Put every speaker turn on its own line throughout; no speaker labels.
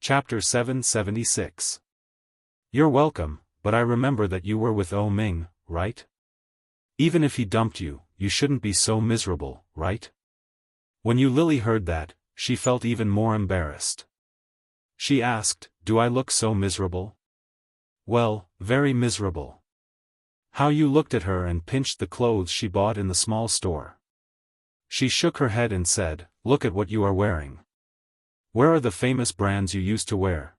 Chapter 776. You're welcome, but I remember that you were with O Ming, right? Even if he dumped you, you shouldn't be so miserable, right? When Yu Lily heard that, she felt even more embarrassed. She asked, "Do I look so miserable?" "Well, very miserable." How Yu looked at her and pinched the clothes she bought in the small store. She shook her head and said, "Look at what you are wearing. Where are the famous brands you used to wear?"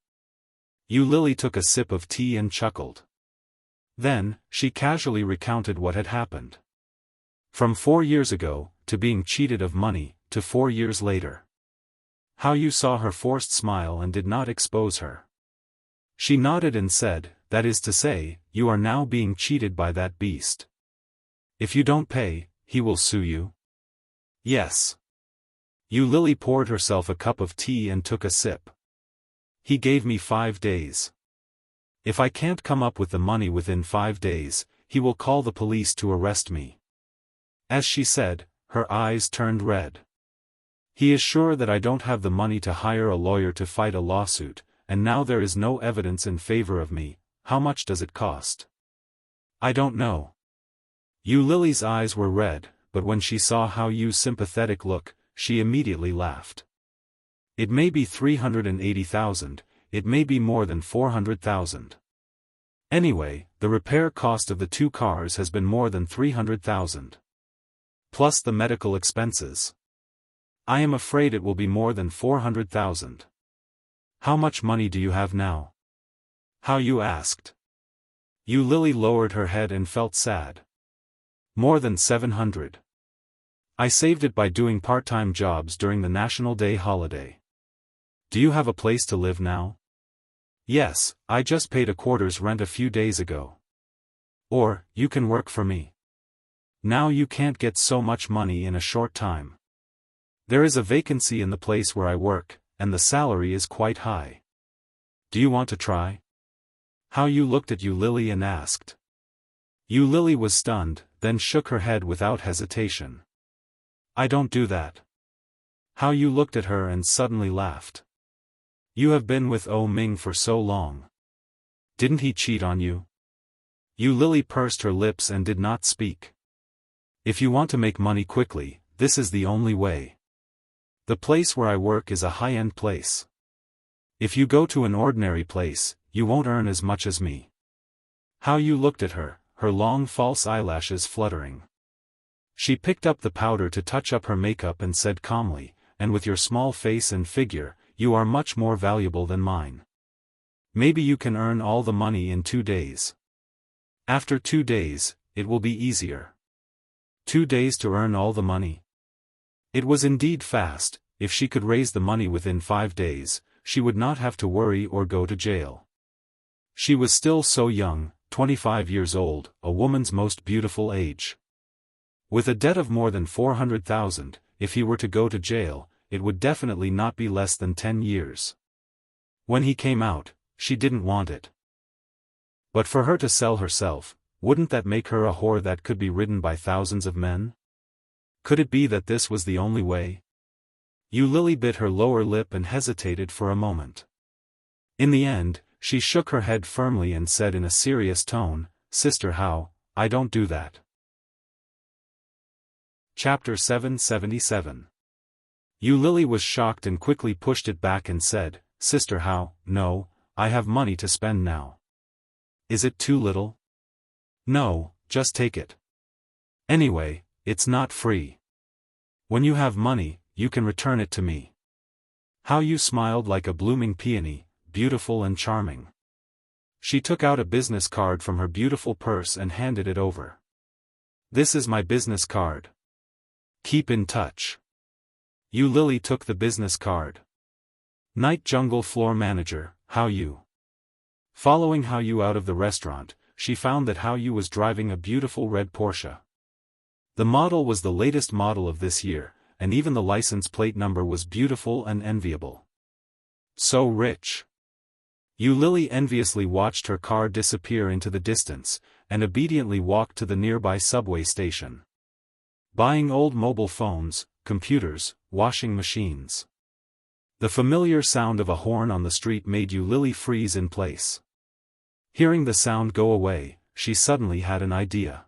Yu Lily took a sip of tea and chuckled. Then, she casually recounted what had happened. From 4 years ago, to being cheated of money, to 4 years later. How Yu saw her forced smile and did not expose her. She nodded and said, "That is to say, you are now being cheated by that beast. If you don't pay, he will sue you?" "Yes." Yu Lily poured herself a cup of tea and took a sip. "He gave me 5 days. If I can't come up with the money within 5 days, he will call the police to arrest me." As she said, her eyes turned red. "He is sure that I don't have the money to hire a lawyer to fight a lawsuit, and now there is no evidence in favor of me. How much does it cost?" "I don't know." Yu Lily's eyes were red, but when she saw How Yu's sympathetic look, she immediately laughed. "It may be 380,000, it may be more than 400,000. Anyway, the repair cost of the 2 cars has been more than 300,000. Plus the medical expenses. I am afraid it will be more than 400,000. How much money do you have now?" How Yu asked. Yu Lily lowered her head and felt sad. "More than 700. I saved it by doing part-time jobs during the National Day holiday." "Do you have a place to live now?" "Yes, I just paid a quarter's rent a few days ago." "Or, you can work for me. Now you can't get so much money in a short time. There is a vacancy in the place where I work, and the salary is quite high. Do you want to try?" How Yu looked at Yu Lily and asked. Yu Lily was stunned, then shook her head without hesitation. "I don't do that." How Yu looked at her and suddenly laughed. "You have been with O Ming for so long. Didn't he cheat on you?" Yu Lily pursed her lips and did not speak. "If you want to make money quickly, this is the only way. The place where I work is a high-end place. If you go to an ordinary place, you won't earn as much as me." How Yu looked at her, her long false eyelashes fluttering. She picked up the powder to touch up her makeup and said calmly, "And with your small face and figure, you are much more valuable than mine. Maybe you can earn all the money in 2 days. After 2 days, it will be easier." 2 days to earn all the money? It was indeed fast. If she could raise the money within 5 days, she would not have to worry or go to jail. She was still so young, 25 years old, a woman's most beautiful age. With a debt of more than 400,000, if he were to go to jail, it would definitely not be less than 10 years. When he came out, she didn't want it. But for her to sell herself, wouldn't that make her a whore that could be ridden by thousands of men? Could it be that this was the only way? Yu Lily bit her lower lip and hesitated for a moment. In the end, she shook her head firmly and said in a serious tone, "Sister How, I don't do that." Chapter 777. Yu Lily was shocked and quickly pushed it back and said, "Sister How, no, I have money to spend now." "Is it too little?" "No, just take it. Anyway, it's not free. When you have money, you can return it to me." How Yu smiled like a blooming peony, beautiful and charming. She took out a business card from her beautiful purse and handed it over. "This is my business card. Keep in touch." Yu Lily took the business card. Night Jungle Floor Manager, How Yu. Following How Yu out of the restaurant, she found that How Yu was driving a beautiful red Porsche. The model was the latest model of this year, and even the license plate number was beautiful and enviable. So rich. Yu Lily enviously watched her car disappear into the distance, and obediently walked to the nearby subway station. Buying old mobile phones, computers, washing machines. The familiar sound of a horn on the street made Yu Lily freeze in place. Hearing the sound go away, she suddenly had an idea.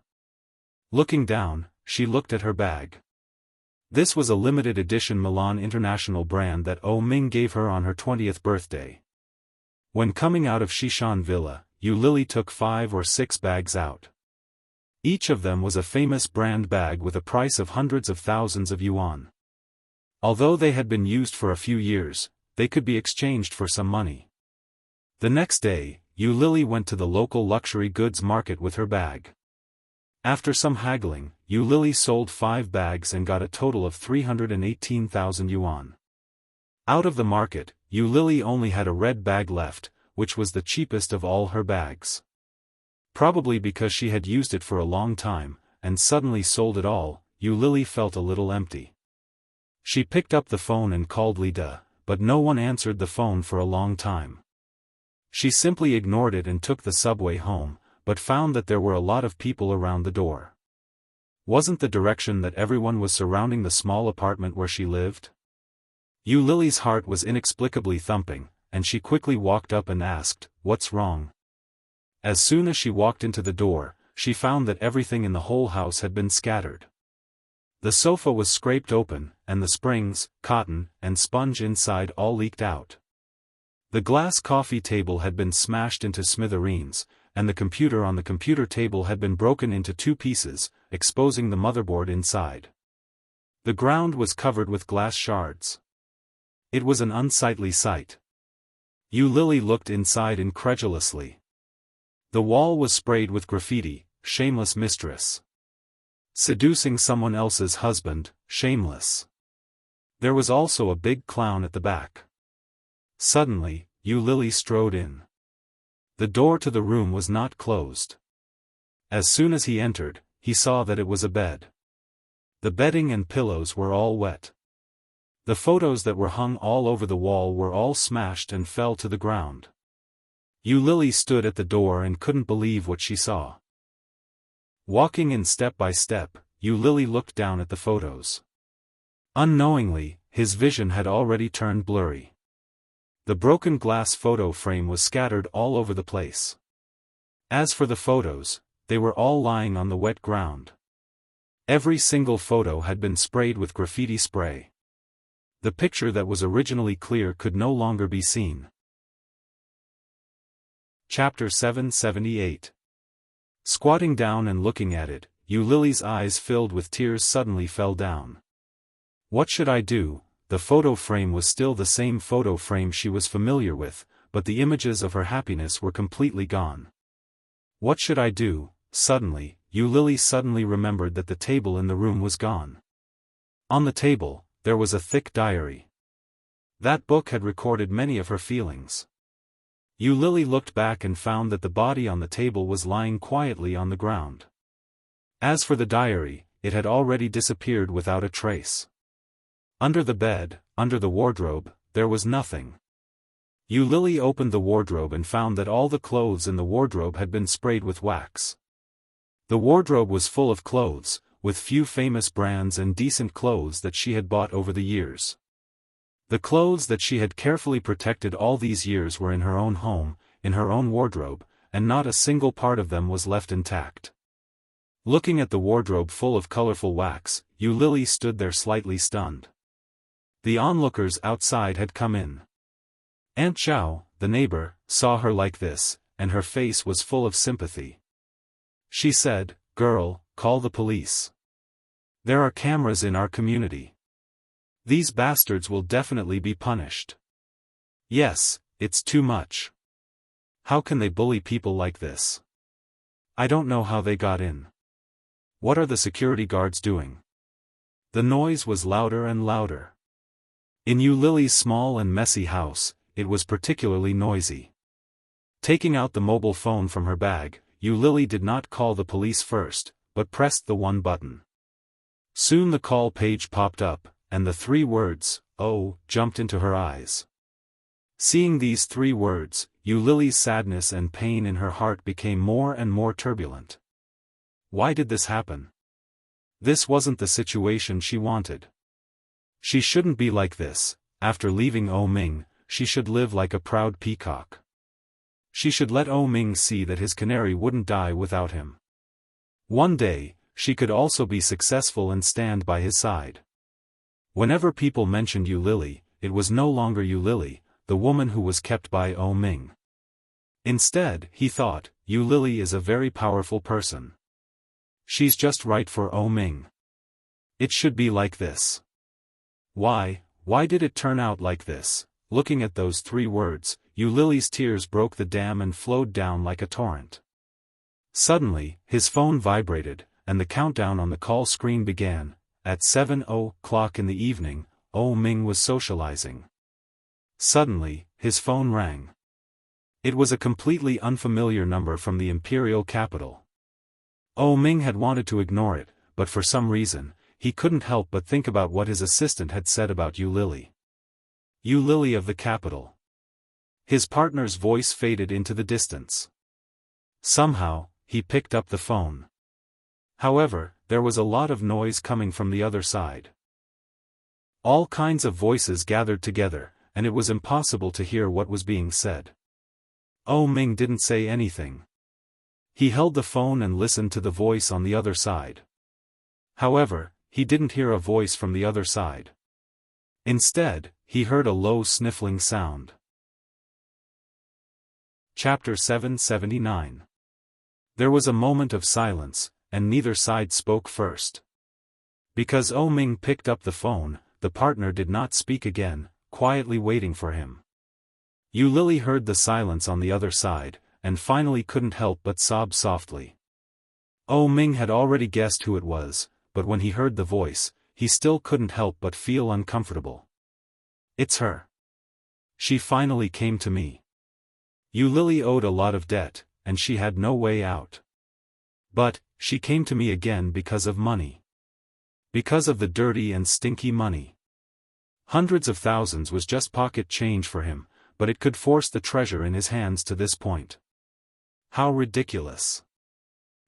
Looking down, she looked at her bag. This was a limited edition Milan International brand that Oh Ming gave her on her 20th birthday. When coming out of Xiaofan Villa, Yu Lily took 5 or 6 bags out. Each of them was a famous brand bag with a price of hundreds of thousands of yuan. Although they had been used for a few years, they could be exchanged for some money. The next day, Yu Lily went to the local luxury goods market with her bag. After some haggling, Yu Lily sold 5 bags and got a total of 318,000 yuan. Out of the market, Yu Lily only had a red bag left, which was the cheapest of all her bags. Probably because she had used it for a long time, and suddenly sold it all, Yu Lily felt a little empty. She picked up the phone and called Lida, but no one answered the phone for a long time. She simply ignored it and took the subway home, but found that there were a lot of people around the door. Wasn't the direction that everyone was surrounding the small apartment where she lived? Yu Lily's heart was inexplicably thumping, and she quickly walked up and asked, "What's wrong?" As soon as she walked into the door, she found that everything in the whole house had been scattered. The sofa was scraped open, and the springs, cotton, and sponge inside all leaked out. The glass coffee table had been smashed into smithereens, and the computer on the computer table had been broken into 2 pieces, exposing the motherboard inside. The ground was covered with glass shards. It was an unsightly sight. Yu Lily looked inside incredulously. The wall was sprayed with graffiti, "Shameless mistress. Seducing someone else's husband, shameless." There was also a big clown at the back. Suddenly, Yu Lily strode in. The door to the room was not closed. As soon as he entered, he saw that it was a bed. The bedding and pillows were all wet. The photos that were hung all over the wall were all smashed and fell to the ground. Yu Lily stood at the door and couldn't believe what she saw. Walking in step by step, Yu Lily looked down at the photos. Unknowingly, his vision had already turned blurry. The broken glass photo frame was scattered all over the place. As for the photos, they were all lying on the wet ground. Every single photo had been sprayed with graffiti spray. The picture that was originally clear could no longer be seen. Chapter 778. Squatting down and looking at it, Yu Lily's eyes filled with tears suddenly fell down. What should I do? The photo frame was still the same photo frame she was familiar with, but the images of her happiness were completely gone. What should I do? Suddenly, Yu Lily suddenly remembered that the table in the room was gone. On the table, there was a thick diary. That book had recorded many of her feelings. Yu Lily looked back and found that the body on the table was lying quietly on the ground. As for the diary, it had already disappeared without a trace. Under the bed, under the wardrobe, there was nothing. Yu Lily opened the wardrobe and found that all the clothes in the wardrobe had been sprayed with wax. The wardrobe was full of clothes, with few famous brands and decent clothes that she had bought over the years. The clothes that she had carefully protected all these years were in her own home, in her own wardrobe, and not a single part of them was left intact. Looking at the wardrobe full of colorful wax, Yu Lily stood there slightly stunned. The onlookers outside had come in. Aunt Zhao, the neighbor, saw her like this, and her face was full of sympathy. She said, "Girl, call the police. There are cameras in our community. These bastards will definitely be punished. Yes, it's too much. How can they bully people like this? I don't know how they got in. What are the security guards doing?" The noise was louder and louder. In Yu Lily's small and messy house, it was particularly noisy. Taking out the mobile phone from her bag, Yu Lily did not call the police first, but pressed the one button. Soon the call page popped up, and the 3 words, "Oh," jumped into her eyes. Seeing these 3 words, Yu Lily's sadness and pain in her heart became more and more turbulent. Why did this happen? This wasn't the situation she wanted. She shouldn't be like this. after leaving O Ming, she should live like a proud peacock. She should let O Ming see that his canary wouldn't die without him. One day, she could also be successful and stand by his side. Whenever people mentioned Yu Lily, it was no longer Yu Lily, the woman who was kept by O Ming. Instead, he thought, Yu Lily is a very powerful person. She's just right for O Ming. It should be like this. Why did it turn out like this? Looking at those 3 words, Yu Lily's tears broke the dam and flowed down like a torrent. Suddenly, his phone vibrated, and the countdown on the call screen began. At 7:00 in the evening, O Ming was socializing. Suddenly, his phone rang. It was a completely unfamiliar number from the imperial capital. O Ming had wanted to ignore it, but for some reason, he couldn't help but think about what his assistant had said about Yu Lily. Yu Lily of the capital. His partner's voice faded into the distance. Somehow, he picked up the phone. However, there was a lot of noise coming from the other side. All kinds of voices gathered together, and it was impossible to hear what was being said. O Ming didn't say anything. He held the phone and listened to the voice on the other side. However, he didn't hear a voice from the other side. Instead, he heard a low sniffling sound. Chapter 779. There was a moment of silence, and neither side spoke first. Because O Ming picked up the phone, the partner did not speak again, quietly waiting for him. Yu Lily heard the silence on the other side, and finally couldn't help but sob softly. O Ming had already guessed who it was, but when he heard the voice, he still couldn't help but feel uncomfortable. It's her. She finally came to me. Yu Lily owed a lot of debt, and she had no way out. But, she came to me again because of money. Because of the dirty and stinky money. Hundreds of thousands was just pocket change for him, but it could force the treasure in his hands to this point. How ridiculous.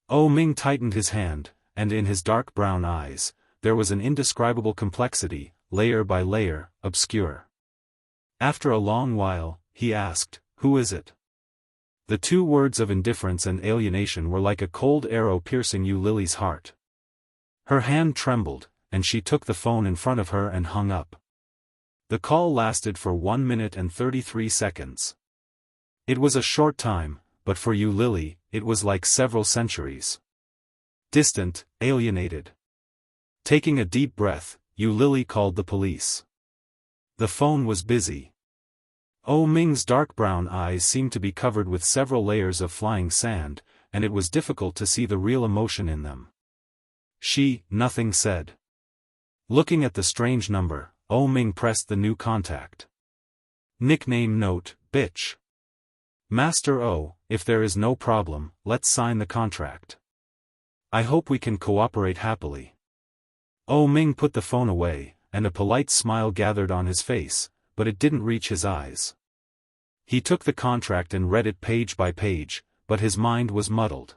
O Ming tightened his hand, and in his dark brown eyes, there was an indescribable complexity, layer by layer, obscure. After a long while, he asked, "Who is it?" The 2 words of indifference and alienation were like a cold arrow piercing Yu Lily's heart. Her hand trembled, and she took the phone in front of her and hung up. The call lasted for 1 minute and 33 seconds. It was a short time, but for Yu Lily, it was like several centuries. Distant, alienated. Taking a deep breath, Yu Lily called the police. The phone was busy. O Ming's dark brown eyes seemed to be covered with several layers of flying sand, and it was difficult to see the real emotion in them. Nothing said. Looking at the strange number, O Ming pressed the new contact. Nickname note, bitch. Master O, if there is no problem, let's sign the contract. I hope we can cooperate happily. O Ming put the phone away, and a polite smile gathered on his face, but it didn't reach his eyes. He took the contract and read it page by page, but his mind was muddled.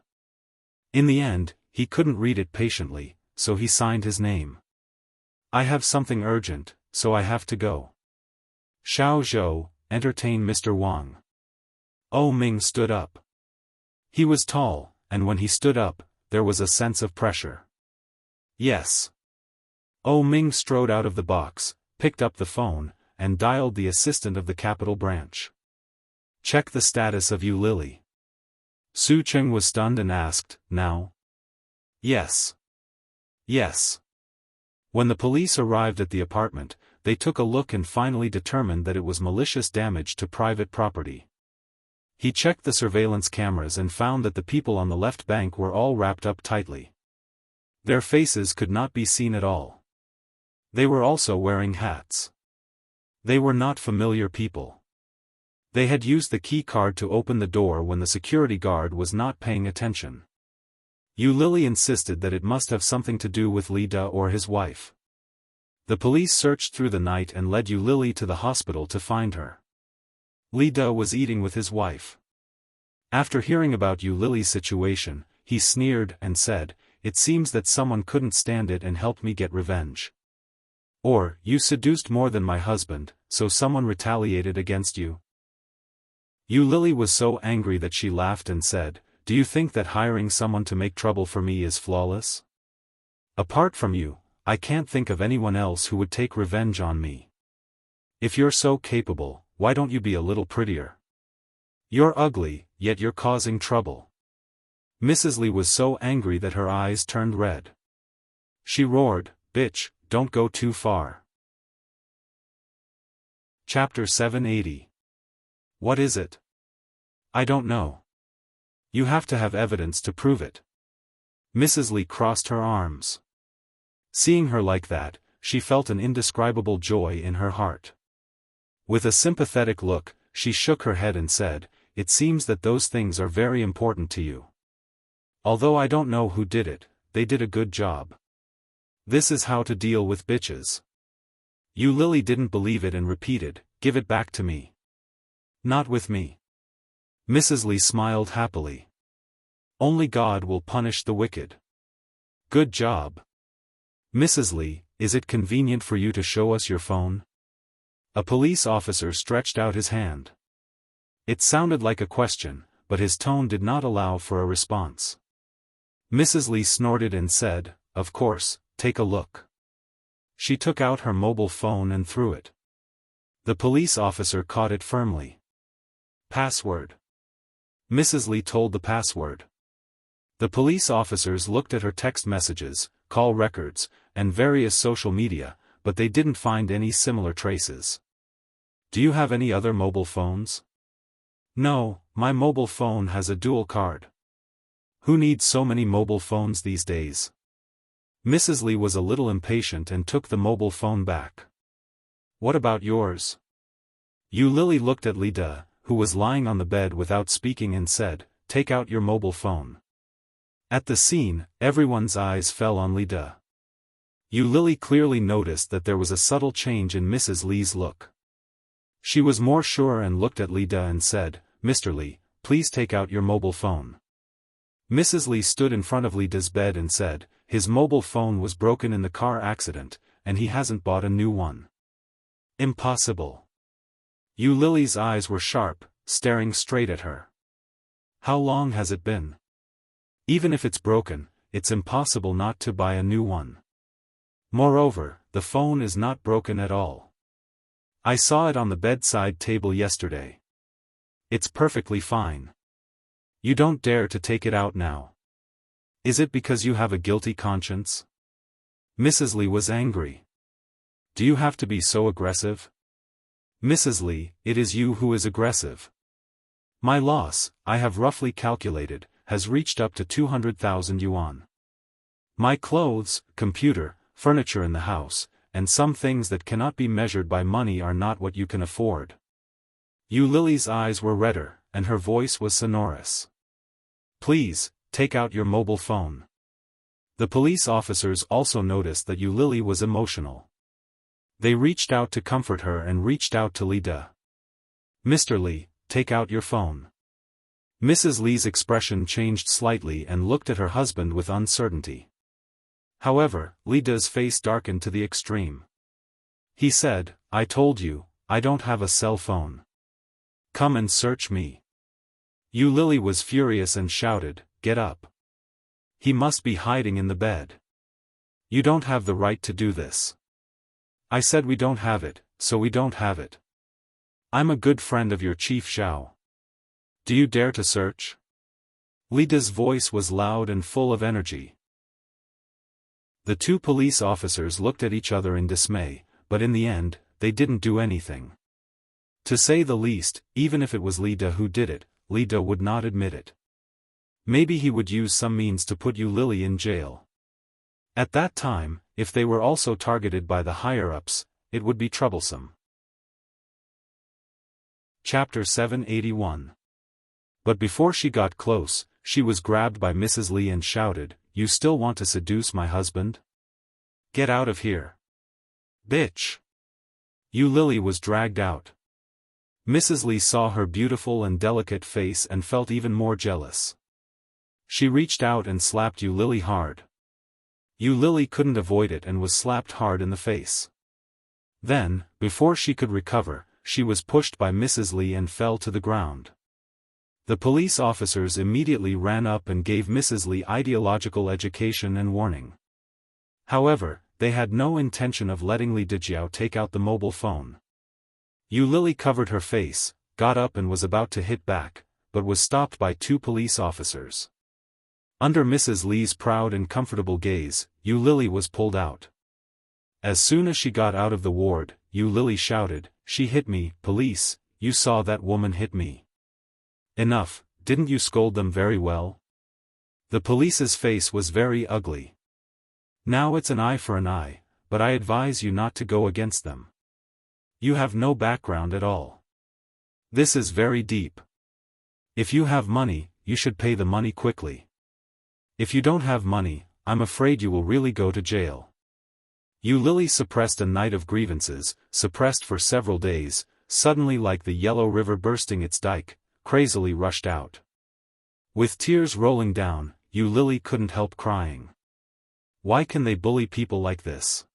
In the end, he couldn't read it patiently, so he signed his name. I have something urgent, so I have to go. Xiao Zhou, entertain Mr. Wang. O Ming stood up. He was tall, and when he stood up, there was a sense of pressure. Yes. O Ming strode out of the box, picked up the phone, and dialed the assistant of the capital branch. Check the status of Yu Lily. Su Cheng was stunned and asked, now? Yes. Yes. When the police arrived at the apartment, they took a look and finally determined that it was malicious damage to private property. He checked the surveillance cameras and found that the people on the left bank were all wrapped up tightly. Their faces could not be seen at all. They were also wearing hats. They were not familiar people. They had used the key card to open the door when the security guard was not paying attention. Yu Lily insisted that it must have something to do with Li Da or his wife. The police searched through the night and led Yu Lily to the hospital to find her. Li Da was eating with his wife. After hearing about Yu Lily's situation, he sneered and said, "It seems that someone couldn't stand it and helped me get revenge. Or, you seduced more than my husband, so someone retaliated against you? Yu Lily was so angry that she laughed and said, "Do you think that hiring someone to make trouble for me is flawless? Apart from you, I can't think of anyone else who would take revenge on me. If you're so capable, why don't you be a little prettier? You're ugly, yet you're causing trouble." Mrs. Li was so angry that her eyes turned red. She roared, "Bitch, don't go too far." Chapter 780. What is it? I don't know. You have to have evidence to prove it. Mrs. Li crossed her arms. Seeing her like that, she felt an indescribable joy in her heart. With a sympathetic look, she shook her head and said, "It seems that those things are very important to you. Although I don't know who did it, they did a good job. This is how to deal with bitches." Yu Lily didn't believe it and repeated, "Give it back to me." "Not with me." Mrs. Li smiled happily. "Only God will punish the wicked." "Good job. Mrs. Li, is it convenient for you to show us your phone?" A police officer stretched out his hand. It sounded like a question, but his tone did not allow for a response. Mrs. Li snorted and said, "Of course, take a look." She took out her mobile phone and threw it. The police officer caught it firmly. "Password." Mrs. Li told the password. The police officers looked at her text messages, call records, and various social media, but they didn't find any similar traces. "Do you have any other mobile phones?" "No, my mobile phone has a dual card." Who needs so many mobile phones these days? Mrs. Li was a little impatient and took the mobile phone back. "What about yours?" Yu Lily looked at Li De, who was lying on the bed without speaking and said, "Take out your mobile phone." At the scene, everyone's eyes fell on Li De. Yu Lily clearly noticed that there was a subtle change in Mrs. Li's look. She was more sure and looked at Li De and said, "Mr. Li, please take out your mobile phone." Mrs. Li stood in front of Li De's bed and said, "His mobile phone was broken in the car accident, and he hasn't bought a new one." "Impossible." Yu Lily's eyes were sharp, staring straight at her. "How long has it been? Even if it's broken, it's impossible not to buy a new one. Moreover, the phone is not broken at all. I saw it on the bedside table yesterday. It's perfectly fine. You don't dare to take it out now. Is it because you have a guilty conscience?" Mrs. Li was angry. "Do you have to be so aggressive?" "Mrs. Li, it is you who is aggressive. My loss, I have roughly calculated, has reached up to 200,000 yuan. My clothes, computer, furniture in the house, and some things that cannot be measured by money are not what you can afford." Yu Lily's eyes were redder, and her voice was sonorous. "Please, take out your mobile phone." The police officers also noticed that Yu Lily was emotional. They reached out to comfort her and reached out to Li De. "Mr. Li, take out your phone." Mrs. Li's expression changed slightly and looked at her husband with uncertainty. However, Li De's face darkened to the extreme. He said, "I told you, I don't have a cell phone. Come and search me." Yu Lily was furious and shouted, "Get up. He must be hiding in the bed. You don't have the right to do this. I said we don't have it, so we don't have it. I'm a good friend of your Chief Xiao. Do you dare to search?" Li De's voice was loud and full of energy. The two police officers looked at each other in dismay, but in the end, they didn't do anything. To say the least, even if it was Li De who did it, Li De would not admit it. Maybe he would use some means to put Yu Lily in jail. At that time, if they were also targeted by the higher-ups, it would be troublesome. Chapter 781. But before she got close, she was grabbed by Mrs. Li and shouted, "You still want to seduce my husband? Get out of here. Bitch!" Yu Lily was dragged out. Mrs. Li saw her beautiful and delicate face and felt even more jealous. She reached out and slapped Yu Lily hard. Yu Lily couldn't avoid it and was slapped hard in the face. Then, before she could recover, she was pushed by Mrs. Li and fell to the ground. The police officers immediately ran up and gave Mrs. Li ideological education and warning. However, they had no intention of letting Li Dijiao take out the mobile phone. Yu Lily covered her face, got up and was about to hit back, but was stopped by two police officers. Under Mrs. Li's proud and comfortable gaze, Yu Lily was pulled out. As soon as she got out of the ward, Yu Lily shouted, "She hit me, police, you saw that woman hit me." "Enough, didn't you scold them very well?" The police's face was very ugly. "Now it's an eye for an eye, but I advise you not to go against them. You have no background at all. This is very deep. If you have money, you should pay the money quickly. If you don't have money, I'm afraid you will really go to jail." Yu Lily suppressed a night of grievances, suppressed for several days, suddenly like the Yellow River bursting its dike, crazily rushed out. With tears rolling down, Yu Lily couldn't help crying. Why can they bully people like this?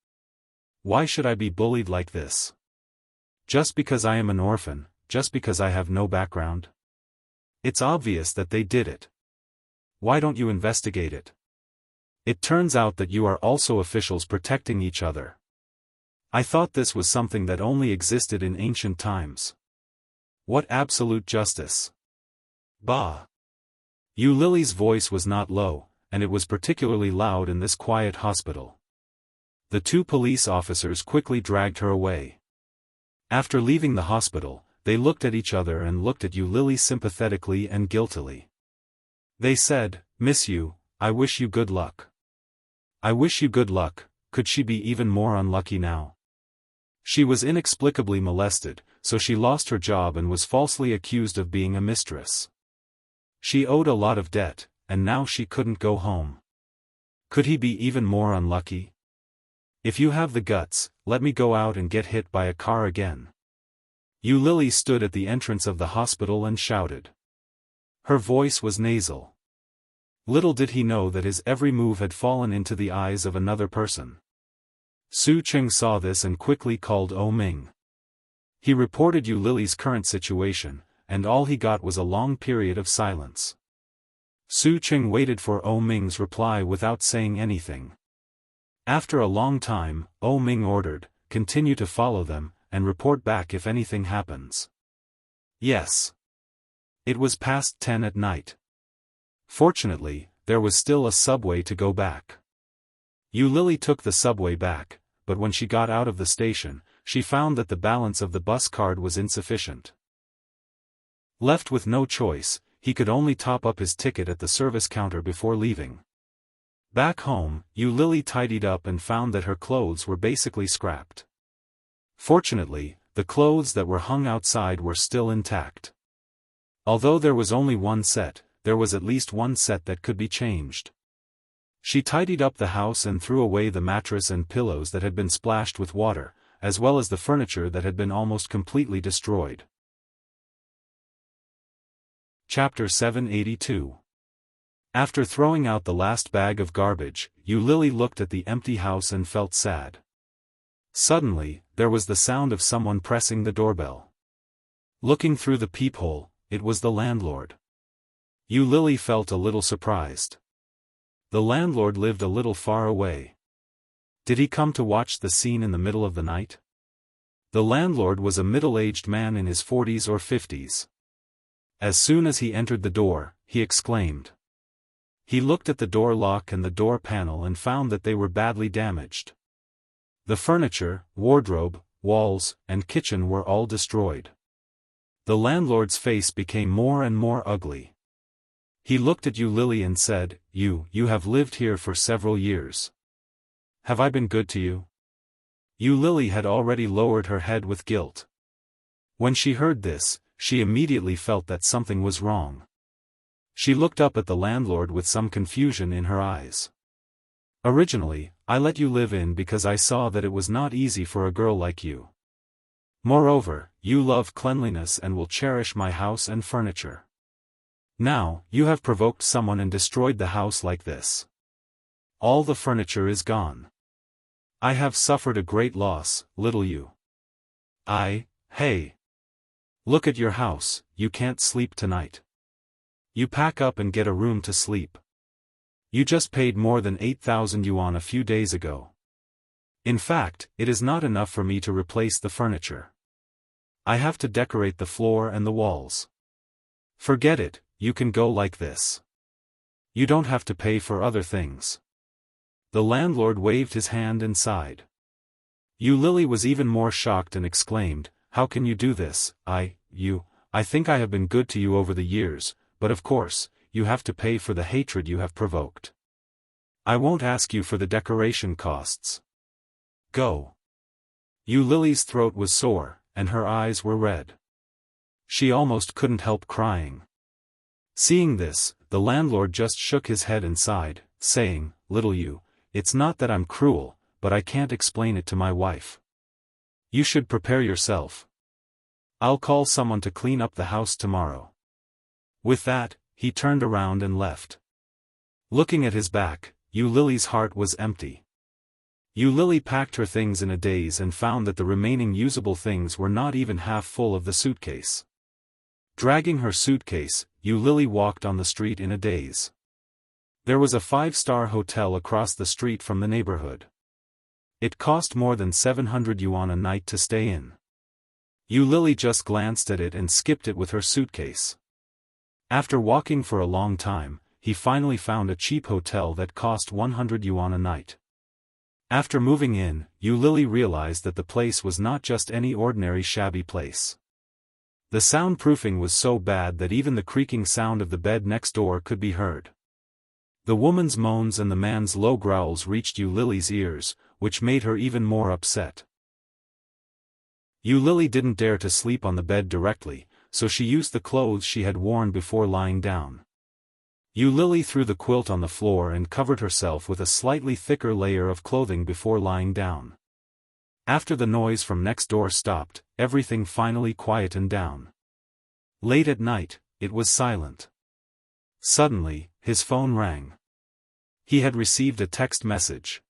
Why should I be bullied like this? Just because I am an orphan, just because I have no background? It's obvious that they did it. Why don't you investigate it? It turns out that you are also officials protecting each other. I thought this was something that only existed in ancient times. What absolute justice! Bah! Yu Lily's voice was not low, and it was particularly loud in this quiet hospital. The two police officers quickly dragged her away. After leaving the hospital, they looked at each other and looked at Yu Lily sympathetically and guiltily. They said, "Miss Yu, I wish you good luck." I wish you good luck. Could she be even more unlucky now? She was inexplicably molested, so she lost her job and was falsely accused of being a mistress. She owed a lot of debt, and now she couldn't go home. Could he be even more unlucky? If you have the guts, let me go out and get hit by a car again. Yu Lily stood at the entrance of the hospital and shouted. Her voice was nasal. Little did he know that his every move had fallen into the eyes of another person. Su Cheng saw this and quickly called O Ming. He reported Yu Lily's current situation, and all he got was a long period of silence. Su Cheng waited for O Ming's reply without saying anything. After a long time, O Ming ordered, "Continue to follow them, and report back if anything happens." Yes. It was past 10 at night. Fortunately, there was still a subway to go back. Yu Lily took the subway back, but when she got out of the station, she found that the balance of the bus card was insufficient. Left with no choice, he could only top up his ticket at the service counter before leaving. Back home, Yu Lily tidied up and found that her clothes were basically scrapped. Fortunately, the clothes that were hung outside were still intact. Although there was only one set, there was at least one set that could be changed. She tidied up the house and threw away the mattress and pillows that had been splashed with water, as well as the furniture that had been almost completely destroyed. Chapter 782. After throwing out the last bag of garbage, Yu Lily looked at the empty house and felt sad. Suddenly, there was the sound of someone pressing the doorbell. Looking through the peephole, it was the landlord. Yu Lily felt a little surprised. The landlord lived a little far away. Did he come to watch the scene in the middle of the night? The landlord was a middle-aged man in his 40s or 50s. As soon as he entered the door, he exclaimed. He looked at the door lock and the door panel and found that they were badly damaged. The furniture, wardrobe, walls, and kitchen were all destroyed. The landlord's face became more and more ugly. He looked at Yu Lily and said, You have lived here for several years. Have I been good to you?" Yu Lily had already lowered her head with guilt. When she heard this, she immediately felt that something was wrong. She looked up at the landlord with some confusion in her eyes. "Originally, I let you live in because I saw that it was not easy for a girl like you. Moreover, you love cleanliness and will cherish my house and furniture. Now, you have provoked someone and destroyed the house like this. All the furniture is gone. I have suffered a great loss, little you. Hey. Look at your house, you can't sleep tonight. You pack up and get a room to sleep. You just paid more than 8,000 yuan a few days ago. In fact, it is not enough for me to replace the furniture. I have to decorate the floor and the walls. Forget it, you can go like this. You don't have to pay for other things. The landlord waved his hand and sighed. Yu Lily was even more shocked and exclaimed, "How can you do this? I think I have been good to you over the years, but of course, you have to pay for the hatred you have provoked. I won't ask you for the decoration costs. Go." Yu Lily's throat was sore, and her eyes were red. She almost couldn't help crying. Seeing this, the landlord just shook his head and sighed, saying, "Little you, it's not that I'm cruel, but I can't explain it to my wife. You should prepare yourself. I'll call someone to clean up the house tomorrow." With that, he turned around and left. Looking at his back, Yu Lily's heart was empty. Yu Lily packed her things in a daze and found that the remaining usable things were not even half full of the suitcase. Dragging her suitcase, Yu Lily walked on the street in a daze. There was a 5-star hotel across the street from the neighborhood. It cost more than 700 yuan a night to stay in. Yu Lily just glanced at it and skipped it with her suitcase. After walking for a long time, he finally found a cheap hotel that cost 100 yuan a night. After moving in, Yu Lily realized that the place was not just any ordinary shabby place. The soundproofing was so bad that even the creaking sound of the bed next door could be heard. The woman's moans and the man's low growls reached Yu Lily's ears, which made her even more upset. Yu Lily didn't dare to sleep on the bed directly, so she used the clothes she had worn before lying down. Yu Lily threw the quilt on the floor and covered herself with a slightly thicker layer of clothing before lying down. After the noise from next door stopped, everything finally quietened down. Late at night, it was silent. Suddenly, his phone rang. He had received a text message.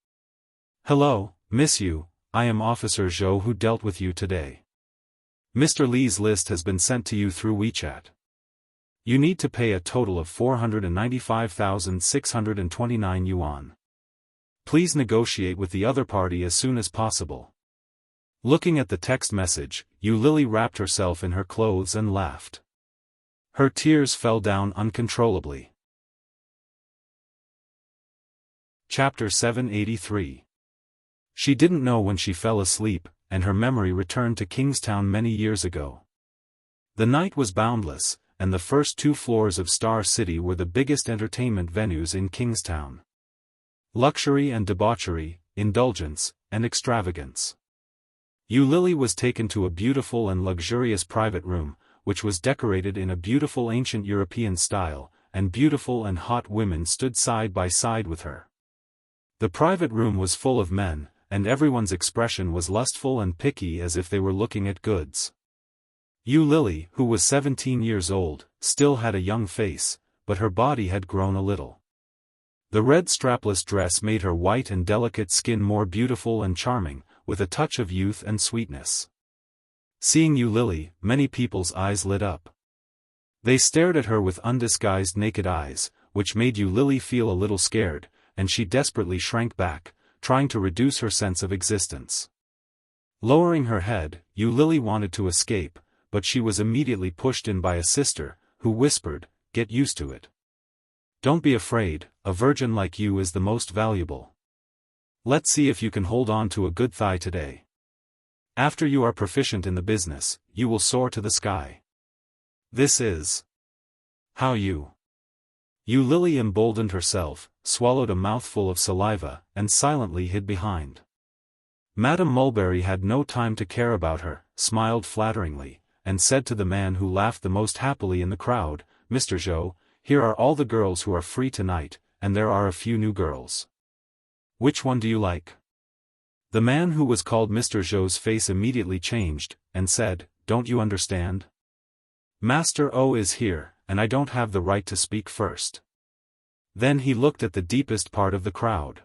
"Hello, Miss Yu, I am Officer Zhou who dealt with you today. Mr. Li's list has been sent to you through WeChat. You need to pay a total of 495,629 yuan. Please negotiate with the other party as soon as possible." Looking at the text message, Yu Lily wrapped herself in her clothes and laughed. Her tears fell down uncontrollably. Chapter 783. She didn't know when she fell asleep, and her memory returned to Kingstown many years ago. The night was boundless, and the first 2 floors of Star City were the biggest entertainment venues in Kingstown. Luxury and debauchery, indulgence, and extravagance. Yu Lily was taken to a beautiful and luxurious private room, which was decorated in a beautiful ancient European style, and beautiful and hot women stood side by side with her. The private room was full of men, and everyone's expression was lustful and picky as if they were looking at goods. Yu Lily, who was 17 years old, still had a young face, but her body had grown a little. The red strapless dress made her white and delicate skin more beautiful and charming, with a touch of youth and sweetness. Seeing Yu Lily, many people's eyes lit up. They stared at her with undisguised naked eyes, which made Yu Lily feel a little scared, and she desperately shrank back, trying to reduce her sense of existence. Lowering her head, Yu Lily wanted to escape, but she was immediately pushed in by a sister, who whispered, "Get used to it. Don't be afraid, a virgin like you is the most valuable. Let's see if you can hold on to a good thigh today. After you are proficient in the business, you will soar to the sky. This is how you." Yu Lily emboldened herself, swallowed a mouthful of saliva, and silently hid behind. Madame Mulberry had no time to care about her, smiled flatteringly, and said to the man who laughed the most happily in the crowd, "Mr. Zhou, here are all the girls who are free tonight, and there are a few new girls. Which one do you like?" The man who was called Mr. Zhou's face immediately changed, and said, "Don't you understand? Master O is here, and I don't have the right to speak first." Then he looked at the deepest part of the crowd.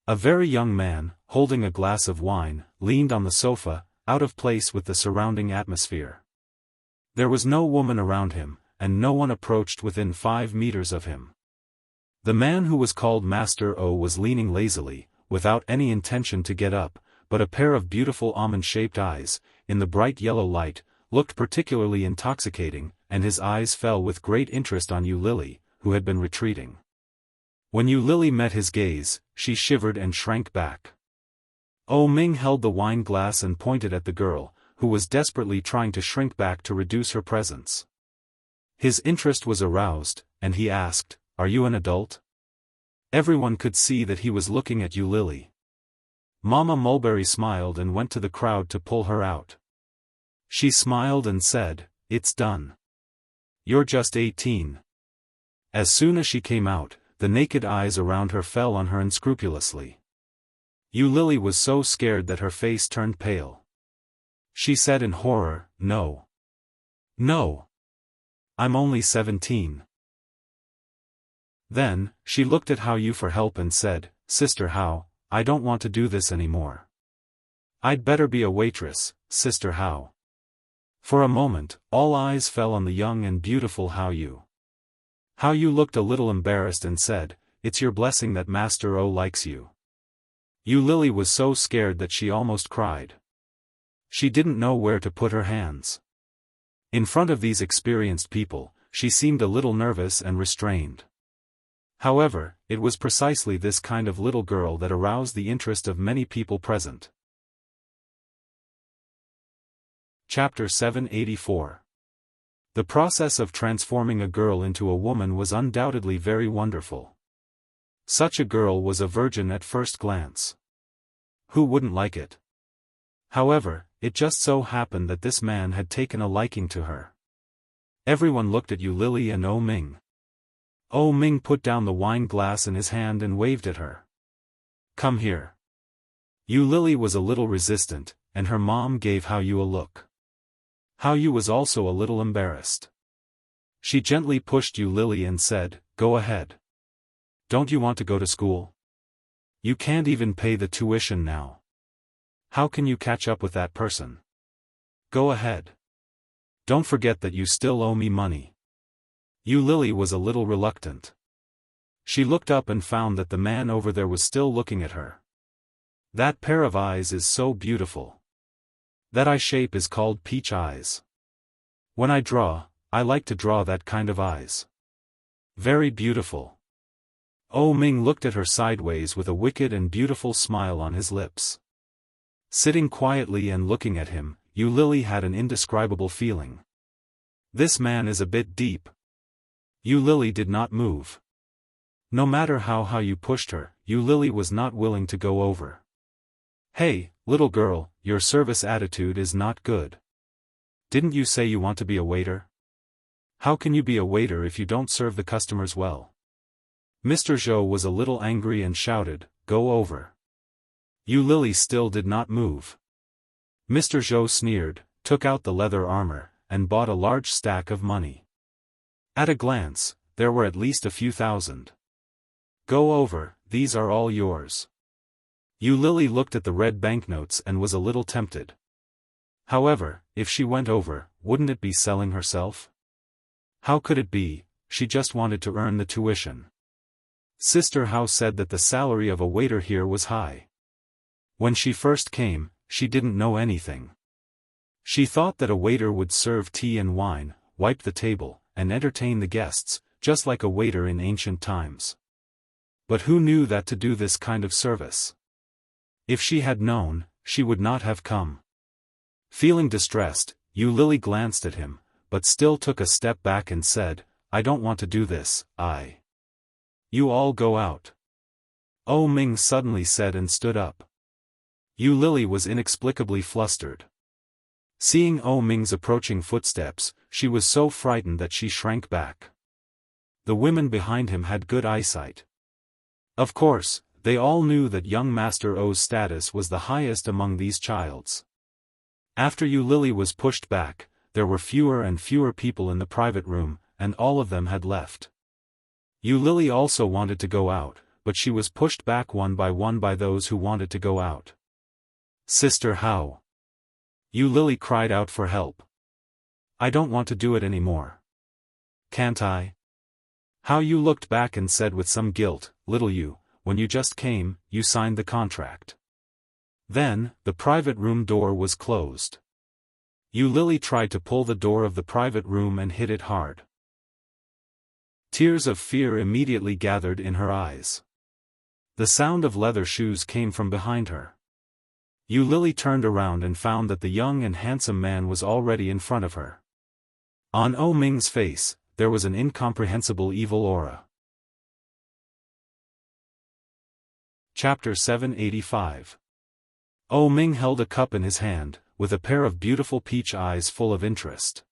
A very young man, holding a glass of wine, leaned on the sofa, out of place with the surrounding atmosphere. There was no woman around him, and no one approached within 5 meters of him. The man who was called Master O was leaning lazily, without any intention to get up, but a pair of beautiful almond-shaped eyes, in the bright yellow light, looked particularly intoxicating, and his eyes fell with great interest on Yu Lily, who had been retreating. When Yu Lily met his gaze, she shivered and shrank back. O Ming held the wine glass and pointed at the girl, who was desperately trying to shrink back to reduce her presence. His interest was aroused, and he asked, "Are you an adult?" Everyone could see that he was looking at Yu Lily. Mama Mulberry smiled and went to the crowd to pull her out. She smiled and said, "It's done. You're just 18. As soon as she came out, the naked eyes around her fell on her unscrupulously. Yu Lily was so scared that her face turned pale. She said in horror, "No. No. I'm only 17. Then, she looked at Hao Yu for help and said, "Sister Hao, I don't want to do this anymore. I'd better be a waitress, Sister Hao." For a moment, all eyes fell on the young and beautiful Hao Yu. Hao Yu looked a little embarrassed and said, "It's your blessing that Master O likes you." Yu Lily was so scared that she almost cried. She didn't know where to put her hands. In front of these experienced people, she seemed a little nervous and restrained. However, it was precisely this kind of little girl that aroused the interest of many people present. Chapter 784. The process of transforming a girl into a woman was undoubtedly very wonderful. Such a girl was a virgin at first glance. Who wouldn't like it? However, it just so happened that this man had taken a liking to her. Everyone looked at Yu Lily and O Ming. O Ming put down the wine glass in his hand and waved at her. "Come here." Yu Lily was a little resistant, and her mom gave Hao Yu a look. Hao Yu was also a little embarrassed. She gently pushed Yu Lily and said, "Go ahead. Don't you want to go to school? You can't even pay the tuition now. How can you catch up with that person? Go ahead. Don't forget that you still owe me money." Yu Lily was a little reluctant. She looked up and found that the man over there was still looking at her. "That pair of eyes is so beautiful. That eye shape is called peach eyes. When I draw, I like to draw that kind of eyes. Very beautiful." O Ming looked at her sideways with a wicked and beautiful smile on his lips. Sitting quietly and looking at him, Yu Lily had an indescribable feeling. This man is a bit deep. Yu Lily did not move. No matter how Hao Yu pushed her, Yu Lily was not willing to go over. "Hey, little girl, your service attitude is not good. Didn't you say you want to be a waiter? How can you be a waiter if you don't serve the customers well?" Mr. Zhou was a little angry and shouted, "Go over." Yu Lily still did not move. Mr. Zhou sneered, took out the leather armor, and bought a large stack of money. At a glance, there were at least a few thousand. "Go over, these are all yours." Yu Lily looked at the red banknotes and was a little tempted. However, if she went over, wouldn't it be selling herself? How could it be? She just wanted to earn the tuition. Sister Hao said that the salary of a waiter here was high. When she first came, she didn't know anything. She thought that a waiter would serve tea and wine, wipe the table, and entertain the guests, just like a waiter in ancient times. But who knew that to do this kind of service? If she had known, she would not have come. Feeling distressed, Yu Lily glanced at him, but still took a step back and said, "I don't want to do this, You all go out." O Ming suddenly said and stood up. Yu Lily was inexplicably flustered. Seeing O Ming's approaching footsteps, she was so frightened that she shrank back. The women behind him had good eyesight. Of course, they all knew that young Master O's status was the highest among these childs. After Yu Lily was pushed back, there were fewer and fewer people in the private room, and all of them had left. Yu Lily also wanted to go out, but she was pushed back one by those who wanted to go out. "Sister How!" Yu Lily cried out for help. "I don't want to do it anymore. Can't I?" How Yu looked back and said with some guilt, "Little Yu, when you just came, you signed the contract." Then, the private room door was closed. Yu Lily tried to pull the door of the private room and hit it hard. Tears of fear immediately gathered in her eyes. The sound of leather shoes came from behind her. Yu Lily turned around and found that the young and handsome man was already in front of her. On O Ming's face, there was an incomprehensible evil aura. Chapter 785. O Ming held a cup in his hand, with a pair of beautiful peach eyes full of interest.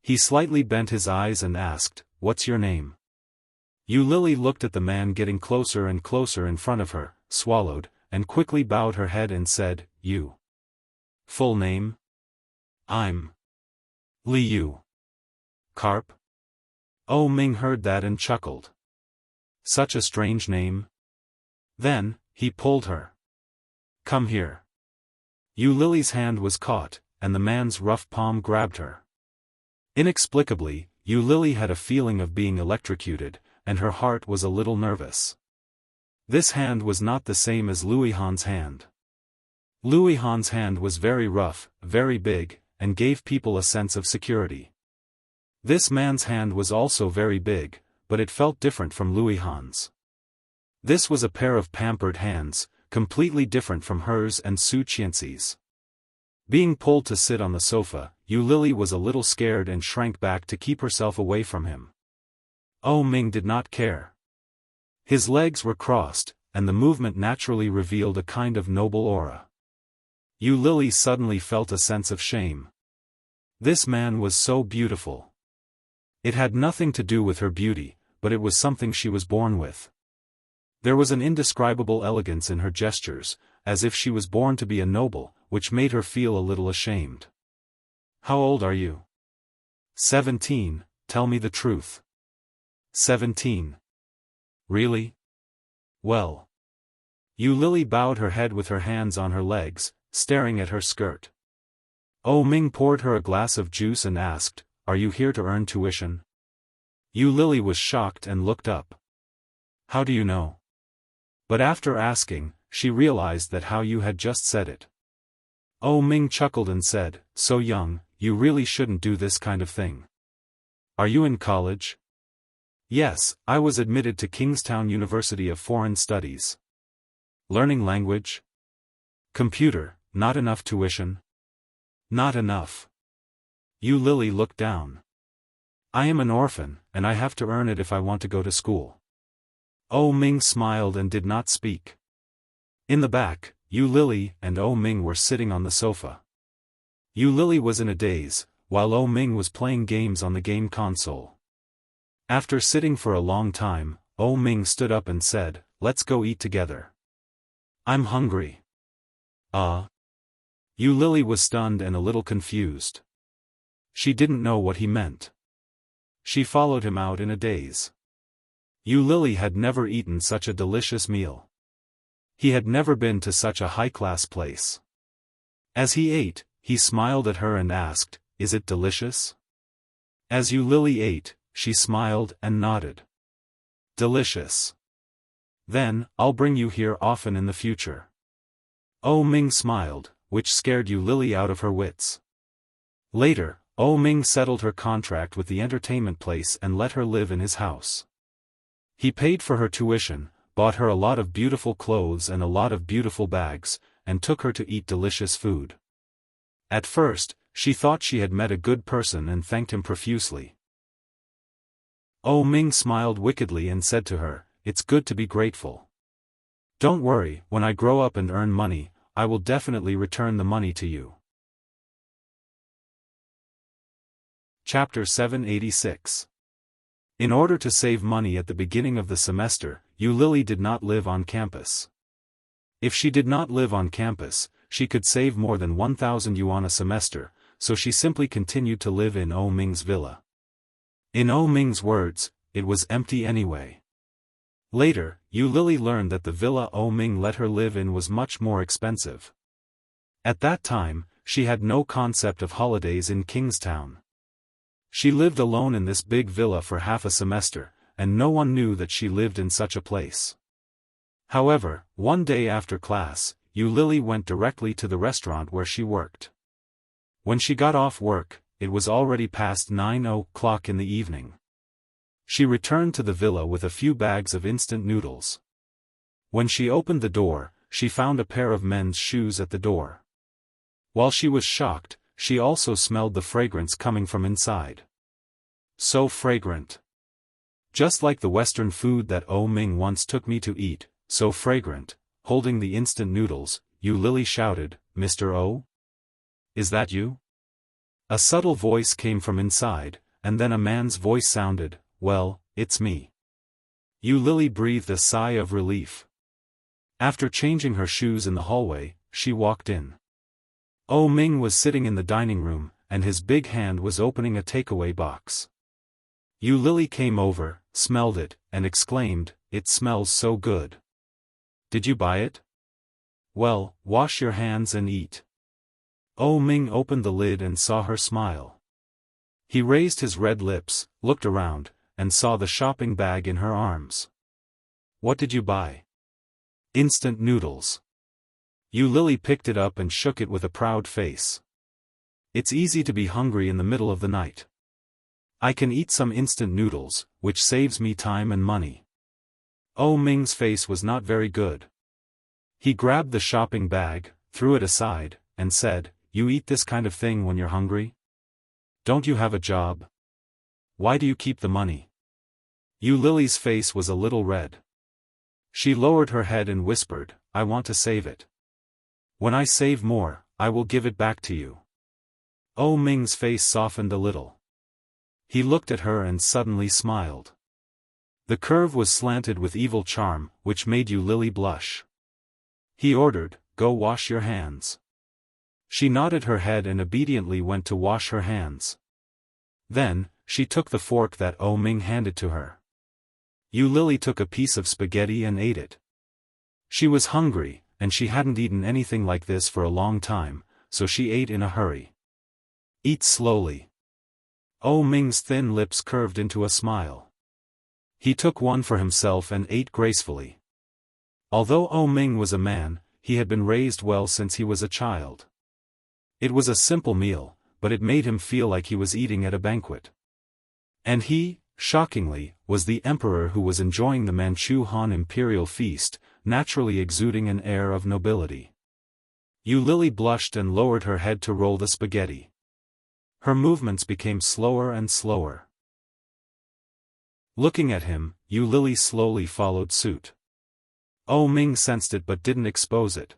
He slightly bent his eyes and asked, "What's your name?" Yu Lily looked at the man getting closer and closer in front of her, swallowed, and quickly bowed her head and said, "You." "Full name?" "I'm Li Yu." "Carp?" O Ming heard that and chuckled. Such a strange name. Then, he pulled her. "Come here." Yu Lily's hand was caught, and the man's rough palm grabbed her. Inexplicably, Yu Lily had a feeling of being electrocuted, and her heart was a little nervous. This hand was not the same as Louis Han's hand. Louis Han's hand was very rough, very big, and gave people a sense of security. This man's hand was also very big, but it felt different from Louis Han's. This was a pair of pampered hands, completely different from hers and Su Qianxi's. Being pulled to sit on the sofa, Yu Lily was a little scared and shrank back to keep herself away from him. O Ming did not care. His legs were crossed, and the movement naturally revealed a kind of noble aura. Yu Lily suddenly felt a sense of shame. This man was so beautiful. It had nothing to do with her beauty, but it was something she was born with. There was an indescribable elegance in her gestures, as if she was born to be a noble, which made her feel a little ashamed. "How old are you?" 17, tell me the truth." 17. "Really? Well." Yu Lily bowed her head with her hands on her legs, staring at her skirt. O Ming poured her a glass of juice and asked, "Are you here to earn tuition?" Yu Lily was shocked and looked up. "How do you know?" But after asking, she realized that How Yu had just said it. O Ming chuckled and said, "So young, you really shouldn't do this kind of thing. Are you in college?" "Yes, I was admitted to Kingstown University of Foreign Studies." "Learning language?" "Computer, not enough tuition?" "Not enough." Yu Lily looked down. "I am an orphan, and I have to earn it if I want to go to school." O Ming smiled and did not speak. In the back, Yu Lily and O Ming were sitting on the sofa. Yu Lily was in a daze, while O Ming was playing games on the game console. After sitting for a long time, O Ming stood up and said, "Let's go eat together. I'm hungry." Yu Lily was stunned and a little confused. She didn't know what he meant. She followed him out in a daze. Yu Lily had never eaten such a delicious meal. He had never been to such a high-class place. As he ate, he smiled at her and asked, "Is it delicious?" As Yu Lily ate, she smiled and nodded. "Delicious. Then, I'll bring you here often in the future." O Ming smiled, which scared Yu Lily out of her wits. Later, O Ming settled her contract with the entertainment place and let her live in his house. He paid for her tuition, bought her a lot of beautiful clothes and a lot of beautiful bags, and took her to eat delicious food. At first, she thought she had met a good person and thanked him profusely. O Ming smiled wickedly and said to her, "It's good to be grateful. Don't worry, when I grow up and earn money, I will definitely return the money to you." Chapter 786. In order to save money at the beginning of the semester, Yu Lily did not live on campus. If she did not live on campus, she could save more than 1,000 yuan a semester, so she simply continued to live in O Ming's villa. In O Ming's words, it was empty anyway. Later, Yu Lily learned that the villa Ming let her live in was much more expensive. At that time, she had no concept of holidays in Kingstown. She lived alone in this big villa for half a semester, and no one knew that she lived in such a place. However, one day after class, Yu Lily went directly to the restaurant where she worked. When she got off work, it was already past 9 o'clock in the evening. She returned to the villa with a few bags of instant noodles. When she opened the door, she found a pair of men's shoes at the door. While she was shocked, she also smelled the fragrance coming from inside. So fragrant. Just like the Western food that Ming once took me to eat, so fragrant. Holding the instant noodles, Yu Lily shouted, "Mr. O? Is that you?" A subtle voice came from inside, and then a man's voice sounded, "Well, it's me." Yu Lily breathed a sigh of relief. After changing her shoes in the hallway, she walked in. Ming was sitting in the dining room, and his big hand was opening a takeaway box. Yu Lily came over, smelled it, and exclaimed, "It smells so good. Did you buy it? Well, wash your hands and eat." Ming opened the lid and saw her smile. He raised his red lips, looked around, and saw the shopping bag in her arms. "What did you buy?" "Instant noodles." Yu Lily picked it up and shook it with a proud face. "It's easy to be hungry in the middle of the night. I can eat some instant noodles, which saves me time and money." Ming's face was not very good. He grabbed the shopping bag, threw it aside, and said, "You eat this kind of thing when you're hungry? Don't you have a job? Why do you keep the money?" Yu Lily's face was a little red. She lowered her head and whispered, "I want to save it. When I save more, I will give it back to you." Ming's face softened a little. He looked at her and suddenly smiled. The curve was slanted with evil charm, which made Yu Lily blush. He ordered, "Go wash your hands." She nodded her head and obediently went to wash her hands. Then, she took the fork that Ming handed to her. Yu Lily took a piece of spaghetti and ate it. She was hungry, and she hadn't eaten anything like this for a long time, so she ate in a hurry. "Eat slowly." Ming's thin lips curved into a smile. He took one for himself and ate gracefully. Although Ming was a man, he had been raised well since he was a child. It was a simple meal, but it made him feel like he was eating at a banquet. And he, shockingly, was the emperor who was enjoying the Manchu Han imperial feast, naturally exuding an air of nobility. Yu Lily blushed and lowered her head to roll the spaghetti. Her movements became slower and slower. Looking at him, Yu Lily slowly followed suit. Ming sensed it but didn't expose it.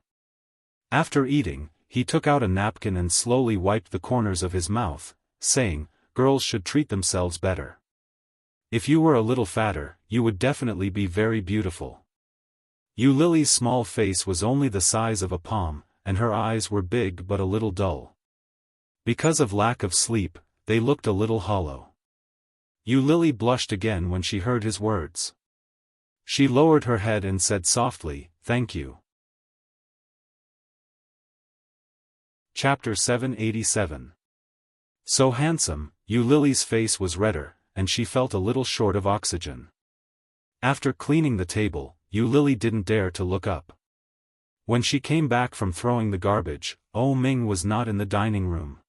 After eating, he took out a napkin and slowly wiped the corners of his mouth, saying, "Girls should treat themselves better. If you were a little fatter, you would definitely be very beautiful." Yu Lily's small face was only the size of a palm, and her eyes were big but a little dull. Because of lack of sleep, they looked a little hollow. Yu Lily blushed again when she heard his words. She lowered her head and said softly, "Thank you." Chapter 787. So handsome, Yu Lily's face was redder, and she felt a little short of oxygen. After cleaning the table, Yu Lily didn't dare to look up. When she came back from throwing the garbage, Ming was not in the dining room.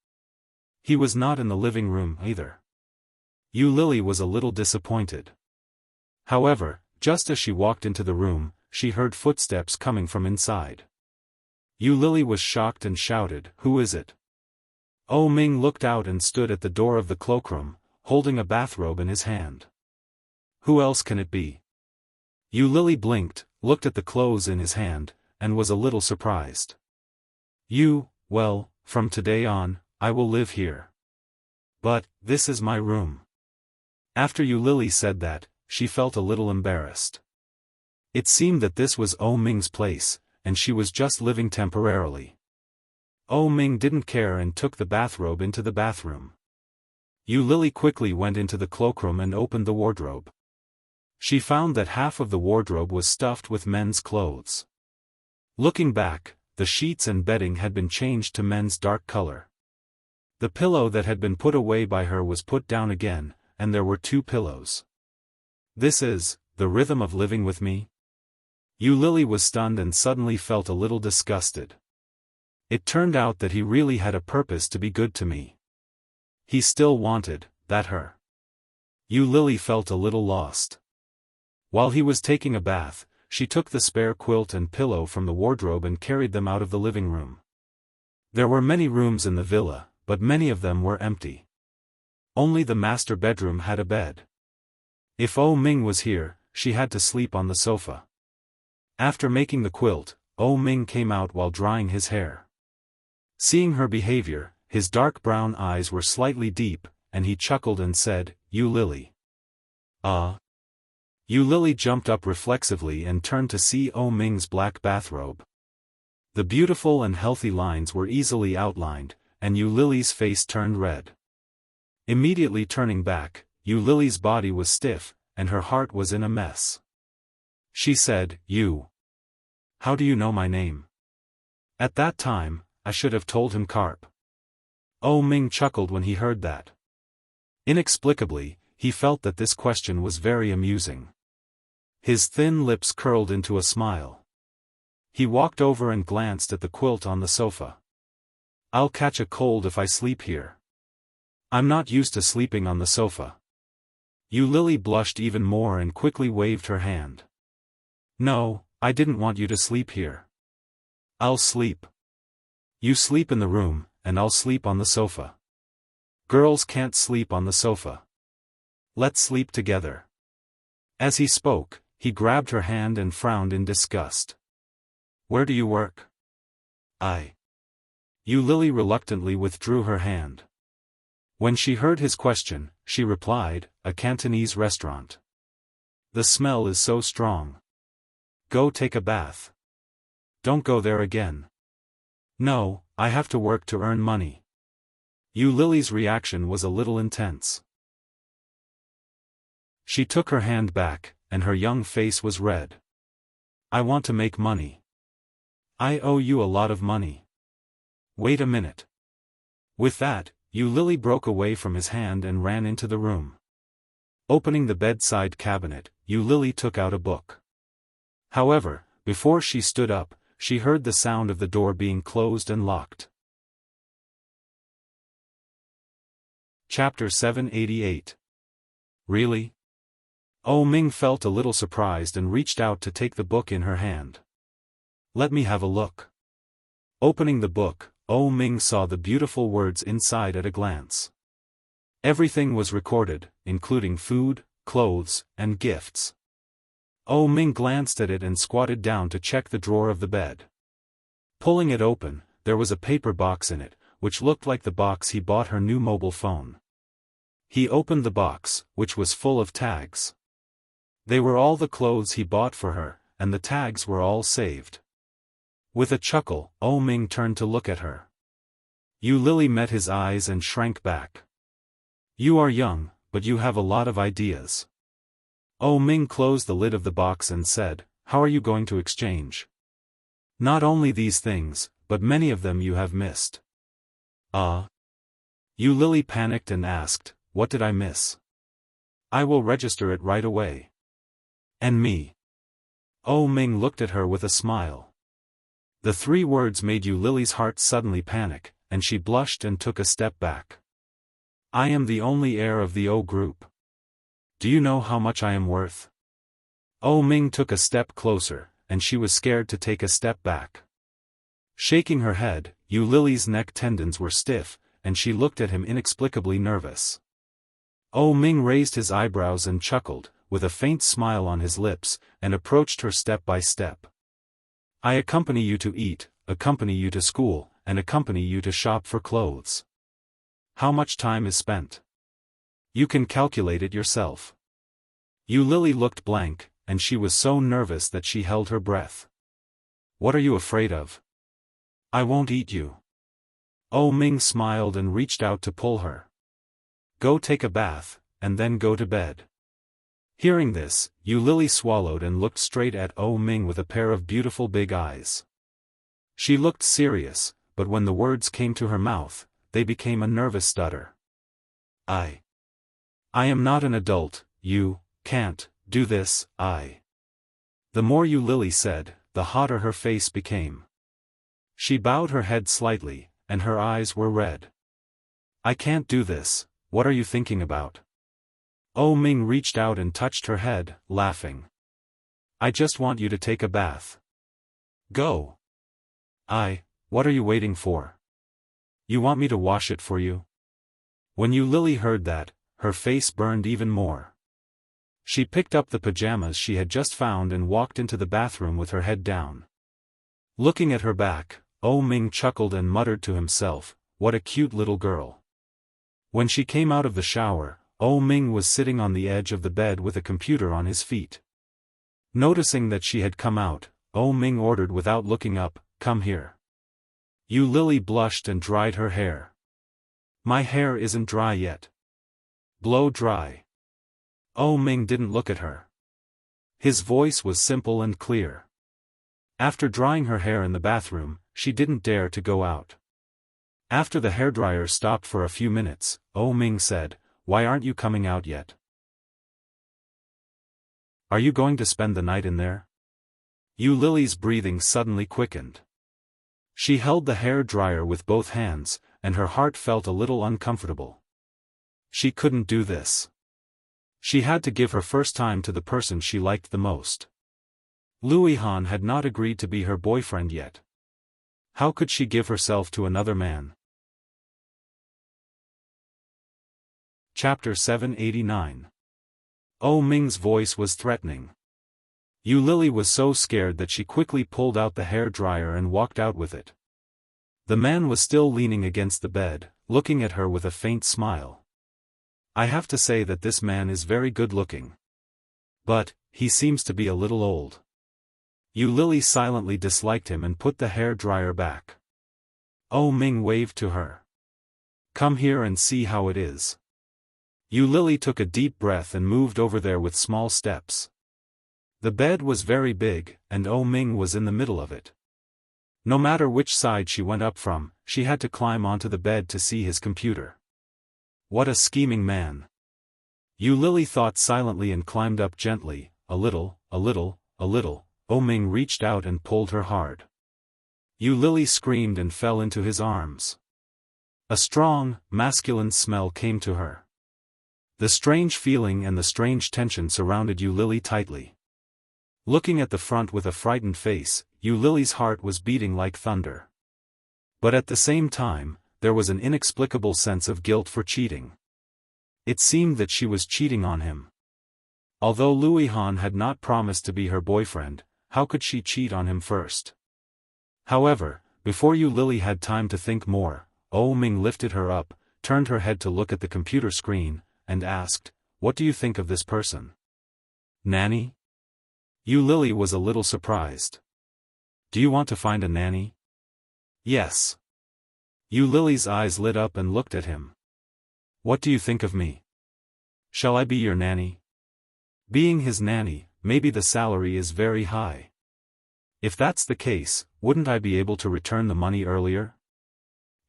He was not in the living room either. Yu Lily was a little disappointed. However, just as she walked into the room, she heard footsteps coming from inside. Yu Lily was shocked and shouted, "Who is it?" Ming looked out and stood at the door of the cloakroom, holding a bathrobe in his hand. Who else can it be? Yu Lily blinked, looked at the clothes in his hand, and was a little surprised. Well, from today on, I will live here. But, this is my room." After Yu Lily said that, she felt a little embarrassed. It seemed that this was Ming's place, and she was just living temporarily. Ming didn't care and took the bathrobe into the bathroom. Yu Lily quickly went into the cloakroom and opened the wardrobe. She found that half of the wardrobe was stuffed with men's clothes. Looking back, the sheets and bedding had been changed to men's dark color. The pillow that had been put away by her was put down again, and there were 2 pillows. This is the rhythm of living with me? Lily was stunned and suddenly felt a little disgusted. It turned out that he really had a purpose to be good to me. He still wanted her. Lily felt a little lost. While he was taking a bath, she took the spare quilt and pillow from the wardrobe and carried them out of the living room. There were many rooms in the villa, but many of them were empty. Only the master bedroom had a bed. If Ming was here, she had to sleep on the sofa. After making the quilt, Ming came out while drying his hair. Seeing her behavior, his dark brown eyes were slightly deep, and he chuckled and said, "You Lily." Lily jumped up reflexively and turned to see Ming's black bathrobe. The beautiful and healthy lines were easily outlined, and Lily's face turned red. Immediately turning back, Lily's body was stiff, and her heart was in a mess. She said, How do you know my name?" At that time, I should have told him Carp. Ming chuckled when he heard that. Inexplicably, he felt that this question was very amusing. His thin lips curled into a smile. He walked over and glanced at the quilt on the sofa. "I'll catch a cold if I sleep here. I'm not used to sleeping on the sofa." Lily blushed even more and quickly waved her hand. "No, I didn't want you to sleep here. I'll sleep. You sleep in the room, and I'll sleep on the sofa. Girls can't sleep on the sofa. Let's sleep together." As he spoke, he grabbed her hand and frowned in disgust. "Where do you work?" Lily reluctantly withdrew her hand. When she heard his question, she replied, "A Cantonese restaurant. The smell is so strong. Go take a bath. Don't go there again." "No, I have to work to earn money." Lily's reaction was a little intense. She took her hand back, and her young face was red. "I want to make money. I owe you a lot of money. Wait a minute." With that, Lily broke away from his hand and ran into the room. Opening the bedside cabinet, Lily took out a book. However, before she stood up, she heard the sound of the door being closed and locked. Chapter 788. Really? Ming felt a little surprised and reached out to take the book in her hand. "Let me have a look." Opening the book, Ming saw the beautiful words inside at a glance. Everything was recorded, including food, clothes, and gifts. Ming glanced at it and squatted down to check the drawer of the bed. Pulling it open, there was a paper box in it, which looked like the box he bought her new mobile phone. He opened the box, which was full of tags. They were all the clothes he bought for her, and the tags were all saved. With a chuckle, Ming turned to look at her. Lily met his eyes and shrank back. "You are young, but you have a lot of ideas." Ming closed the lid of the box and said, "How are you going to exchange? Not only these things, but many of them you have missed." Lily panicked and asked, "What did I miss?" "I will register it right away." "And me?" Ming looked at her with a smile. The 3 words made Lily's heart suddenly panic, and she blushed and took a step back. "I am the only heir of the O group. Do you know how much I am worth?" Ming took a step closer, and she was scared to take a step back. Shaking her head, Lily's neck tendons were stiff, and she looked at him inexplicably nervous. Ming raised his eyebrows and chuckled, with a faint smile on his lips, and approached her step by step. "I accompany you to eat, accompany you to school, and accompany you to shop for clothes. How much time is spent? You can calculate it yourself." Lily looked blank, and she was so nervous that she held her breath. "What are you afraid of?" "I won't eat you." Ming smiled and reached out to pull her. "Go take a bath, and then go to bed." Hearing this, Yu Lily swallowed and looked straight at Oh Ming with a pair of beautiful big eyes. She looked serious, but when the words came to her mouth, they became a nervous stutter. I am not an adult, you can't do this, The more Yu Lily said, the hotter her face became. She bowed her head slightly, and her eyes were red. I can't do this, what are you thinking about? Oh Ming reached out and touched her head, laughing. I just want you to take a bath. Go. What are you waiting for? You want me to wash it for you? When Yu Lily heard that, her face burned even more. She picked up the pajamas she had just found and walked into the bathroom with her head down. Looking at her back, Oh Ming chuckled and muttered to himself, what a cute little girl. When she came out of the shower, Oh Ming was sitting on the edge of the bed with a computer on his feet. Noticing that she had come out, Oh Ming ordered without looking up, come here. Yu Lily blushed and dried her hair. My hair isn't dry yet. Blow dry. Oh Ming didn't look at her. His voice was simple and clear. After drying her hair in the bathroom, she didn't dare to go out. After the hairdryer stopped for a few minutes, Oh Ming said, why aren't you coming out yet? Are you going to spend the night in there? Yu Lily's breathing suddenly quickened. She held the hairdryer with both hands, and her heart felt a little uncomfortable. She couldn't do this. She had to give her first time to the person she liked the most. Louis Han had not agreed to be her boyfriend yet. How could she give herself to another man? Chapter 789. Oh Ming's voice was threatening. Yu Lily was so scared that she quickly pulled out the hairdryer and walked out with it. The man was still leaning against the bed, looking at her with a faint smile. I have to say that this man is very good looking. But, he seems to be a little old. Yu Lily silently disliked him and put the hairdryer back. Oh Ming waved to her. Come here and see how it is. Yu Lily took a deep breath and moved over there with small steps. The bed was very big, and Oh Ming was in the middle of it. No matter which side she went up from, she had to climb onto the bed to see his computer. What a scheming man. Yu Lily thought silently and climbed up gently, a little. Oh Ming reached out and pulled her hard. Yu Lily screamed and fell into his arms. A strong, masculine smell came to her. The strange feeling and the strange tension surrounded Yu Lily tightly. Looking at the front with a frightened face, Yu Lily's heart was beating like thunder. But at the same time, there was an inexplicable sense of guilt for cheating. It seemed that she was cheating on him. Although Louis Han had not promised to be her boyfriend, how could she cheat on him first? However, before Yu Lily had time to think more, Oh Ming lifted her up, turned her head to look at the computer screen, and asked, what do you think of this person? Nanny? Yu Lily was a little surprised. Do you want to find a nanny? Yes. Yu Lily's eyes lit up and looked at him. What do you think of me? Shall I be your nanny? Being his nanny, maybe the salary is very high. If that's the case, wouldn't I be able to return the money earlier?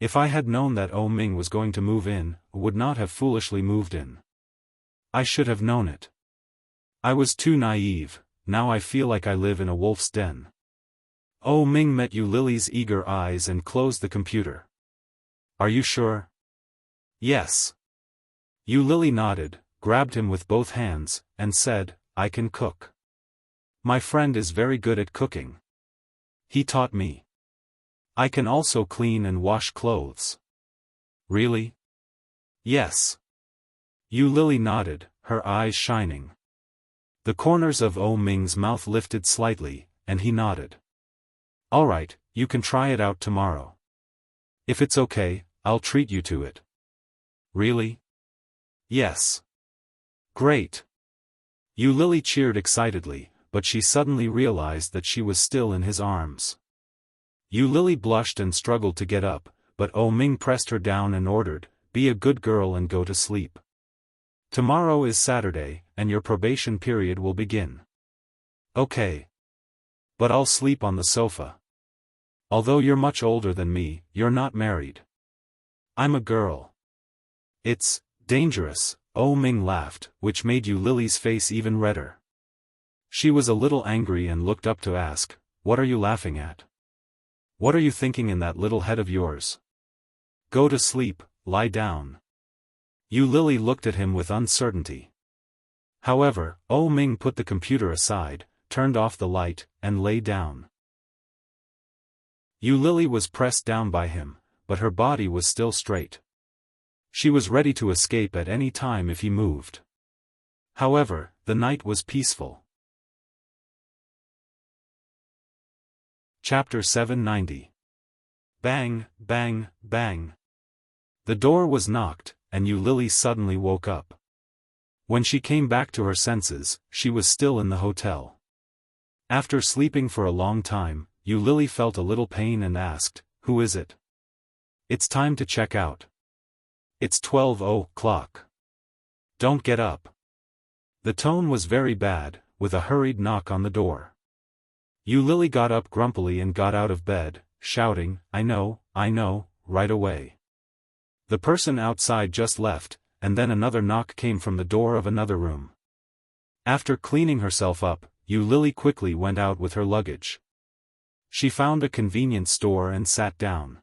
If I had known that Oh Ming was going to move in, I would not have foolishly moved in. I should have known it. I was too naive, now I feel like I live in a wolf's den. Oh Ming met Yu Lily's eager eyes and closed the computer. Are you sure? Yes. Yu Lily nodded, grabbed him with both hands, and said, I can cook. My friend is very good at cooking. He taught me. I can also clean and wash clothes. Really? Yes. Yu Lily nodded, her eyes shining. The corners of Oh Ming's mouth lifted slightly, and he nodded. All right, you can try it out tomorrow. If it's okay, I'll treat you to it. Really? Yes. Great. Yu Lily cheered excitedly, but she suddenly realized that she was still in his arms. Yu Lily blushed and struggled to get up, but Oh Ming pressed her down and ordered, be a good girl and go to sleep. Tomorrow is Saturday, and your probation period will begin. Okay. But I'll sleep on the sofa. Although you're much older than me, you're not married. I'm a girl. It's dangerous, Oh Ming laughed, which made Yu Lily's face even redder. She was a little angry and looked up to ask, what are you laughing at? What are you thinking in that little head of yours? Go to sleep, lie down. Yu Lily looked at him with uncertainty. However, Oh Ming put the computer aside, turned off the light, and lay down. Yu Lily was pressed down by him, but her body was still straight. She was ready to escape at any time if he moved. However, the night was peaceful. Chapter 790. Bang, bang, bang. The door was knocked, and Yu Lily suddenly woke up. When she came back to her senses, she was still in the hotel. After sleeping for a long time, Yu Lily felt a little pain and asked, who is it? It's time to check out. It's 12 o'clock. Don't get up. The tone was very bad, with a hurried knock on the door. Yu Lily got up grumpily and got out of bed, shouting, I know, right away. The person outside just left, and then another knock came from the door of another room. After cleaning herself up, Yu Lily quickly went out with her luggage. She found a convenience store and sat down.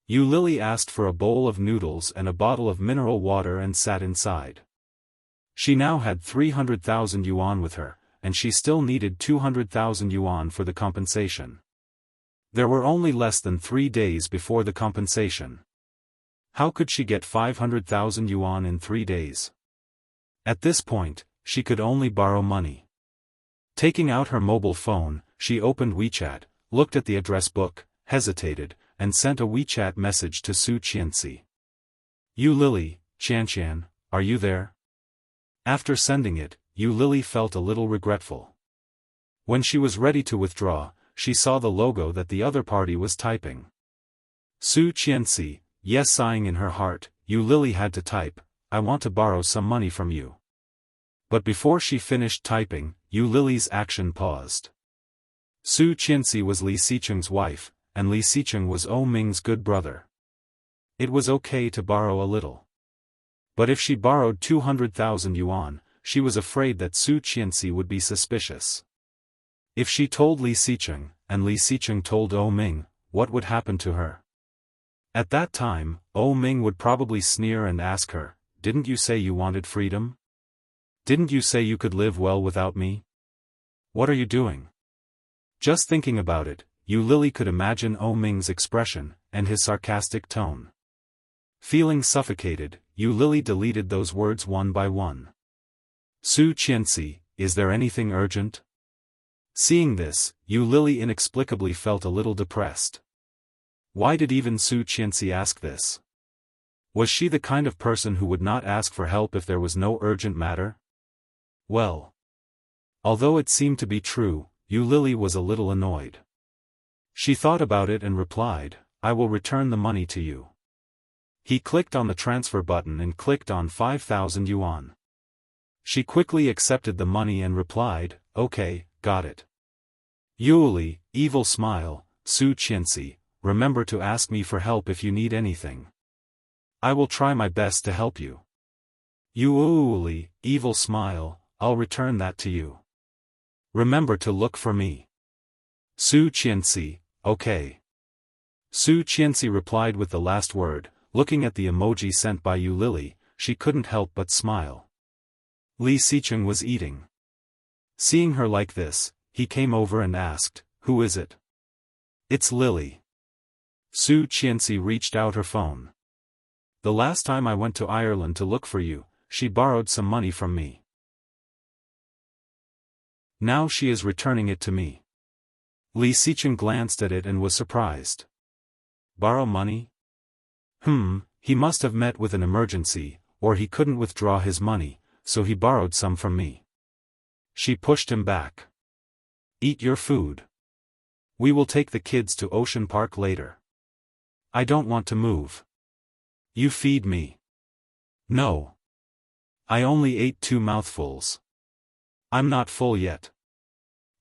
Yu Lily asked for a bowl of noodles and a bottle of mineral water and sat inside. She now had 300,000 yuan with her, and she still needed 200,000 yuan for the compensation. There were only less than 3 days before the compensation. How could she get 500,000 yuan in 3 days? At this point, she could only borrow money. Taking out her mobile phone, she opened WeChat, looked at the address book, hesitated, and sent a WeChat message to Su Qianxi. Yu Lily, Qianqian, are you there? After sending it, Yu Lily felt a little regretful. When she was ready to withdraw, she saw the logo that the other party was typing. Su Qianxi, yes, sighing in her heart, Yu Lily had to type, I want to borrow some money from you. But before she finished typing, Yu Lily's action paused. Su Qianxi was Li Xicheng's wife, and Li Xicheng was Oh Ming's good brother. It was okay to borrow a little. But if she borrowed 200,000 yuan, she was afraid that Su Qianxi would be suspicious. If she told Li Xicheng, and Li Xicheng told Oh Ming, what would happen to her? At that time, Oh Ming would probably sneer and ask her, didn't you say you wanted freedom? Didn't you say you could live well without me? What are you doing? Just thinking about it, Yu Lily could imagine Oh Ming's expression, and his sarcastic tone. Feeling suffocated, Yu Lily deleted those words one by one. Su Qianxi, is there anything urgent? Seeing this, Yu Lily inexplicably felt a little depressed. Why did even Su Qianxi ask this? Was she the kind of person who would not ask for help if there was no urgent matter? Well. Although it seemed to be true, Yu Lily was a little annoyed. She thought about it and replied, I will return the money to you. He clicked on the transfer button and clicked on 5,000 yuan. She quickly accepted the money and replied, okay, got it. Yuli, evil smile, Su Qianxi, remember to ask me for help if you need anything. I will try my best to help you. Yuli, evil smile, I'll return that to you. Remember to look for me. Su Qianxi, okay. Su Qianxi replied with the last word. Looking at the emoji sent by Yu Lily, she couldn't help but smile. Li Xicheng was eating. Seeing her like this, he came over and asked, who is it? It's Lily. Su Qianxi reached out her phone. The last time I went to Ireland to look for you, she borrowed some money from me. Now she is returning it to me. Li Xicheng glanced at it and was surprised. Borrow money? He must have met with an emergency, or he couldn't withdraw his money, so he borrowed some from me. She pushed him back. Eat your food. We will take the kids to Ocean Park later. I don't want to move. You feed me. No. I only ate 2 mouthfuls. I'm not full yet.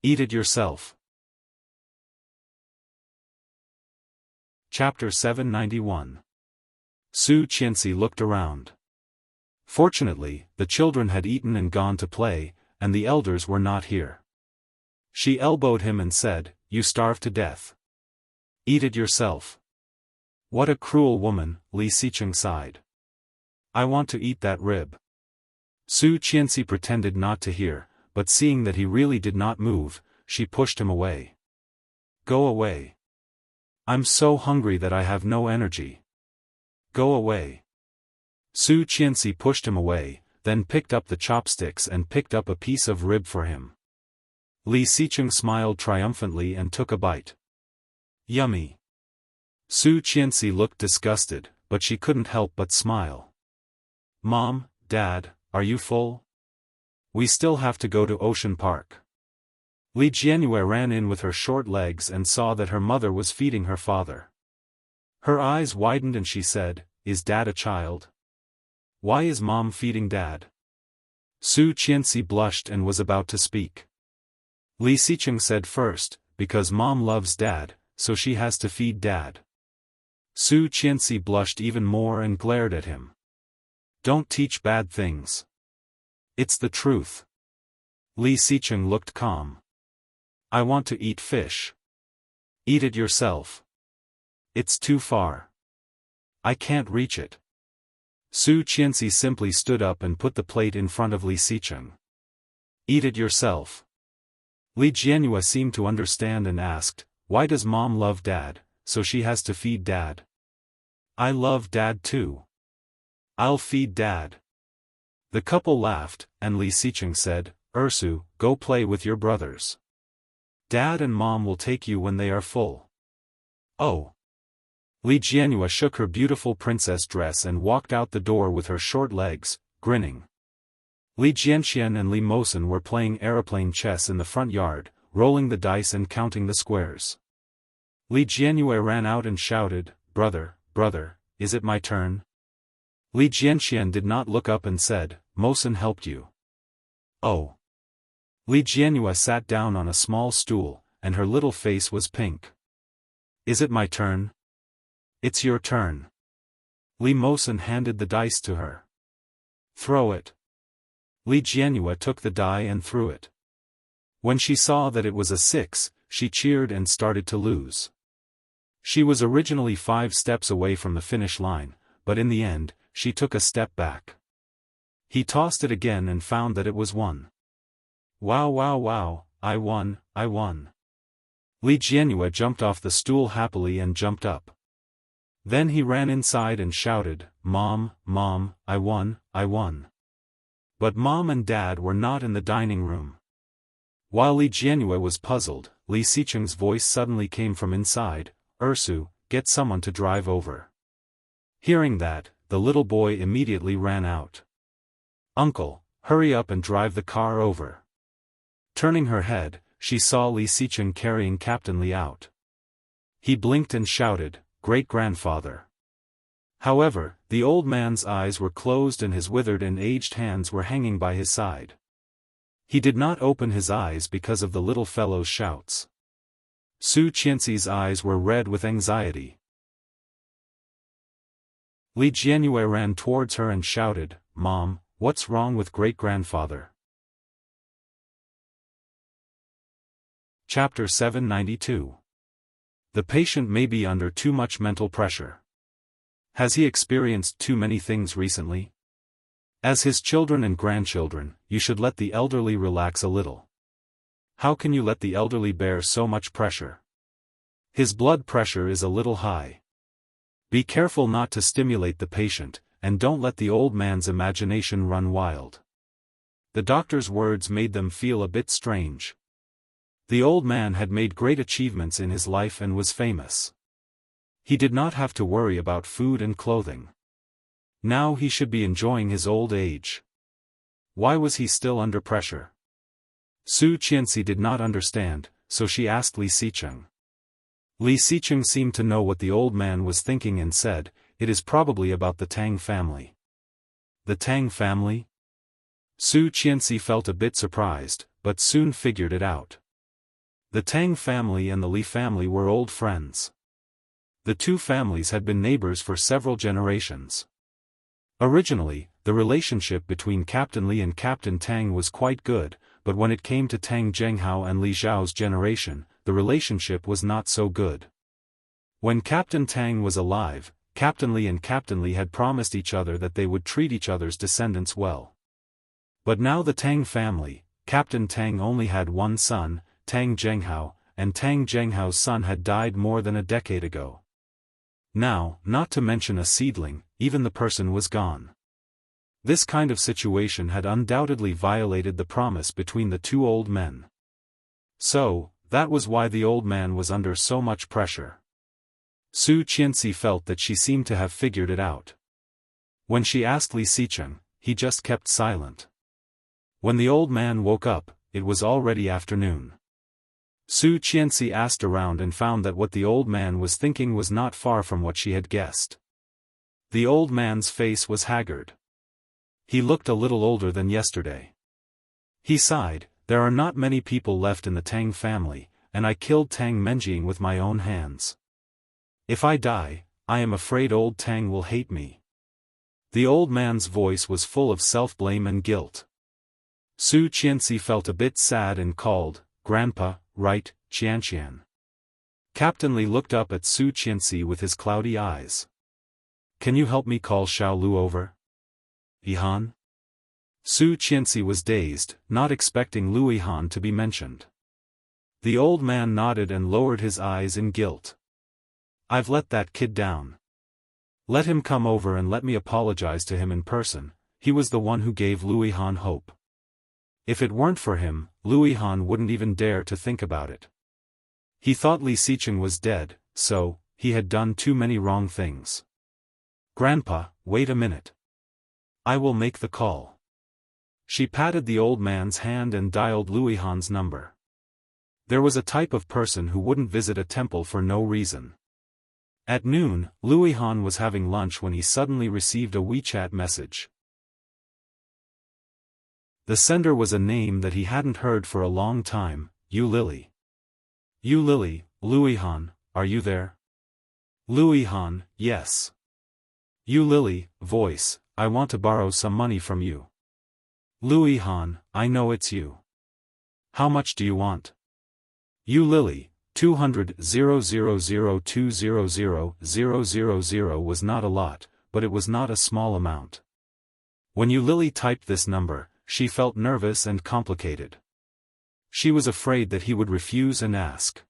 Eat it yourself. Chapter 791. Su Qianxi looked around. Fortunately, the children had eaten and gone to play, and the elders were not here. She elbowed him and said, "You starve to death. Eat it yourself." "What a cruel woman," Li Xicheng sighed. "I want to eat that rib." Su Qianxi pretended not to hear, but seeing that he really did not move, she pushed him away. "Go away. I'm so hungry that I have no energy. Go away." Su Qianxi pushed him away, then picked up the chopsticks and picked up a piece of rib for him. Li Xicheng smiled triumphantly and took a bite. "Yummy." Su Qianxi looked disgusted, but she couldn't help but smile. "Mom, Dad, are you full? We still have to go to Ocean Park." Li Jianyue ran in with her short legs and saw that her mother was feeding her father. Her eyes widened and she said, "Is Dad a child? Why is Mom feeding Dad?" Su Qianxi blushed and was about to speak. Li Xicheng said first, "Because Mom loves Dad, so she has to feed Dad." Su Qianxi blushed even more and glared at him. "Don't teach bad things. It's the truth." Li Xicheng looked calm. "I want to eat fish." "Eat it yourself. It's too far. I can't reach it." Su Qianxi simply stood up and put the plate in front of Li Xicheng. "Eat it yourself." Li Jianyue seemed to understand and asked, "Why does Mom love Dad, so she has to feed Dad?" "I love Dad too. I'll feed Dad." The couple laughed, and Li Xicheng said, "Ursu, go play with your brothers. Dad and Mom will take you when they are full." "Oh." Li Jianyue shook her beautiful princess dress and walked out the door with her short legs, grinning. Li Jianxian and Li Mosen were playing aeroplane chess in the front yard, rolling the dice and counting the squares. Li Jianyue ran out and shouted, "Brother, brother, is it my turn?" Li Jianxian did not look up and said, "Mosen helped you." "Oh." Li Jianyue sat down on a small stool, and her little face was pink. "Is it my turn?" "It's your turn." Li Mosen handed the dice to her. "Throw it." Li Jianyue took the die and threw it. When she saw that it was a 6, she cheered and started to lose. She was originally 5 steps away from the finish line, but in the end, she took a step back. He tossed it again and found that it was 1. "Wow wow wow, I won, I won." Li Jianyue jumped off the stool happily and jumped up. Then he ran inside and shouted, "Mom, Mom, I won, I won." But Mom and Dad were not in the dining room. While Li Jianyue was puzzled, Li Xicheng's voice suddenly came from inside, "Ursu, get someone to drive over." Hearing that, the little boy immediately ran out. "Uncle, hurry up and drive the car over." Turning her head, she saw Li Xicheng carrying Captain Li out. He blinked and shouted, "Great-grandfather." However, the old man's eyes were closed and his withered and aged hands were hanging by his side. He did not open his eyes because of the little fellow's shouts. Su Qianxi's eyes were red with anxiety. Li Jianyue ran towards her and shouted, "Mom, what's wrong with great-grandfather?" Chapter 792. The patient may be under too much mental pressure. Has he experienced too many things recently? As his children and grandchildren, you should let the elderly relax a little. How can you let the elderly bear so much pressure? His blood pressure is a little high. Be careful not to stimulate the patient, and don't let the old man's imagination run wild. The doctor's words made them feel a bit strange. The old man had made great achievements in his life and was famous. He did not have to worry about food and clothing. Now he should be enjoying his old age. Why was he still under pressure? Su Qianxi did not understand, so she asked Li Xicheng. Li Xicheng seemed to know what the old man was thinking and said, "It is probably about the Tang family." "The Tang family? Su Qianxi felt a bit surprised, but soon figured it out. The Tang family and the Li family were old friends. The two families had been neighbors for several generations. Originally, the relationship between Captain Li and Captain Tang was quite good, but when it came to Tang Zhenghao and Li Zhao's generation, the relationship was not so good. When Captain Tang was alive, Captain Li and Captain Li had promised each other that they would treat each other's descendants well. But now the Tang family, Captain Tang only had one son, Tang Zhenghao, and Tang Zhenghao's son had died more than a decade ago. Now, not to mention a seedling, even the person was gone. This kind of situation had undoubtedly violated the promise between the two old men. So, that was why the old man was under so much pressure. Su Qianxi felt that she seemed to have figured it out. When she asked Li Xicheng, he just kept silent. When the old man woke up, it was already afternoon. Su Qianxi asked around and found that what the old man was thinking was not far from what she had guessed. The old man's face was haggard. He looked a little older than yesterday. He sighed, "There are not many people left in the Tang family, and I killed Tang Menjing with my own hands. If I die, I am afraid old Tang will hate me." The old man's voice was full of self-blame and guilt. Su Qianxi felt a bit sad and called, "Grandpa, right, Qianqian." Captain Li looked up at Su Qianxi with his cloudy eyes. "Can you help me call Xiao Lu over?" "Yihan?" Su Qianxi was dazed, not expecting Lu Yihan to be mentioned. The old man nodded and lowered his eyes in guilt. "I've let that kid down. Let him come over and let me apologize to him in person. He was the one who gave Lu Yihan hope. If it weren't for him, Lu Yihan wouldn't even dare to think about it. He thought Li Xicheng was dead, so, he had done too many wrong things. Grandpa, wait a minute. I will make the call." She patted the old man's hand and dialed Lu Yihan's number. There was a type of person who wouldn't visit a temple for no reason. At noon, Lu Yihan was having lunch when he suddenly received a WeChat message. The sender was a name that he hadn't heard for a long time, Yu Lily. "Yu Lily, Lu Yihan, are you there?" Lu Yihan, "Yes." Yu Lily, voice, "I want to borrow some money from you." Lu Yihan, "I know it's you. How much do you want?" Yu Lily, 200,000,200,000 was not a lot, but it was not a small amount. When Yu Lily typed this number, she felt nervous and complicated. She was afraid that he would refuse and ask.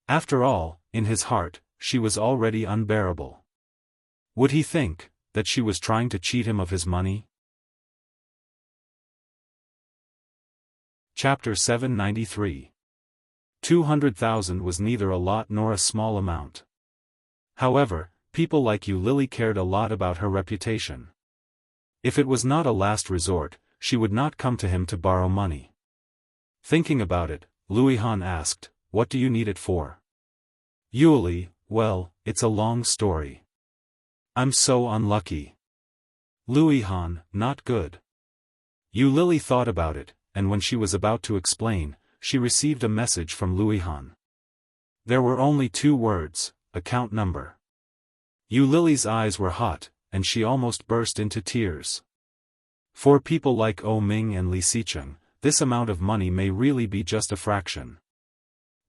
After all, in his heart, she was already unbearable. Would he think that she was trying to cheat him of his money? Chapter 793. 200,000 was neither a lot nor a small amount. However, people like Yu Lily cared a lot about her reputation. If it was not a last resort, she would not come to him to borrow money. Thinking about it, Lu Yihan asked, "What do you need it for?" Yu Lily, "Well, it's a long story. I'm so unlucky." Lu Yihan, "Not good." Yu Lily thought about it, and when she was about to explain, she received a message from Lu Yihan. There were only 2 words, account number. Yu Lily's eyes were hot, and she almost burst into tears. For people like Ming and Li Xicheng, this amount of money may really be just a fraction.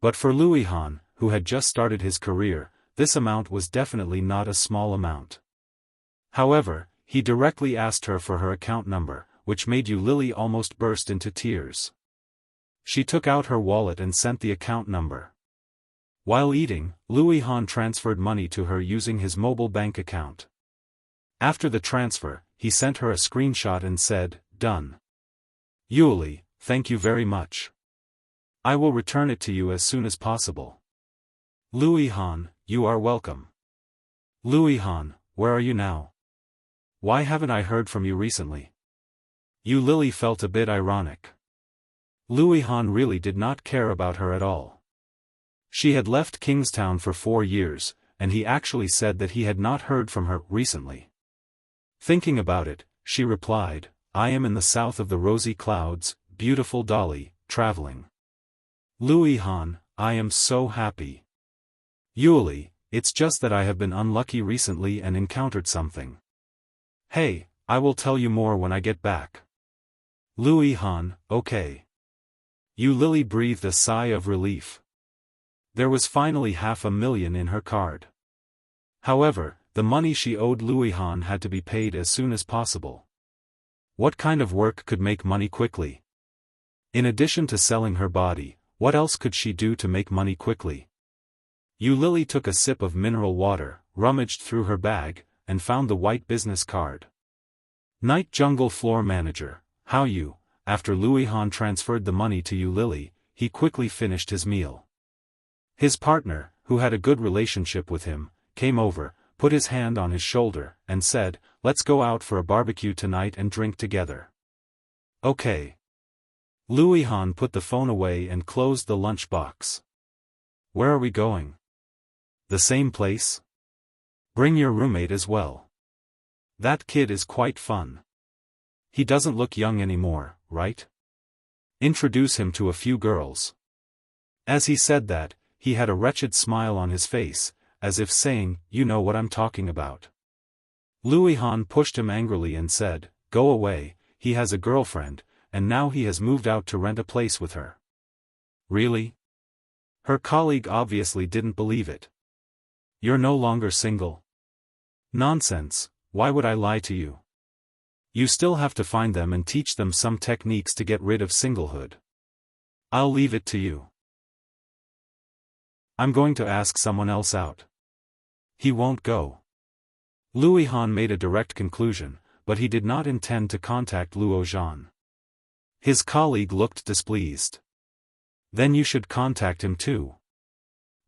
But for Lu Yihan, who had just started his career, this amount was definitely not a small amount. However, he directly asked her for her account number, which made Yu Lily almost burst into tears. She took out her wallet and sent the account number. While eating, Lu Yihan transferred money to her using his mobile bank account. After the transfer, he sent her a screenshot and said, "Done. Yu Lily, thank you very much. I will return it to you as soon as possible." Lu Yihan, "You are welcome." Lu Yihan, "Where are you now? Why haven't I heard from you recently?" Yu Lily felt a bit ironic. Lu Yihan really did not care about her at all. She had left Kingstown for 4 years, and he actually said that he had not heard from her recently. Thinking about it, she replied, I am in the south of the rosy clouds, beautiful Dolly, traveling. Louis Han, I am so happy. Yuli, it's just that I have been unlucky recently and encountered something. Hey, I will tell you more when I get back. Louis Han, okay. Lily breathed a sigh of relief. There was finally $500,000 in her card. However, the money she owed Louis Han had to be paid as soon as possible. What kind of work could make money quickly? In addition to selling her body, what else could she do to make money quickly? Lily took a sip of mineral water, rummaged through her bag, and found the white business card. Night Jungle Floor Manager, how you? After Louis Han transferred the money to Lily, he quickly finished his meal. His partner, who had a good relationship with him, came over, put his hand on his shoulder, and said, "Let's go out for a barbecue tonight and drink together." Okay. Louis Han put the phone away and closed the lunchbox. Where are we going? The same place? Bring your roommate as well. That kid is quite fun. He doesn't look young anymore, right? Introduce him to a few girls. As he said that, he had a wretched smile on his face, as if saying, "You know what I'm talking about." Louis Han pushed him angrily and said, "Go away, he has a girlfriend, and now he has moved out to rent a place with her." Really? Her colleague obviously didn't believe it. You're no longer single? Nonsense, why would I lie to you? You still have to find them and teach them some techniques to get rid of singlehood. I'll leave it to you. I'm going to ask someone else out. He won't go. Louis Han made a direct conclusion, but he did not intend to contact Luo Zhan. His colleague looked displeased. Then you should contact him too.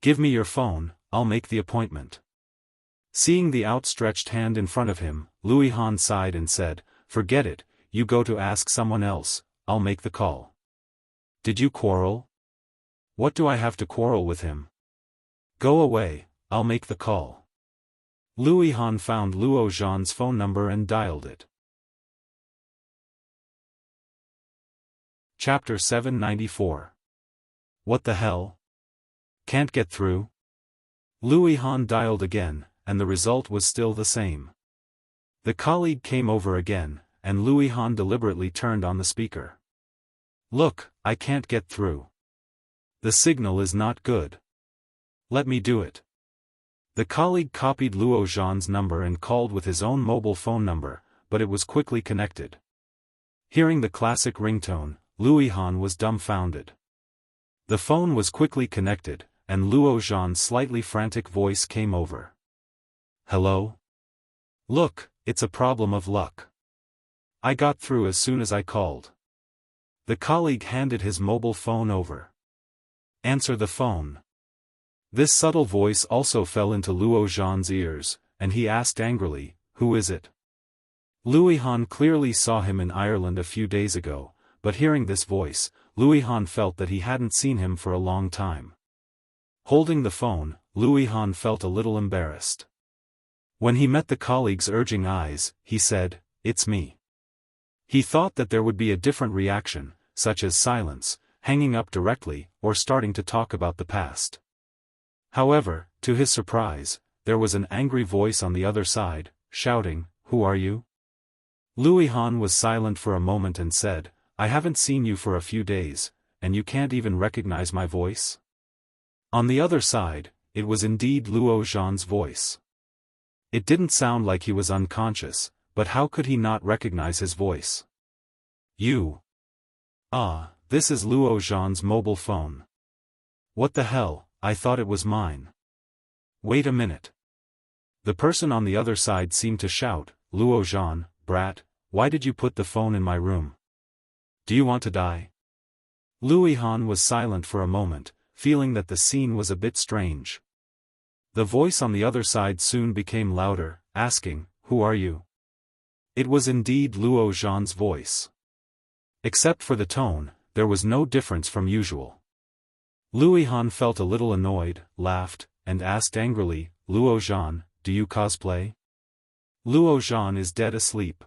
Give me your phone, I'll make the appointment. Seeing the outstretched hand in front of him, Louis Han sighed and said, "Forget it, you go to ask someone else, I'll make the call." Did you quarrel? What do I have to quarrel with him? Go away, I'll make the call. Louis Han found Luo Zhan's phone number and dialed it. Chapter 794. What the hell? Can't get through? Louis Han dialed again, and the result was still the same. The colleague came over again, and Louis Han deliberately turned on the speaker. Look, I can't get through. The signal is not good. Let me do it. The colleague copied Luo Zhan's number and called with his own mobile phone number, but it was quickly connected. Hearing the classic ringtone, Louis Han was dumbfounded. The phone was quickly connected, and Luo Zhan's slightly frantic voice came over. Hello? Look, it's a problem of luck. I got through as soon as I called. The colleague handed his mobile phone over. Answer the phone. This subtle voice also fell into Luo Zhan's ears, and he asked angrily, "Who is it?" Louis Han clearly saw him in Ireland a few days ago, but hearing this voice, Louis Han felt that he hadn't seen him for a long time. Holding the phone, Louis Han felt a little embarrassed. When he met the colleague's urging eyes, he said, "It's me." He thought that there would be a different reaction, such as silence, hanging up directly, or starting to talk about the past. However, to his surprise, there was an angry voice on the other side, shouting, "Who are you?" Louis Han was silent for a moment and said, "I haven't seen you for a few days, and you can't even recognize my voice?" On the other side, it was indeed Luo Zhan's voice. It didn't sound like he was unconscious, but how could he not recognize his voice? You. Ah, this is Luo Zhan's mobile phone. What the hell, I thought it was mine. Wait a minute. The person on the other side seemed to shout, "Luo Zhan, brat, why did you put the phone in my room? Do you want to die?" Louis Han was silent for a moment, feeling that the scene was a bit strange. The voice on the other side soon became louder, asking, "Who are you?" It was indeed Luo Zhan's voice. Except for the tone, there was no difference from usual. Louis Han felt a little annoyed, laughed, and asked angrily, "Luo Zhan, do you cosplay?" Luo Zhan is dead asleep.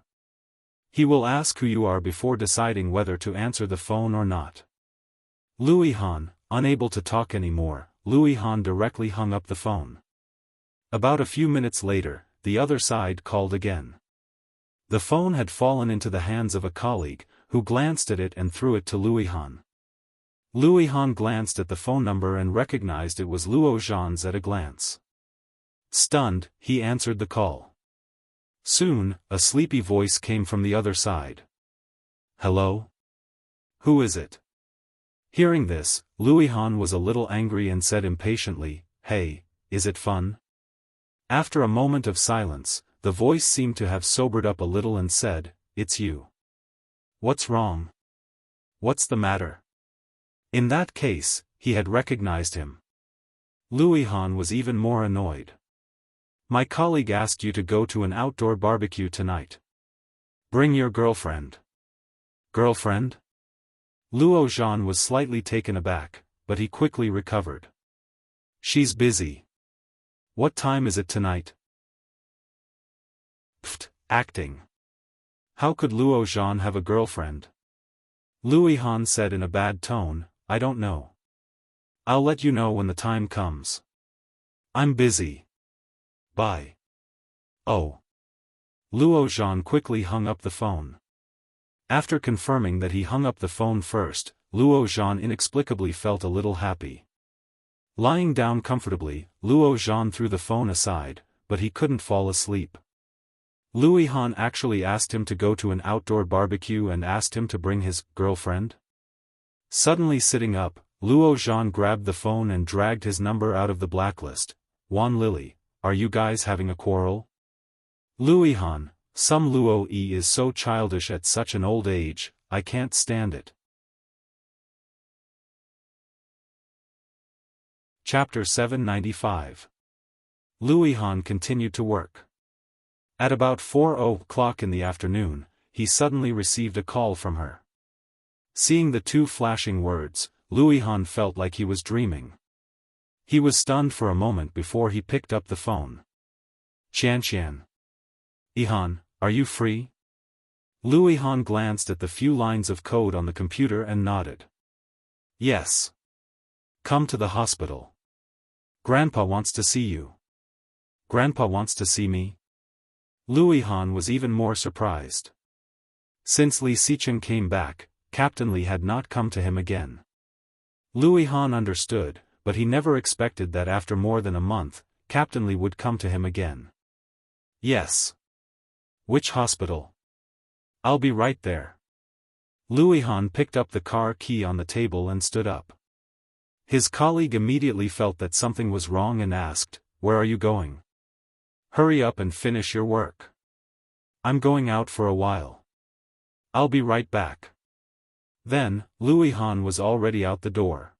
He will ask who you are before deciding whether to answer the phone or not. Louis Han, unable to talk anymore, Louis Han directly hung up the phone. About a few minutes later, the other side called again. The phone had fallen into the hands of a colleague, who glanced at it and threw it to Louis Han. Louis Han glanced at the phone number and recognized it was Luo Zhan's at a glance. Stunned, he answered the call. Soon, a sleepy voice came from the other side. Hello? Who is it? Hearing this, Louis Han was a little angry and said impatiently, Hey, is it fun? After a moment of silence, the voice seemed to have sobered up a little and said, It's you. What's wrong? What's the matter? In that case, he had recognized him. Louis Han was even more annoyed. My colleague asked you to go to an outdoor barbecue tonight. Bring your girlfriend. Girlfriend? Luo Zhan was slightly taken aback, but he quickly recovered. She's busy. What time is it tonight? Pfft, acting. How could Luo Zhan have a girlfriend? Louis Han said in a bad tone, I don't know. I'll let you know when the time comes. I'm busy. Bye. Oh. Luo Zhan quickly hung up the phone. After confirming that he hung up the phone first, Luo Zhan inexplicably felt a little happy. Lying down comfortably, Luo Zhan threw the phone aside, but he couldn't fall asleep. Louis Han actually asked him to go to an outdoor barbecue and asked him to bring his girlfriend? Suddenly sitting up, Luo Zhan grabbed the phone and dragged his number out of the blacklist. Wan Lily, are you guys having a quarrel? Louis Han, some Luo Yi is so childish at such an old age, I can't stand it. Chapter 795. Louis Han continued to work. At about 4:00 in the afternoon, he suddenly received a call from her. Seeing the two flashing words, Louis Han felt like he was dreaming. He was stunned for a moment before he picked up the phone. Qian. Han, are you free? Louis Han glanced at the few lines of code on the computer and nodded. Yes. Come to the hospital. Grandpa wants to see you. Grandpa wants to see me? Louis Han was even more surprised. Since Li Xicheng came back, Captain Li had not come to him again. Louis Han understood, but he never expected that after more than a month, Captain Li would come to him again. Yes. Which hospital? I'll be right there. Louis Han picked up the car key on the table and stood up. His colleague immediately felt that something was wrong and asked, Where are you going? Hurry up and finish your work. I'm going out for a while. I'll be right back. Then, Louis Han was already out the door.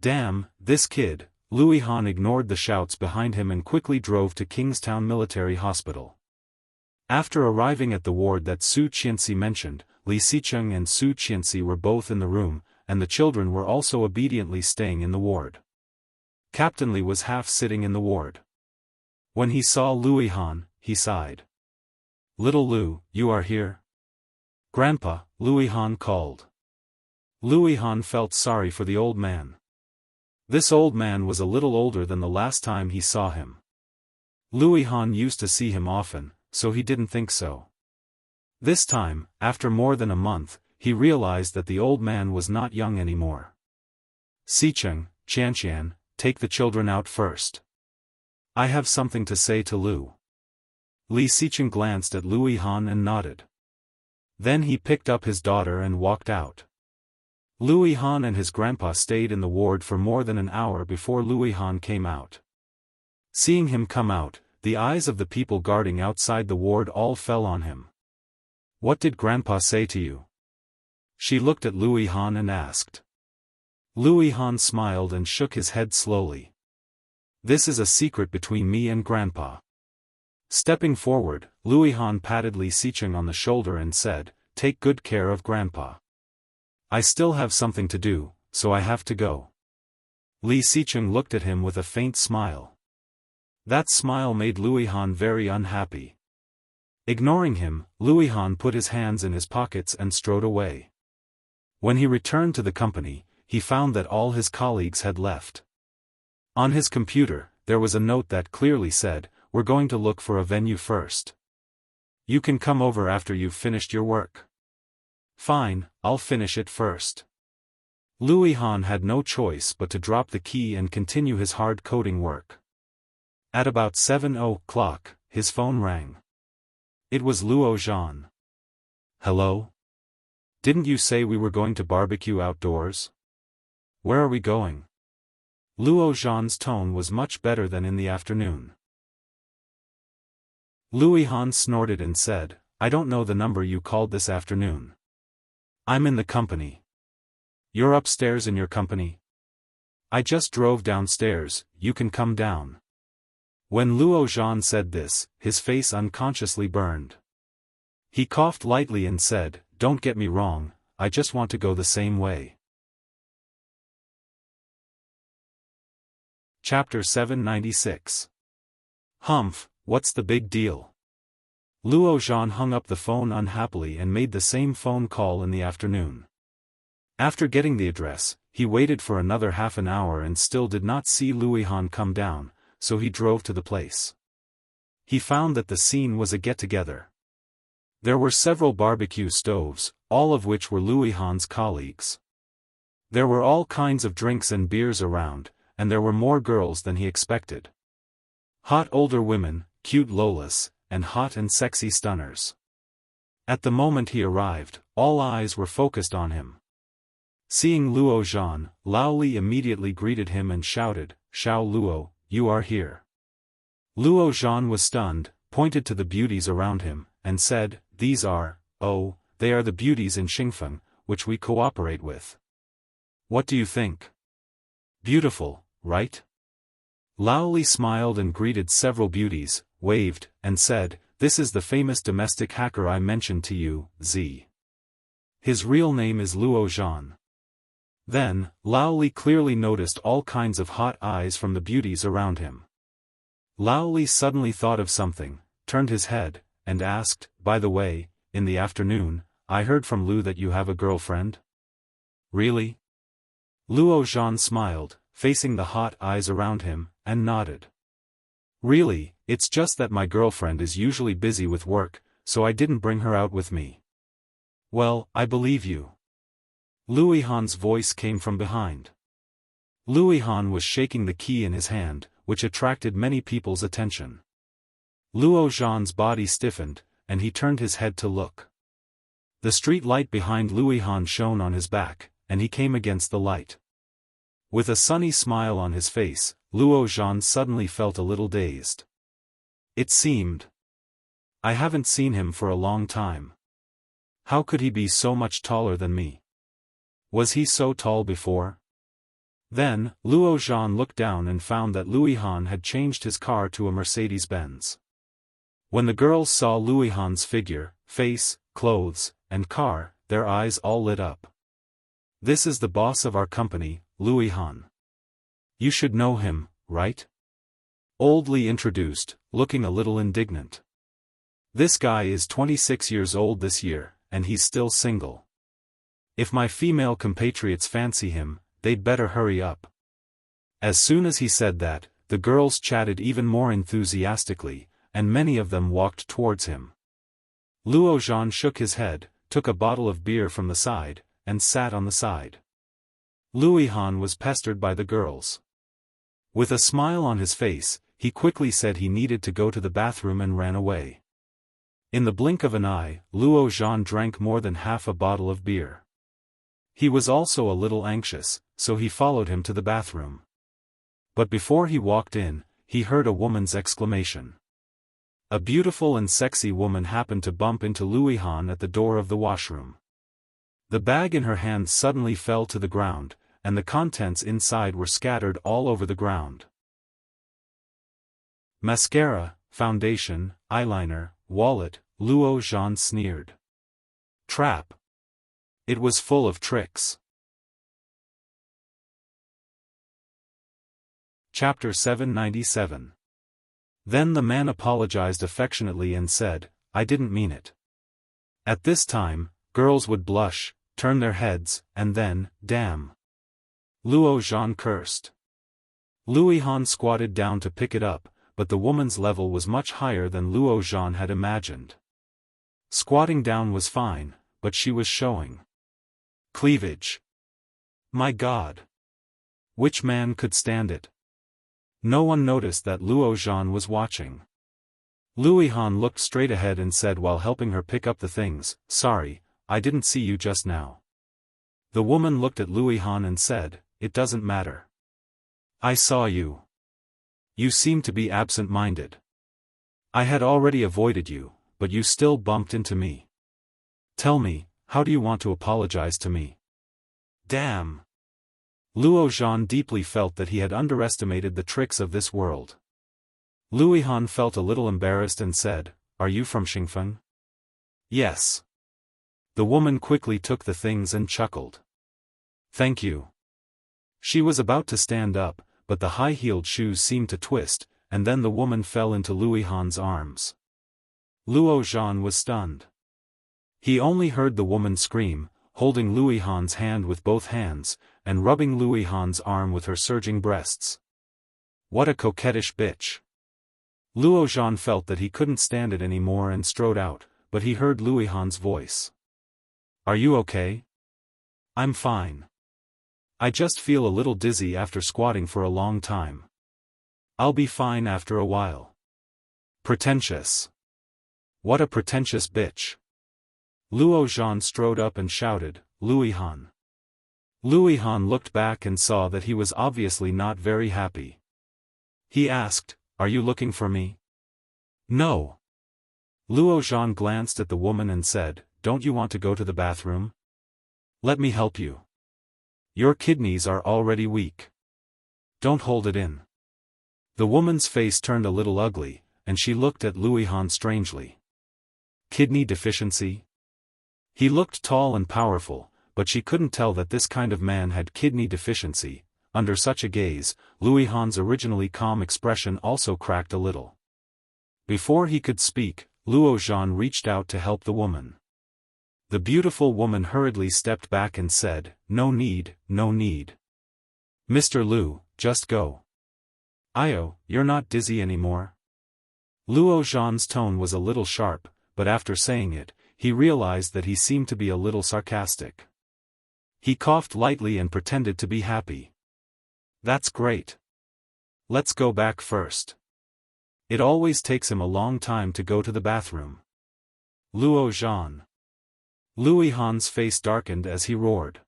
Damn, this kid. Louis Han ignored the shouts behind him and quickly drove to Kingstown Military Hospital. After arriving at the ward that Su Qianxi mentioned, Li Xicheng and Su Qianxi were both in the room, and the children were also obediently staying in the ward. Captain Li was half sitting in the ward. When he saw Louis Han, he sighed. Little Lu, you are here? Grandpa, Louis Han called. Louis Han felt sorry for the old man. This old man was a little older than the last time he saw him. Louis Han used to see him often, so he didn't think so. This time, after more than a month, he realized that the old man was not young anymore. Xicheng, Qianqian, take the children out first. I have something to say to Lu. Li Xicheng glanced at Louis Han and nodded. Then he picked up his daughter and walked out. Louis Han and his grandpa stayed in the ward for more than an hour before Louis Han came out. Seeing him come out, the eyes of the people guarding outside the ward all fell on him. What did Grandpa say to you? She looked at Louis Han and asked. Louis Han smiled and shook his head slowly. This is a secret between me and Grandpa. Stepping forward, Louis Han patted Li Xicheng on the shoulder and said, Take good care of Grandpa. I still have something to do, so I have to go. Li Xicheng looked at him with a faint smile. That smile made Louis Han very unhappy. Ignoring him, Han put his hands in his pockets and strode away. When he returned to the company, he found that all his colleagues had left. On his computer, there was a note that clearly said, "We're going to look for a venue first. You can come over after you've finished your work." "Fine, I'll finish it first." Han had no choice but to drop the key and continue his hard coding work. At about 7:00, his phone rang. It was Luo Zhan. "Hello? Didn't you say we were going to barbecue outdoors? Where are we going?" Luo Zhan's tone was much better than in the afternoon. Han snorted and said, "I don't know the number you called this afternoon. I'm in the company." "You're upstairs in your company?" "I just drove downstairs, you can come down." When Luo Zhan said this, his face unconsciously burned. He coughed lightly and said, "Don't get me wrong, I just want to go the same way." Chapter 796. Humph, what's the big deal? Luo Zhan hung up the phone unhappily and made the same phone call in the afternoon. After getting the address, he waited for another half an hour and still did not see Han come down, so he drove to the place. He found that the scene was a get-together. There were several barbecue stoves, all of which were Han's colleagues. There were all kinds of drinks and beers around, and there were more girls than he expected. Hot older women, cute Lolas, and hot and sexy stunners. At the moment he arrived, all eyes were focused on him. Seeing Luo Zhan, Lao Li immediately greeted him and shouted, "Xiao Luo, you are here." Luo Zhan was stunned, pointed to the beauties around him, and said, "These are, they are the beauties in Xingfeng, which we cooperate with. What do you think? Beautiful, right?" Lao Li smiled and greeted several beauties, waved, and said, "This is the famous domestic hacker I mentioned to you, Z. His real name is Luo Zhan." Then, Lao Li clearly noticed all kinds of hot eyes from the beauties around him. Lao Li suddenly thought of something, turned his head, and asked, "By the way, in the afternoon, I heard from Lu that you have a girlfriend?" "Really?" Luo Zhan smiled, facing the hot eyes around him, and nodded. "Really, it's just that my girlfriend is usually busy with work, so I didn't bring her out with me." "Well, I believe you." Han's voice came from behind. Han was shaking the key in his hand, which attracted many people's attention. Luo Zhan's body stiffened, and he turned his head to look. The street light behind Han shone on his back, and he came against the light. With a sunny smile on his face, Luo Zhan suddenly felt a little dazed. It seemed. I haven't seen him for a long time. How could he be so much taller than me? Was he so tall before? Then, Luo Zhan looked down and found that Han had changed his car to a Mercedes-Benz. When the girls saw Han's figure, face, clothes, and car, their eyes all lit up. "This is the boss of our company, Han. You should know him, right?" Old Li introduced, looking a little indignant. "This guy is 26 years old this year, and he's still single. If my female compatriots fancy him, they'd better hurry up." As soon as he said that, the girls chatted even more enthusiastically, and many of them walked towards him. Luo Zhan shook his head, took a bottle of beer from the side, and sat on the side. Han was pestered by the girls. With a smile on his face, he quickly said he needed to go to the bathroom and ran away. In the blink of an eye, Luo Zhan drank more than half a bottle of beer. He was also a little anxious, so he followed him to the bathroom. But before he walked in, he heard a woman's exclamation. A beautiful and sexy woman happened to bump into Han at the door of the washroom. The bag in her hand suddenly fell to the ground, and the contents inside were scattered all over the ground. Mascara, foundation, eyeliner, wallet, Luo Zhan sneered. Trap. It was full of tricks. Chapter 797. Then the man apologized affectionately and said, I didn't mean it. At this time, girls would blush, turn their heads, and then, damn. Luo Zhan cursed. Louis Han squatted down to pick it up, but the woman's level was much higher than Luo Zhan had imagined. Squatting down was fine, but she was showing cleavage. My God! Which man could stand it? No one noticed that Luo Zhan was watching. Louis Han looked straight ahead and said while helping her pick up the things, "Sorry, I didn't see you just now." The woman looked at Louis Han and said, "It doesn't matter. I saw you. You seem to be absent-minded. I had already avoided you, but you still bumped into me. Tell me, how do you want to apologize to me?" Damn! Luo Zhan deeply felt that he had underestimated the tricks of this world. Louis Han felt a little embarrassed and said, "Are you from Xiaofan?" "Yes." The woman quickly took the things and chuckled. "Thank you." She was about to stand up, but the high-heeled shoes seemed to twist, and then the woman fell into Louis Han's arms. Luo Zhan was stunned. He only heard the woman scream, holding Louis Han's hand with both hands, and rubbing Louis Han's arm with her surging breasts. What a coquettish bitch. Luo Zhan felt that he couldn't stand it anymore and strode out, but he heard Louis Han's voice. "Are you okay?" "I'm fine. I just feel a little dizzy after squatting for a long time. I'll be fine after a while." Pretentious. What a pretentious bitch. Luo Zhan strode up and shouted, "Louis Han." Louis Han looked back and saw that he was obviously not very happy. He asked, "Are you looking for me?" "No." Luo Zhan glanced at the woman and said, "Don't you want to go to the bathroom? Let me help you. Your kidneys are already weak. Don't hold it in." The woman's face turned a little ugly, and she looked at Louis Han strangely. Kidney deficiency? He looked tall and powerful, but she couldn't tell that this kind of man had kidney deficiency. Under such a gaze, Louis Han's originally calm expression also cracked a little. Before he could speak, Luo Zhan reached out to help the woman. The beautiful woman hurriedly stepped back and said, "No need, no need. Mr. Lu, just go. Io, you're not dizzy anymore?" Luo Zhan's tone was a little sharp, but after saying it, he realized that he seemed to be a little sarcastic. He coughed lightly and pretended to be happy. "That's great. Let's go back first. It always takes him a long time to go to the bathroom." Luo Zhan. Louis Han's face darkened as he roared.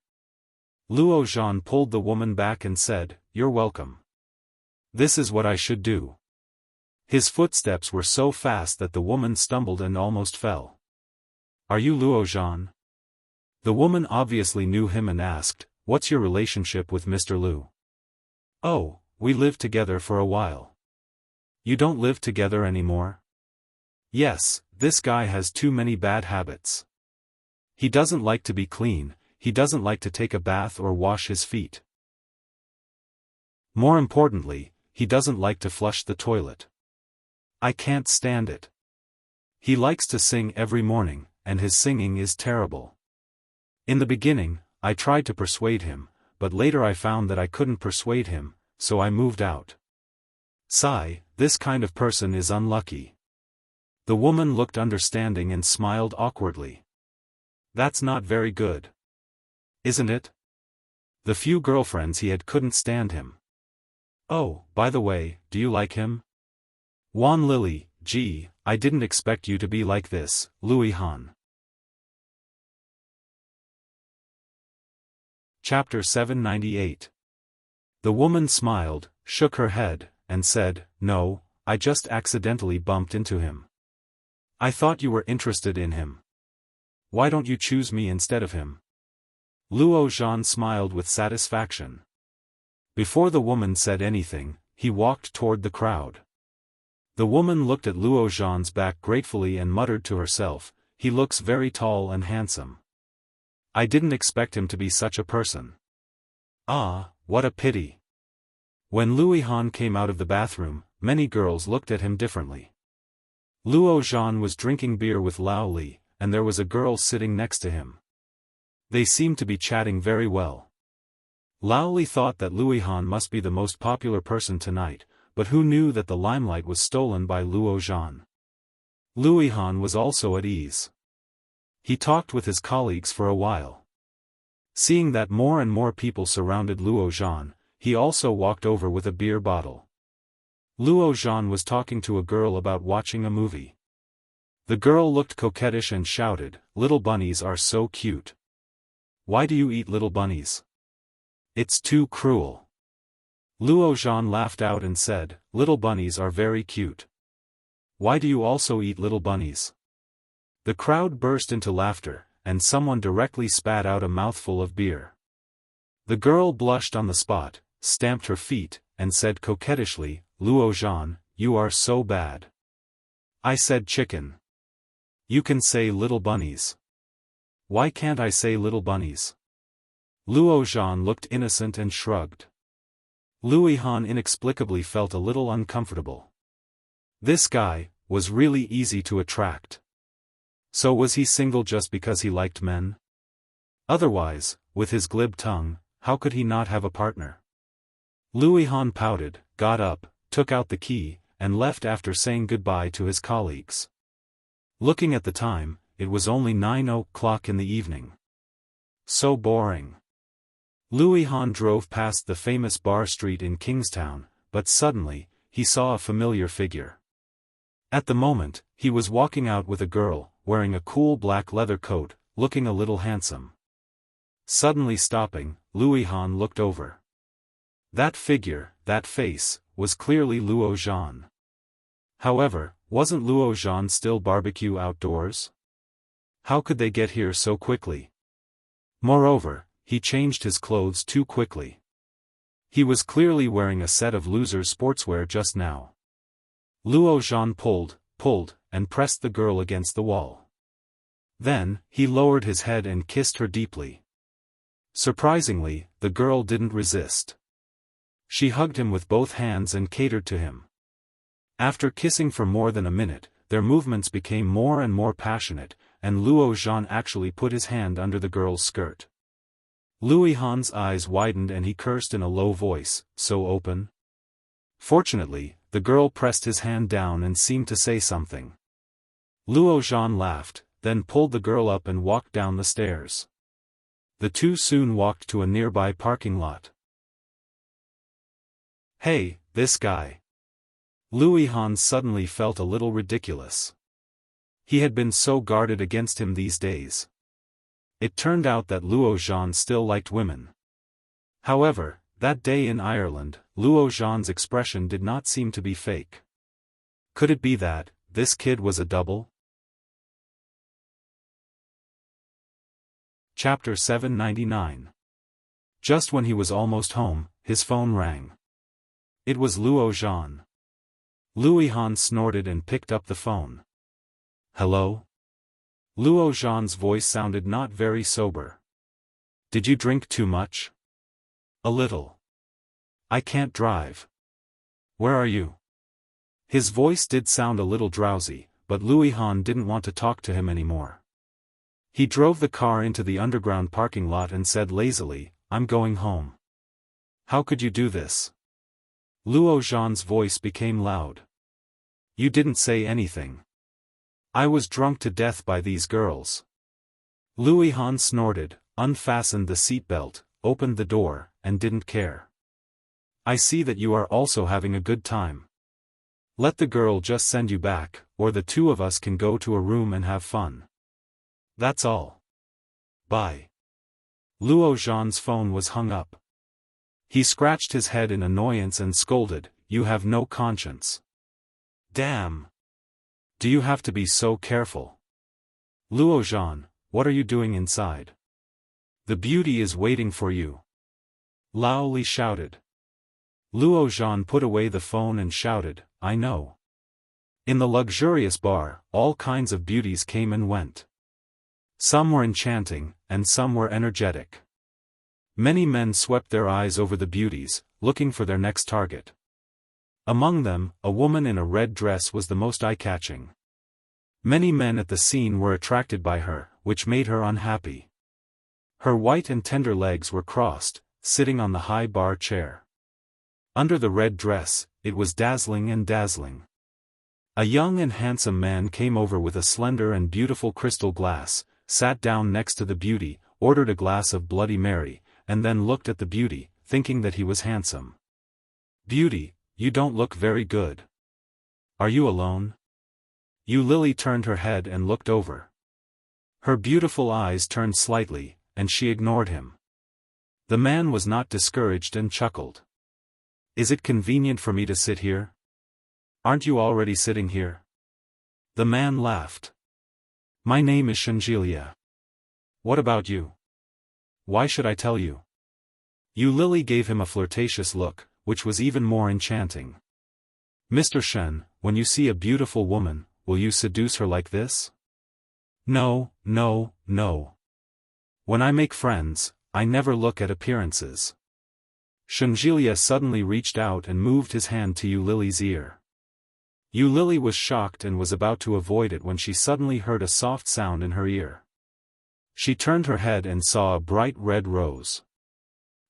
Luo Zhan pulled the woman back and said, "You're welcome. This is what I should do." His footsteps were so fast that the woman stumbled and almost fell. "Are you Luo Zhan?" The woman obviously knew him and asked, "What's your relationship with Mr. Lu?" "Oh, we lived together for a while." "You don't live together anymore?" "Yes, this guy has too many bad habits. He doesn't like to be clean, he doesn't like to take a bath or wash his feet. More importantly, he doesn't like to flush the toilet. I can't stand it. He likes to sing every morning, and his singing is terrible. In the beginning, I tried to persuade him, but later I found that I couldn't persuade him, so I moved out. Sigh, this kind of person is unlucky." The woman looked understanding and smiled awkwardly. "That's not very good. Isn't it?" The few girlfriends he had couldn't stand him. "Oh, by the way, do you like him?" "Wan Lily, gee, I didn't expect you to be like this, Louis Han." Chapter 798. The woman smiled, shook her head, and said, "No, I just accidentally bumped into him. I thought you were interested in him. Why don't you choose me instead of him?" Luo Zhan smiled with satisfaction. Before the woman said anything, he walked toward the crowd. The woman looked at Luo Zhan's back gratefully and muttered to herself, "He looks very tall and handsome. I didn't expect him to be such a person. Ah, what a pity." When Louis Han came out of the bathroom, many girls looked at him differently. Luo Zhan was drinking beer with Lao Li, and there was a girl sitting next to him. They seemed to be chatting very well. Lao Li thought that Luohan must be the most popular person tonight, but who knew that the limelight was stolen by Luo Zhan? Luohan was also at ease. He talked with his colleagues for a while. Seeing that more and more people surrounded Luo Zhan, he also walked over with a beer bottle. Luo Zhan was talking to a girl about watching a movie. The girl looked coquettish and shouted, "Little bunnies are so cute. Why do you eat little bunnies? It's too cruel." Luo Zhan laughed out and said, "Little bunnies are very cute. Why do you also eat little bunnies?" The crowd burst into laughter, and someone directly spat out a mouthful of beer. The girl blushed on the spot, stamped her feet, and said coquettishly, "Luo Zhan, you are so bad. I said chicken. You can say little bunnies. Why can't I say little bunnies?" Luo Zhan looked innocent and shrugged. Luohan inexplicably felt a little uncomfortable. This guy was really easy to attract. So was he single just because he liked men? Otherwise, with his glib tongue, how could he not have a partner? Luohan pouted, got up, took out the key, and left after saying goodbye to his colleagues. Looking at the time, it was only 9 o'clock in the evening. So boring. Luohan drove past the famous bar street in Kingstown, but suddenly, he saw a familiar figure. At the moment, he was walking out with a girl, wearing a cool black leather coat, looking a little handsome. Suddenly stopping, Luohan looked over. That figure, that face, was clearly Luo Zhan. However, wasn't Luo Zhan still barbecue outdoors? How could they get here so quickly? Moreover, he changed his clothes too quickly. He was clearly wearing a set of loser's sportswear just now. Luo Zhan pulled, and pressed the girl against the wall. Then, he lowered his head and kissed her deeply. Surprisingly, the girl didn't resist. She hugged him with both hands and catered to him. After kissing for more than a minute, their movements became more and more passionate, and Luo Zhan actually put his hand under the girl's skirt. Luohan's eyes widened and he cursed in a low voice, "So open?" Fortunately, the girl pressed his hand down and seemed to say something. Luo Zhan laughed, then pulled the girl up and walked down the stairs. The two soon walked to a nearby parking lot. "Hey, this guy." Luohan suddenly felt a little ridiculous. He had been so guarded against him these days. It turned out that Luo Zhan still liked women. However, that day in Ireland, Luo Zhan's expression did not seem to be fake. Could it be that this kid was a double? Chapter 799. Just when he was almost home, his phone rang. It was Luo Zhan. Luohan snorted and picked up the phone. "Hello?" Luo Zhan's voice sounded not very sober. "Did you drink too much?" "A little. I can't drive." "Where are you?" His voice did sound a little drowsy, but Luohan didn't want to talk to him anymore. He drove the car into the underground parking lot and said lazily, "I'm going home." "How could you do this?" Luo Zhan's voice became loud. "You didn't say anything." "I was drunk to death by these girls." Luohan snorted, unfastened the seatbelt, opened the door, and didn't care. "I see that you are also having a good time. Let the girl just send you back, or the two of us can go to a room and have fun. That's all. Bye." Luo Zhan's phone was hung up. He scratched his head in annoyance and scolded, "You have no conscience. Damn. Do you have to be so careful? Luo Zhan, what are you doing inside? The beauty is waiting for you." Lao Li shouted. Luo Zhan put away the phone and shouted, "I know." In the luxurious bar, all kinds of beauties came and went. Some were enchanting, and some were energetic. Many men swept their eyes over the beauties, looking for their next target. Among them, a woman in a red dress was the most eye-catching. Many men at the scene were attracted by her, which made her unhappy. Her white and tender legs were crossed, sitting on the high bar chair. Under the red dress, it was dazzling and dazzling. A young and handsome man came over with a slender and beautiful crystal glass, sat down next to the beauty, ordered a glass of Bloody Mary, and then looked at the beauty, thinking that he was handsome. "Beauty, you don't look very good. Are you alone?" Lily turned her head and looked over. Her beautiful eyes turned slightly, and she ignored him. The man was not discouraged and chuckled. "Is it convenient for me to sit here? Aren't you already sitting here?" The man laughed. "My name is Shangilia. What about you? Why should I tell you?" Lily gave him a flirtatious look, which was even more enchanting. "Mr. Shen, when you see a beautiful woman, will you seduce her like this?" "No, no, no. When I make friends, I never look at appearances." Shangilia suddenly reached out and moved his hand to Lily's ear. Lily was shocked and was about to avoid it when she suddenly heard a soft sound in her ear. She turned her head and saw a bright red rose.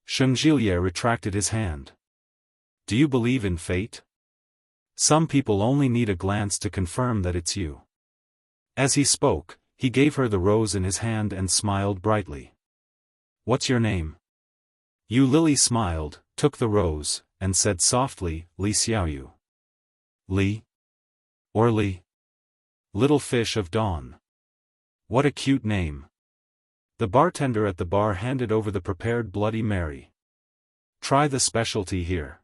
Shangilia retracted his hand. "Do you believe in fate? Some people only need a glance to confirm that it's you." As he spoke, he gave her the rose in his hand and smiled brightly. "What's your name?" Lily smiled, took the rose, and said softly, "Li Xiaoyu." "Li? Or Li? Little fish of dawn. What a cute name." The bartender at the bar handed over the prepared Bloody Mary. "Try the specialty here.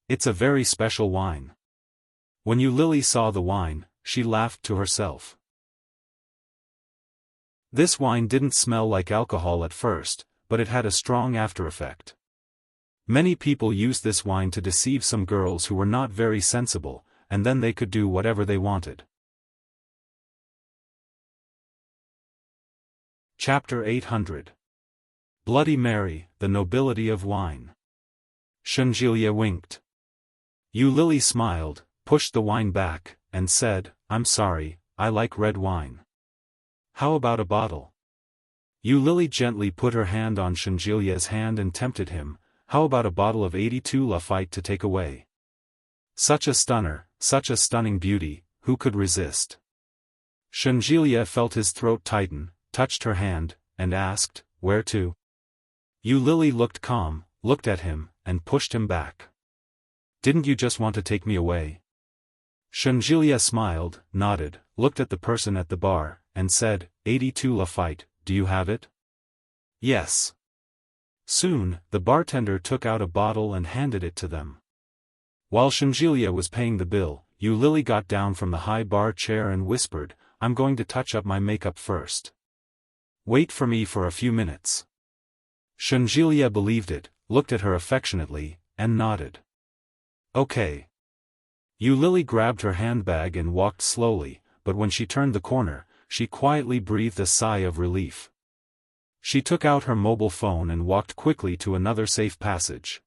It's a very special wine." When Lily saw the wine, she laughed to herself. This wine didn't smell like alcohol at first, but it had a strong after-effect. Many people used this wine to deceive some girls who were not very sensible, and then they could do whatever they wanted. Chapter 800. Bloody Mary, the Nobility of Wine. Shangilia winked. Lily smiled, pushed the wine back, and said, "I'm sorry, I like red wine. How about a bottle?" Lily gently put her hand on Shangilia's hand and tempted him. "How about a bottle of 82 Lafite to take away? Such a stunner, such a stunning beauty, who could resist?" Shangilia felt his throat tighten, touched her hand, and asked, "Where to?" Lily looked calm, looked at him, and pushed him back. "Didn't you just want to take me away?" Shangilia smiled, nodded, looked at the person at the bar, and said, 82 Lafite, do you have it?" "Yes." Soon, the bartender took out a bottle and handed it to them. While Shangilia was paying the bill, Lily got down from the high bar chair and whispered, "I'm going to touch up my makeup first. Wait for me for a few minutes." Shangilia believed it, looked at her affectionately, and nodded. "Okay." Lily grabbed her handbag and walked slowly, but when she turned the corner, she quietly breathed a sigh of relief. She took out her mobile phone and walked quickly to another safe passage.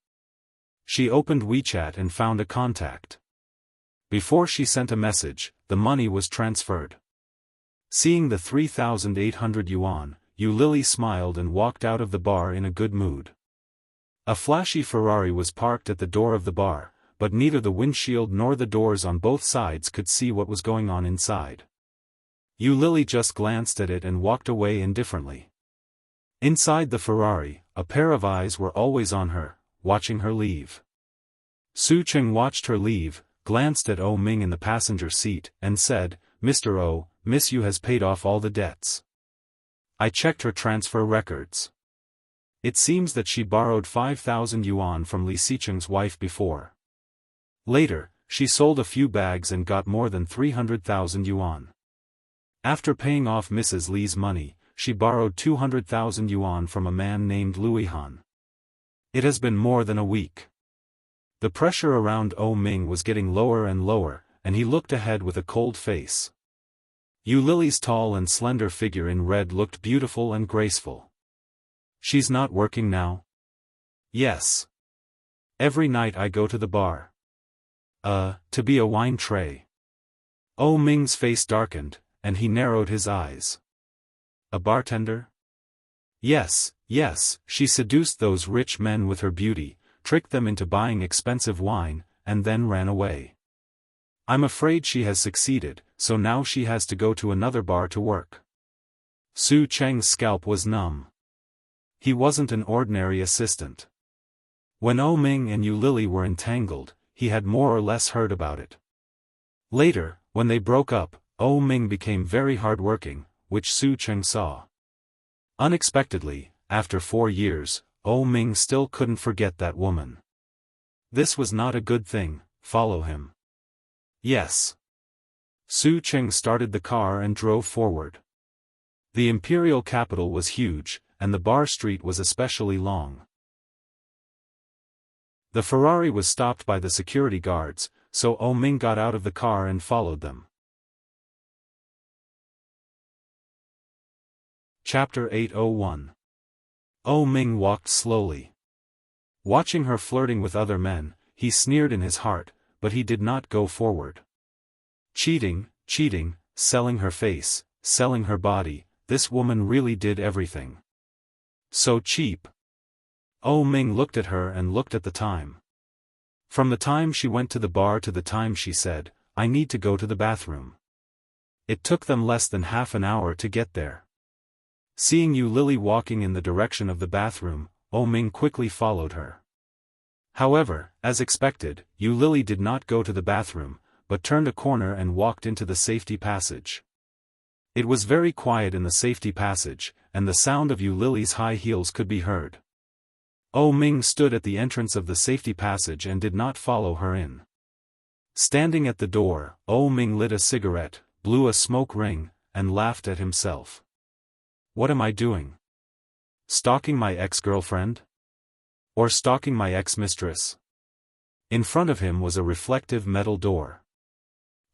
She opened WeChat and found a contact. Before she sent a message, the money was transferred. Seeing the 3,800 yuan, Lily smiled and walked out of the bar in a good mood. A flashy Ferrari was parked at the door of the bar, but neither the windshield nor the doors on both sides could see what was going on inside. Lily just glanced at it and walked away indifferently. Inside the Ferrari, a pair of eyes were always on her, watching her leave. Su Cheng watched her leave, glanced at O Ming in the passenger seat, and said, "Mr. O, Miss Yu has paid off all the debts. I checked her transfer records. It seems that she borrowed 5,000 yuan from Li Xicheng's wife before. Later, she sold a few bags and got more than 300,000 yuan. After paying off Mrs. Li's money, she borrowed 200,000 yuan from a man named Louis Han. It has been more than a week." The pressure around O Ming was getting lower and lower, and he looked ahead with a cold face. Lily's tall and slender figure in red looked beautiful and graceful. "She's not working now?" "Yes. Every night I go to the bar. To be a wine tray." Oh Ming's face darkened, and he narrowed his eyes. A bartender? Yes, yes, she seduced those rich men with her beauty, tricked them into buying expensive wine, and then ran away. I'm afraid she has succeeded, so now she has to go to another bar to work. Su Cheng's scalp was numb. He wasn't an ordinary assistant. When Oh Ming and Yu Lily were entangled, he had more or less heard about it. Later, when they broke up, Oh Ming became very hardworking, which Su Cheng saw. Unexpectedly, after 4 years, Oh Ming still couldn't forget that woman. This was not a good thing. Follow him. Yes. Su Cheng started the car and drove forward. The imperial capital was huge, and the bar street was especially long. The Ferrari was stopped by the security guards, so Oh Ming got out of the car and followed them. Chapter 801. Oh Ming walked slowly. Watching her flirting with other men, he sneered in his heart, but he did not go forward. Cheating, selling her face, selling her body, this woman really did everything. So cheap. Oh Ming looked at her and looked at the time. From the time she went to the bar to the time she said, "I need to go to the bathroom." It took them less than half an hour to get there. Seeing Yu Lily walking in the direction of the bathroom, Oh Ming quickly followed her. However, as expected, Yu Lily did not go to the bathroom, but turned a corner and walked into the safety passage. It was very quiet in the safety passage, and the sound of Yu Lily's high heels could be heard. Oh Ming stood at the entrance of the safety passage and did not follow her in. Standing at the door, Oh Ming lit a cigarette, blew a smoke ring, and laughed at himself. What am I doing? Stalking my ex-girlfriend? Or stalking my ex-mistress? In front of him was a reflective metal door.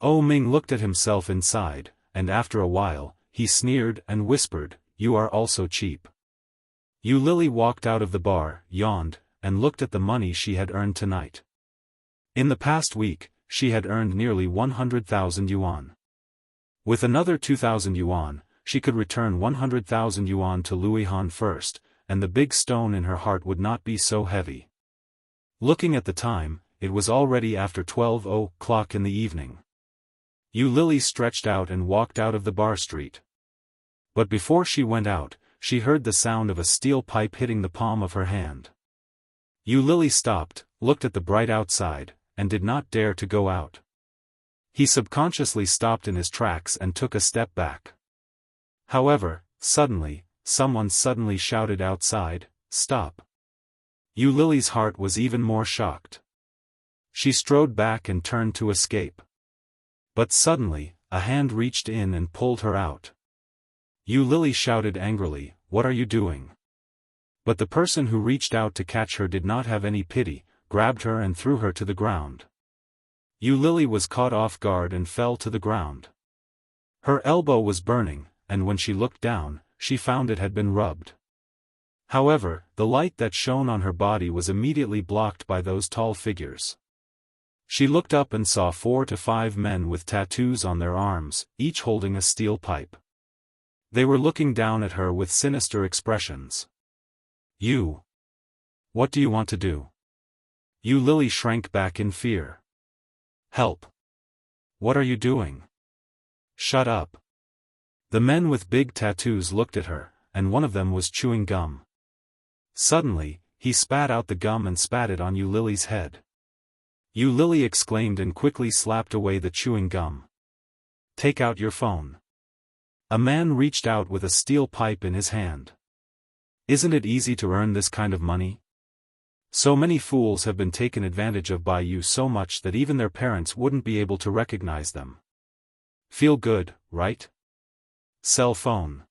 Oh Ming looked at himself inside, and after a while, he sneered and whispered, "You are also cheap." Yu Lily walked out of the bar, yawned, and looked at the money she had earned tonight. In the past week, she had earned nearly 100,000 yuan. With another 2,000 yuan, she could return 100,000 yuan to Luihan first, and the big stone in her heart would not be so heavy. Looking at the time, it was already after 12 o'clock in the evening. Yu Lily stretched out and walked out of the bar street. But before she went out, she heard the sound of a steel pipe hitting the palm of her hand. Yu Lily stopped, looked at the bright outside, and did not dare to go out. He subconsciously stopped in his tracks and took a step back. However, someone suddenly shouted outside, "Stop!" Yu Lily's heart was even more shocked. She strode back and turned to escape. But suddenly, a hand reached in and pulled her out. Yu Lily shouted angrily, "What are you doing?" But the person who reached out to catch her did not have any pity, grabbed her and threw her to the ground. Yu Lily was caught off guard and fell to the ground. Her elbow was burning, and when she looked down, she found it had been rubbed. However, the light that shone on her body was immediately blocked by those tall figures. She looked up and saw 4 to 5 men with tattoos on their arms, each holding a steel pipe. They were looking down at her with sinister expressions. "You. What do you want to do?" Yu Lily shrank back in fear. "Help. What are you doing?" "Shut up." The men with big tattoos looked at her, and one of them was chewing gum. Suddenly, he spat out the gum and spat it on Yu Lily's head. Yu Lily exclaimed and quickly slapped away the chewing gum. "Take out your phone." A man reached out with a steel pipe in his hand. "Isn't it easy to earn this kind of money? So many fools have been taken advantage of by you so much that even their parents wouldn't be able to recognize them. Feel good, right? Cell phone."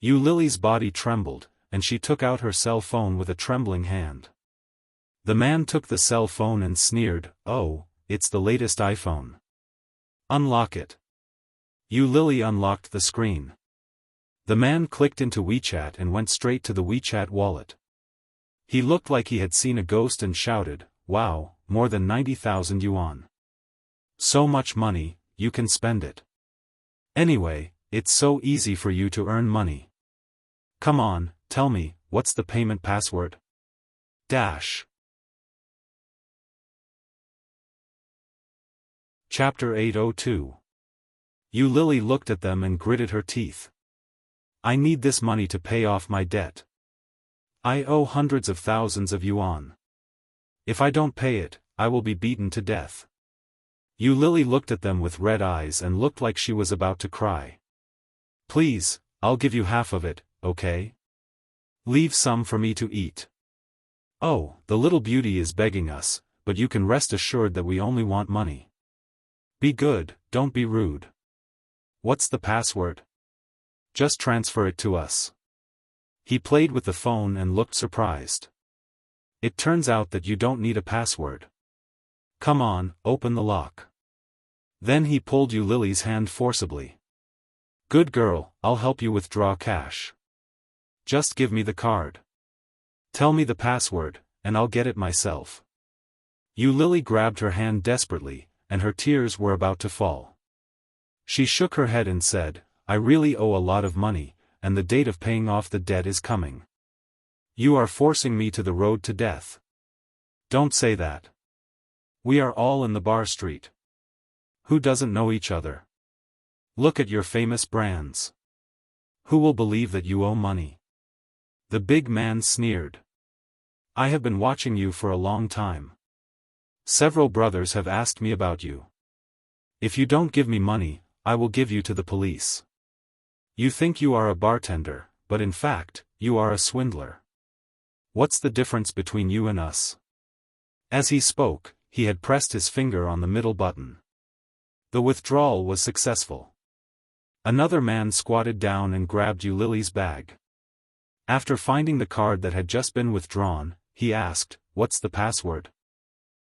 Yu Lily's body trembled, and she took out her cell phone with a trembling hand. The man took the cell phone and sneered, "Oh, it's the latest iPhone. Unlock it." Yu Lily unlocked the screen. The man clicked into WeChat and went straight to the WeChat wallet. He looked like he had seen a ghost and shouted, "Wow, more than 90,000 yuan. So much money, you can spend it. Anyway, it's so easy for you to earn money. Come on, tell me, what's the payment password? Dash. Chapter 802. Yu Lily looked at them and gritted her teeth. I need this money to pay off my debt. I owe hundreds of thousands of yuan. If I don't pay it, I will be beaten to death. Yu Lily looked at them with red eyes and looked like she was about to cry. Please, I'll give you half of it, okay? Leave some for me to eat. Oh, the little beauty is begging us, but you can rest assured that we only want money. Be good, don't be rude. What's the password? Just transfer it to us. He played with the phone and looked surprised. It turns out that you don't need a password. Come on, open the lock. Then he pulled Yu Lily's hand forcibly. Good girl, I'll help you withdraw cash. Just give me the card. Tell me the password, and I'll get it myself. Yu Lily grabbed her hand desperately, and her tears were about to fall. She shook her head and said, I really owe a lot of money, and the date of paying off the debt is coming. You are forcing me to the road to death. Don't say that. We are all in the bar street. Who doesn't know each other? Look at your famous brands. Who will believe that you owe money? The big man sneered. I have been watching you for a long time. Several brothers have asked me about you. If you don't give me money, I will give you to the police. You think you are a bartender, but in fact, you are a swindler. What's the difference between you and us? As he spoke, he had pressed his finger on the middle button. The withdrawal was successful. Another man squatted down and grabbed Yu Lily's bag. After finding the card that had just been withdrawn, he asked, What's the password?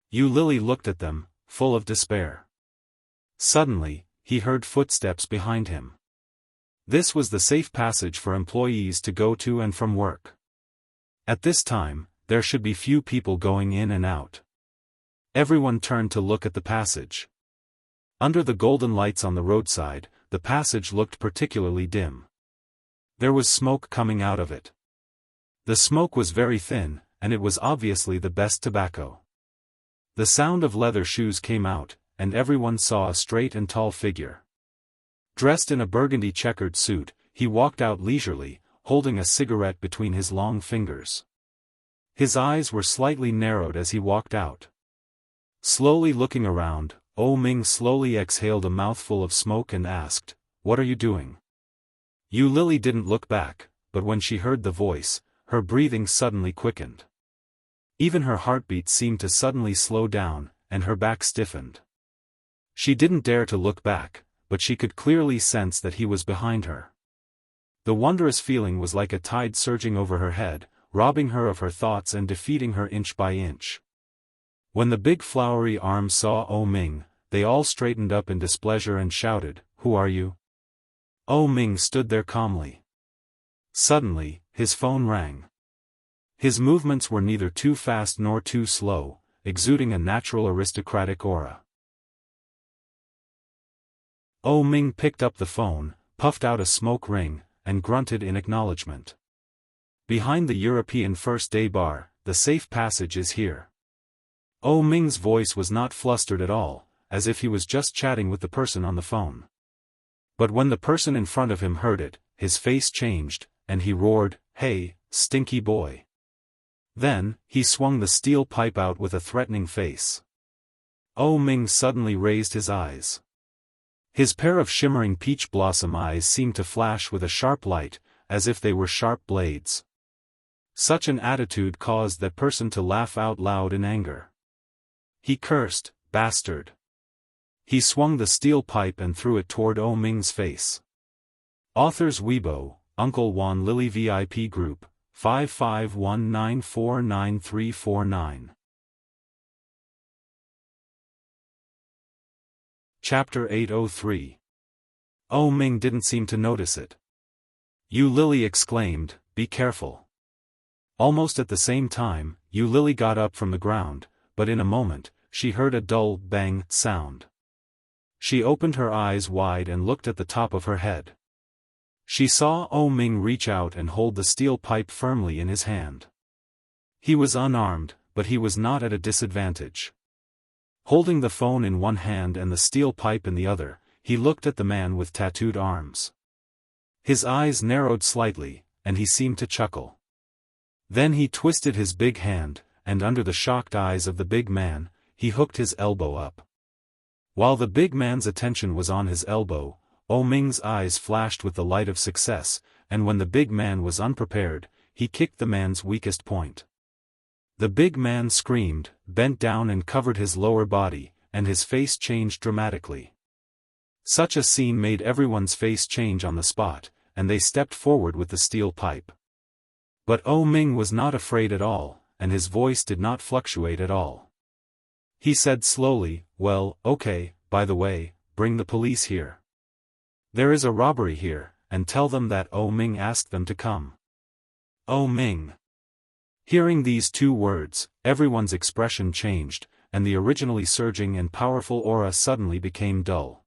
Yu Lily looked at them, full of despair. Suddenly, he heard footsteps behind him. This was the safe passage for employees to go to and from work. At this time, there should be few people going in and out. Everyone turned to look at the passage. Under the golden lights on the roadside, the passage looked particularly dim. There was smoke coming out of it. The smoke was very thin, and it was obviously the best tobacco. The sound of leather shoes came out, and everyone saw a straight and tall figure. Dressed in a burgundy checkered suit, he walked out leisurely, holding a cigarette between his long fingers. His eyes were slightly narrowed as he walked out. Slowly looking around, Oh Ming slowly exhaled a mouthful of smoke and asked, What are you doing? Yu Lily didn't look back, but when she heard the voice, her breathing suddenly quickened. Even her heartbeat seemed to suddenly slow down, and her back stiffened. She didn't dare to look back, but she could clearly sense that he was behind her. The wondrous feeling was like a tide surging over her head, robbing her of her thoughts and defeating her inch by inch. When the big flowery arms saw Oh Ming, they all straightened up in displeasure and shouted, Who are you? Oh Ming stood there calmly. Suddenly, his phone rang. His movements were neither too fast nor too slow, exuding a natural aristocratic aura. Oh Ming picked up the phone, puffed out a smoke ring, and grunted in acknowledgement. Behind the European first-day bar, the safe passage is here. Oh Ming's voice was not flustered at all, as if he was just chatting with the person on the phone. But when the person in front of him heard it, his face changed, and he roared, Hey, stinky boy. Then, he swung the steel pipe out with a threatening face. Oh Ming suddenly raised his eyes. His pair of shimmering peach blossom eyes seemed to flash with a sharp light, as if they were sharp blades. Such an attitude caused that person to laugh out loud in anger. He cursed, Bastard. He swung the steel pipe and threw it toward Oh Ming's face. Authors Weibo, Uncle Wan Lily VIP Group, 5519499349. Chapter 803. Oh Ming didn't seem to notice it. Yu Lily exclaimed, Be careful. Almost at the same time, Yu Lily got up from the ground, but in a moment, she heard a dull bang sound. She opened her eyes wide and looked at the top of her head. She saw Oh Ming reach out and hold the steel pipe firmly in his hand. He was unarmed, but he was not at a disadvantage. Holding the phone in one hand and the steel pipe in the other, he looked at the man with tattooed arms. His eyes narrowed slightly, and he seemed to chuckle. Then he twisted his big hand, and under the shocked eyes of the big man, he hooked his elbow up. While the big man's attention was on his elbow, Oh Ming's eyes flashed with the light of success, and when the big man was unprepared, he kicked the man's weakest point. The big man screamed, bent down and covered his lower body, and his face changed dramatically. Such a scene made everyone's face change on the spot, and they stepped forward with the steel pipe. But Oh Ming was not afraid at all, and his voice did not fluctuate at all. He said slowly, "Well, okay, by the way, bring the police here. There is a robbery here, and tell them that Oh Ming asked them to come." Oh Ming. Hearing these two words, everyone's expression changed, and the originally surging and powerful aura suddenly became dull.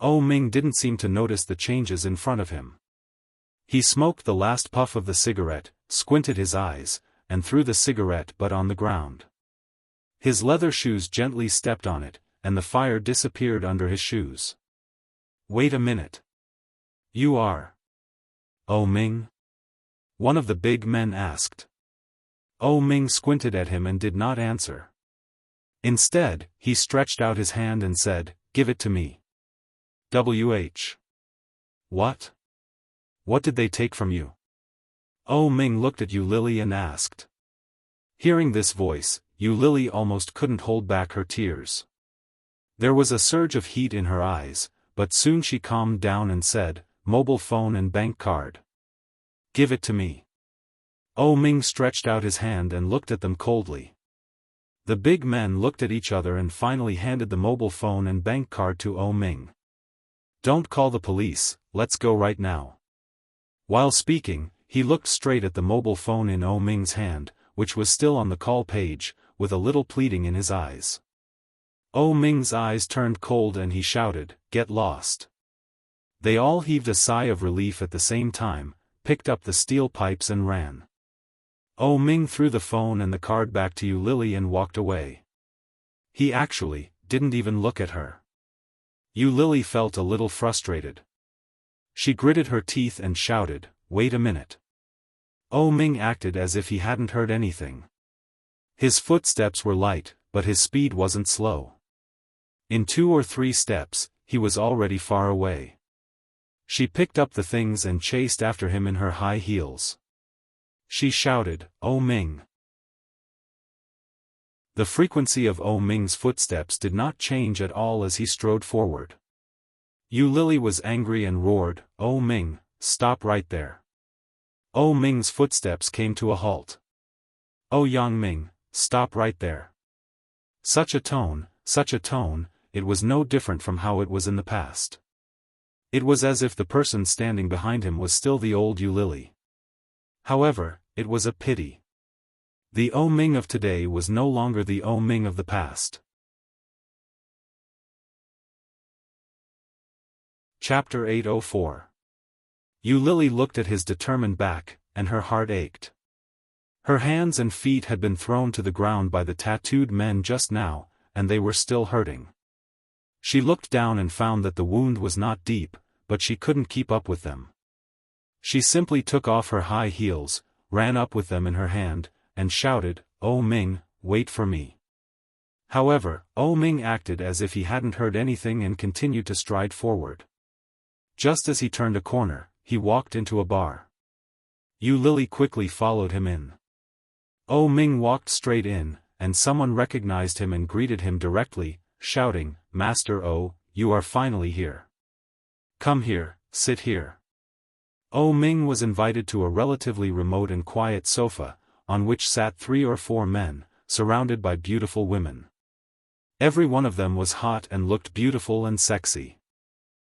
Oh Ming didn't seem to notice the changes in front of him. He smoked the last puff of the cigarette, squinted his eyes, and threw the cigarette butt on the ground. His leather shoes gently stepped on it, and the fire disappeared under his shoes. "Wait a minute. You are Oh Ming?" one of the big men asked. Oh Ming squinted at him and did not answer. Instead, he stretched out his hand and said, "Give it to me." "WH. What? What did they take from you?" Oh Ming looked at Yu Lily and asked. Hearing this voice, Yu Lily almost couldn't hold back her tears. There was a surge of heat in her eyes, but soon she calmed down and said, "Mobile phone and bank card. Give it to me." Oh Ming stretched out his hand and looked at them coldly. The big men looked at each other and finally handed the mobile phone and bank card to Oh Ming. "Don't call the police, let's go right now." While speaking, he looked straight at the mobile phone in Oh Ming's hand, which was still on the call page, with a little pleading in his eyes. Oh Ming's eyes turned cold and he shouted, "Get lost." They all heaved a sigh of relief at the same time, picked up the steel pipes and ran. Oh Ming threw the phone and the card back to Yu Lily and walked away. He actually didn't even look at her. Yu Lily felt a little frustrated. She gritted her teeth and shouted, "Wait a minute." Oh Ming acted as if he hadn't heard anything. His footsteps were light, but his speed wasn't slow. In 2 or 3 steps, he was already far away. She picked up the things and chased after him in her high heels. She shouted, "Oh Ming." The frequency of Oh Ming's footsteps did not change at all as he strode forward. Yu Lily was angry and roared, "Oh Ming, stop right there." Oh Ming's footsteps came to a halt. "Oh Yang Ming, stop right there." Such a tone, it was no different from how it was in the past. It was as if the person standing behind him was still the old Yu Lily. However, it was a pity. The Oh Ming of today was no longer the Oh Ming of the past. Chapter 804. Yu Lily looked at his determined back, and her heart ached. Her hands and feet had been thrown to the ground by the tattooed men just now, and they were still hurting. She looked down and found that the wound was not deep, but she couldn't keep up with them. She simply took off her high heels, ran up with them in her hand, and shouted, "Oh Ming, wait for me." However, Oh Ming acted as if he hadn't heard anything and continued to stride forward. Just as he turned a corner, he walked into a bar. Yu Lily quickly followed him in. Oh Ming walked straight in, and someone recognized him and greeted him directly, shouting, "Master Oh, you are finally here. Come here, sit here." Oh Ming was invited to a relatively remote and quiet sofa, on which sat 3 or 4 men, surrounded by beautiful women. Every one of them was hot and looked beautiful and sexy.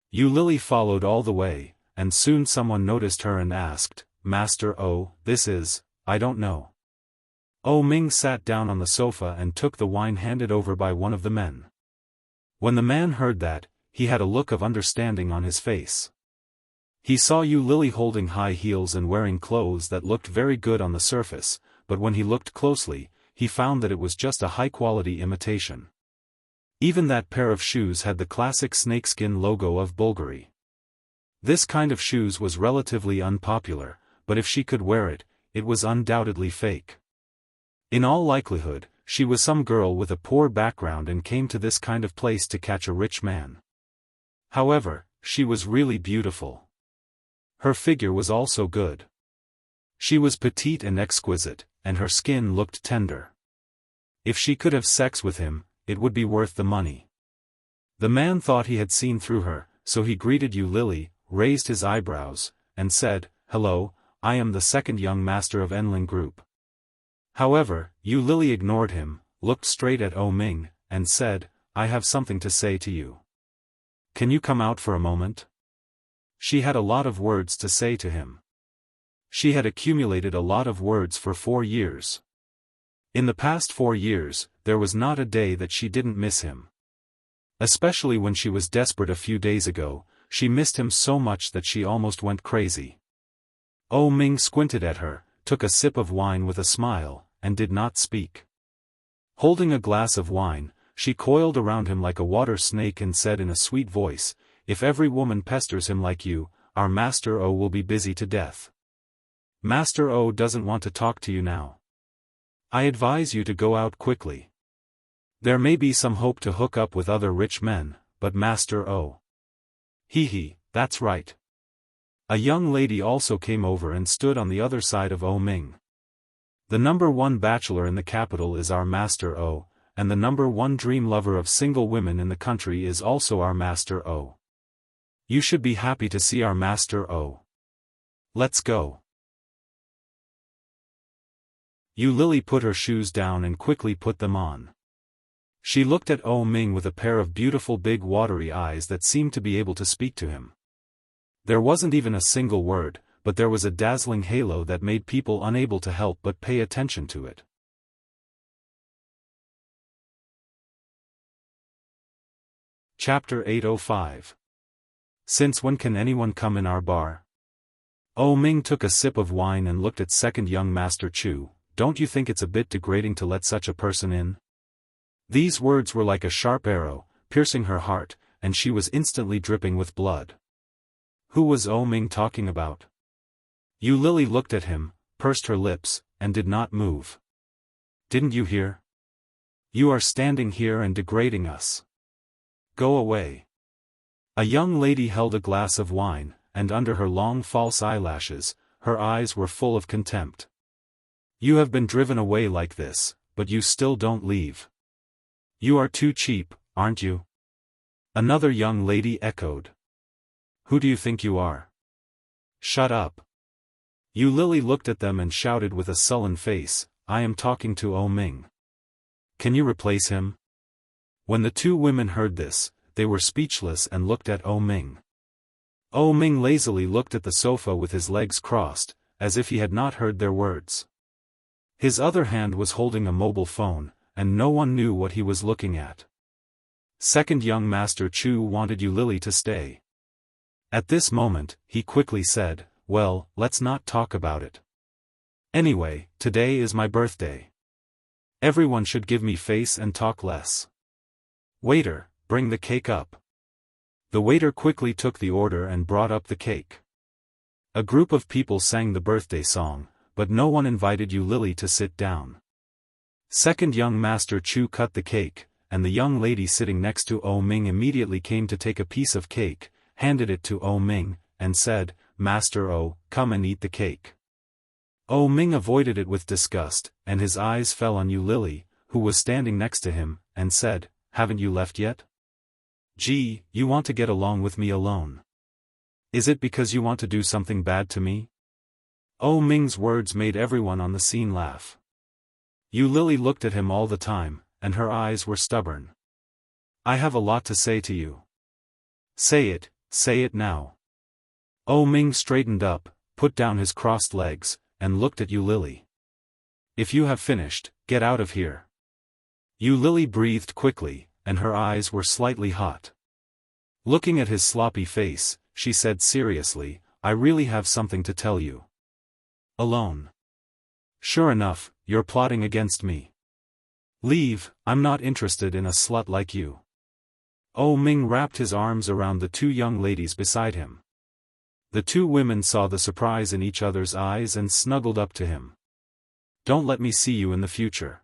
Yu Lily followed all the way, and soon someone noticed her and asked, "Master Oh, this is, I don't know." Oh Ming sat down on the sofa and took the wine handed over by one of the men. When the man heard that, he had a look of understanding on his face. He saw Yu Lily holding high heels and wearing clothes that looked very good on the surface, but when he looked closely, he found that it was just a high-quality imitation. Even that pair of shoes had the classic snakeskin logo of Bulgari. This kind of shoes was relatively unpopular, but if she could wear it, it was undoubtedly fake. In all likelihood, she was some girl with a poor background and came to this kind of place to catch a rich man. However, she was really beautiful. Her figure was also good. She was petite and exquisite, and her skin looked tender. If she could have sex with him, it would be worth the money. The man thought he had seen through her, so he greeted Yu Lily, raised his eyebrows, and said, "Hello, I am the second young master of Enling Group." However, Yu Lily ignored him, looked straight at O Ming, and said, "I have something to say to you. Can you come out for a moment?" She had a lot of words to say to him. She had accumulated a lot of words for 4 years. In the past 4 years, there was not a day that she didn't miss him. Especially when she was desperate a few days ago, she missed him so much that she almost went crazy. O Ming squinted at her, took a sip of wine with a smile, and did not speak. Holding a glass of wine, she coiled around him like a water snake and said in a sweet voice, "If every woman pesters him like you, our Master O will be busy to death. Master O doesn't want to talk to you now. I advise you to go out quickly. There may be some hope to hook up with other rich men, but Master O." Hee, that's right. A young lady also came over and stood on the other side of O Ming. The #1 bachelor in the capital is our Master O, and the #1 dream lover of single women in the country is also our Master O. You should be happy to see our Master O. Let's go. Yu Lily put her shoes down and quickly put them on. She looked at O Ming with a pair of beautiful big watery eyes that seemed to be able to speak to him. There wasn't even a single word, but there was a dazzling halo that made people unable to help but pay attention to it. Chapter 805. Since when can anyone come in our bar? O Ming took a sip of wine and looked at second young Master Chu. "Don't you think it's a bit degrading to let such a person in?" These words were like a sharp arrow, piercing her heart, and she was instantly dripping with blood. Who was O Ming talking about? Yu Lily looked at him, pursed her lips, and did not move. "Didn't you hear? You are standing here and degrading us. Go away." A young lady held a glass of wine, and under her long false eyelashes, her eyes were full of contempt. "You have been driven away like this, but you still don't leave. You are too cheap, aren't you?" Another young lady echoed. "Who do you think you are? Shut up." Yu Lily looked at them and shouted with a sullen face, "I am talking to O Ming. Can you replace him?" When the two women heard this, they were speechless and looked at O Ming. O Ming lazily looked at the sofa with his legs crossed, as if he had not heard their words. His other hand was holding a mobile phone, and no one knew what he was looking at. Second young Master Chu wanted Yu Lily to stay. At this moment, he quickly said, "Well, let's not talk about it. Anyway, today is my birthday. Everyone should give me face and talk less. Waiter, bring the cake up." The waiter quickly took the order and brought up the cake. A group of people sang the birthday song, but no one invited Yu Lily to sit down. Second young Master Chu cut the cake, and the young lady sitting next to O Ming immediately came to take a piece of cake, handed it to O Ming, and said, "Master O, come and eat the cake." O Ming avoided it with disgust, and his eyes fell on Yu Lily, who was standing next to him, and said, "Haven't you left yet? Gee, you want to get along with me alone. Is it because you want to do something bad to me?" O Ming's words made everyone on the scene laugh. Yu Lily looked at him all the time, and her eyes were stubborn. "I have a lot to say to you." Say it now." O Ming straightened up, put down his crossed legs, and looked at Yu Lily. "If you have finished, get out of here." Yu Lily breathed quickly, and her eyes were slightly hot. Looking at his sloppy face, she said seriously, I really have something to tell you. Alone. Sure enough, you're plotting against me. Leave, I'm not interested in a slut like you. Oh Ming wrapped his arms around the two young ladies beside him. The two women saw the surprise in each other's eyes and snuggled up to him. Don't let me see you in the future.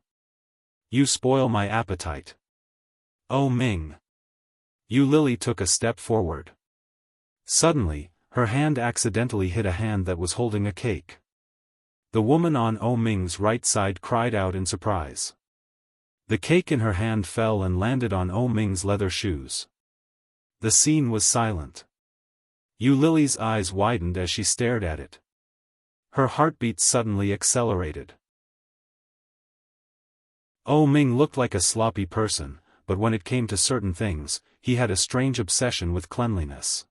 You spoil my appetite. Oh Ming. Yu Lily took a step forward. Suddenly, her hand accidentally hit a hand that was holding a cake. The woman on Oh Ming's right side cried out in surprise. The cake in her hand fell and landed on Oh Ming's leather shoes. The scene was silent. Yu Lily's eyes widened as she stared at it. Her heartbeat suddenly accelerated. Oh Ming looked like a sloppy person, but when it came to certain things, he had a strange obsession with cleanliness.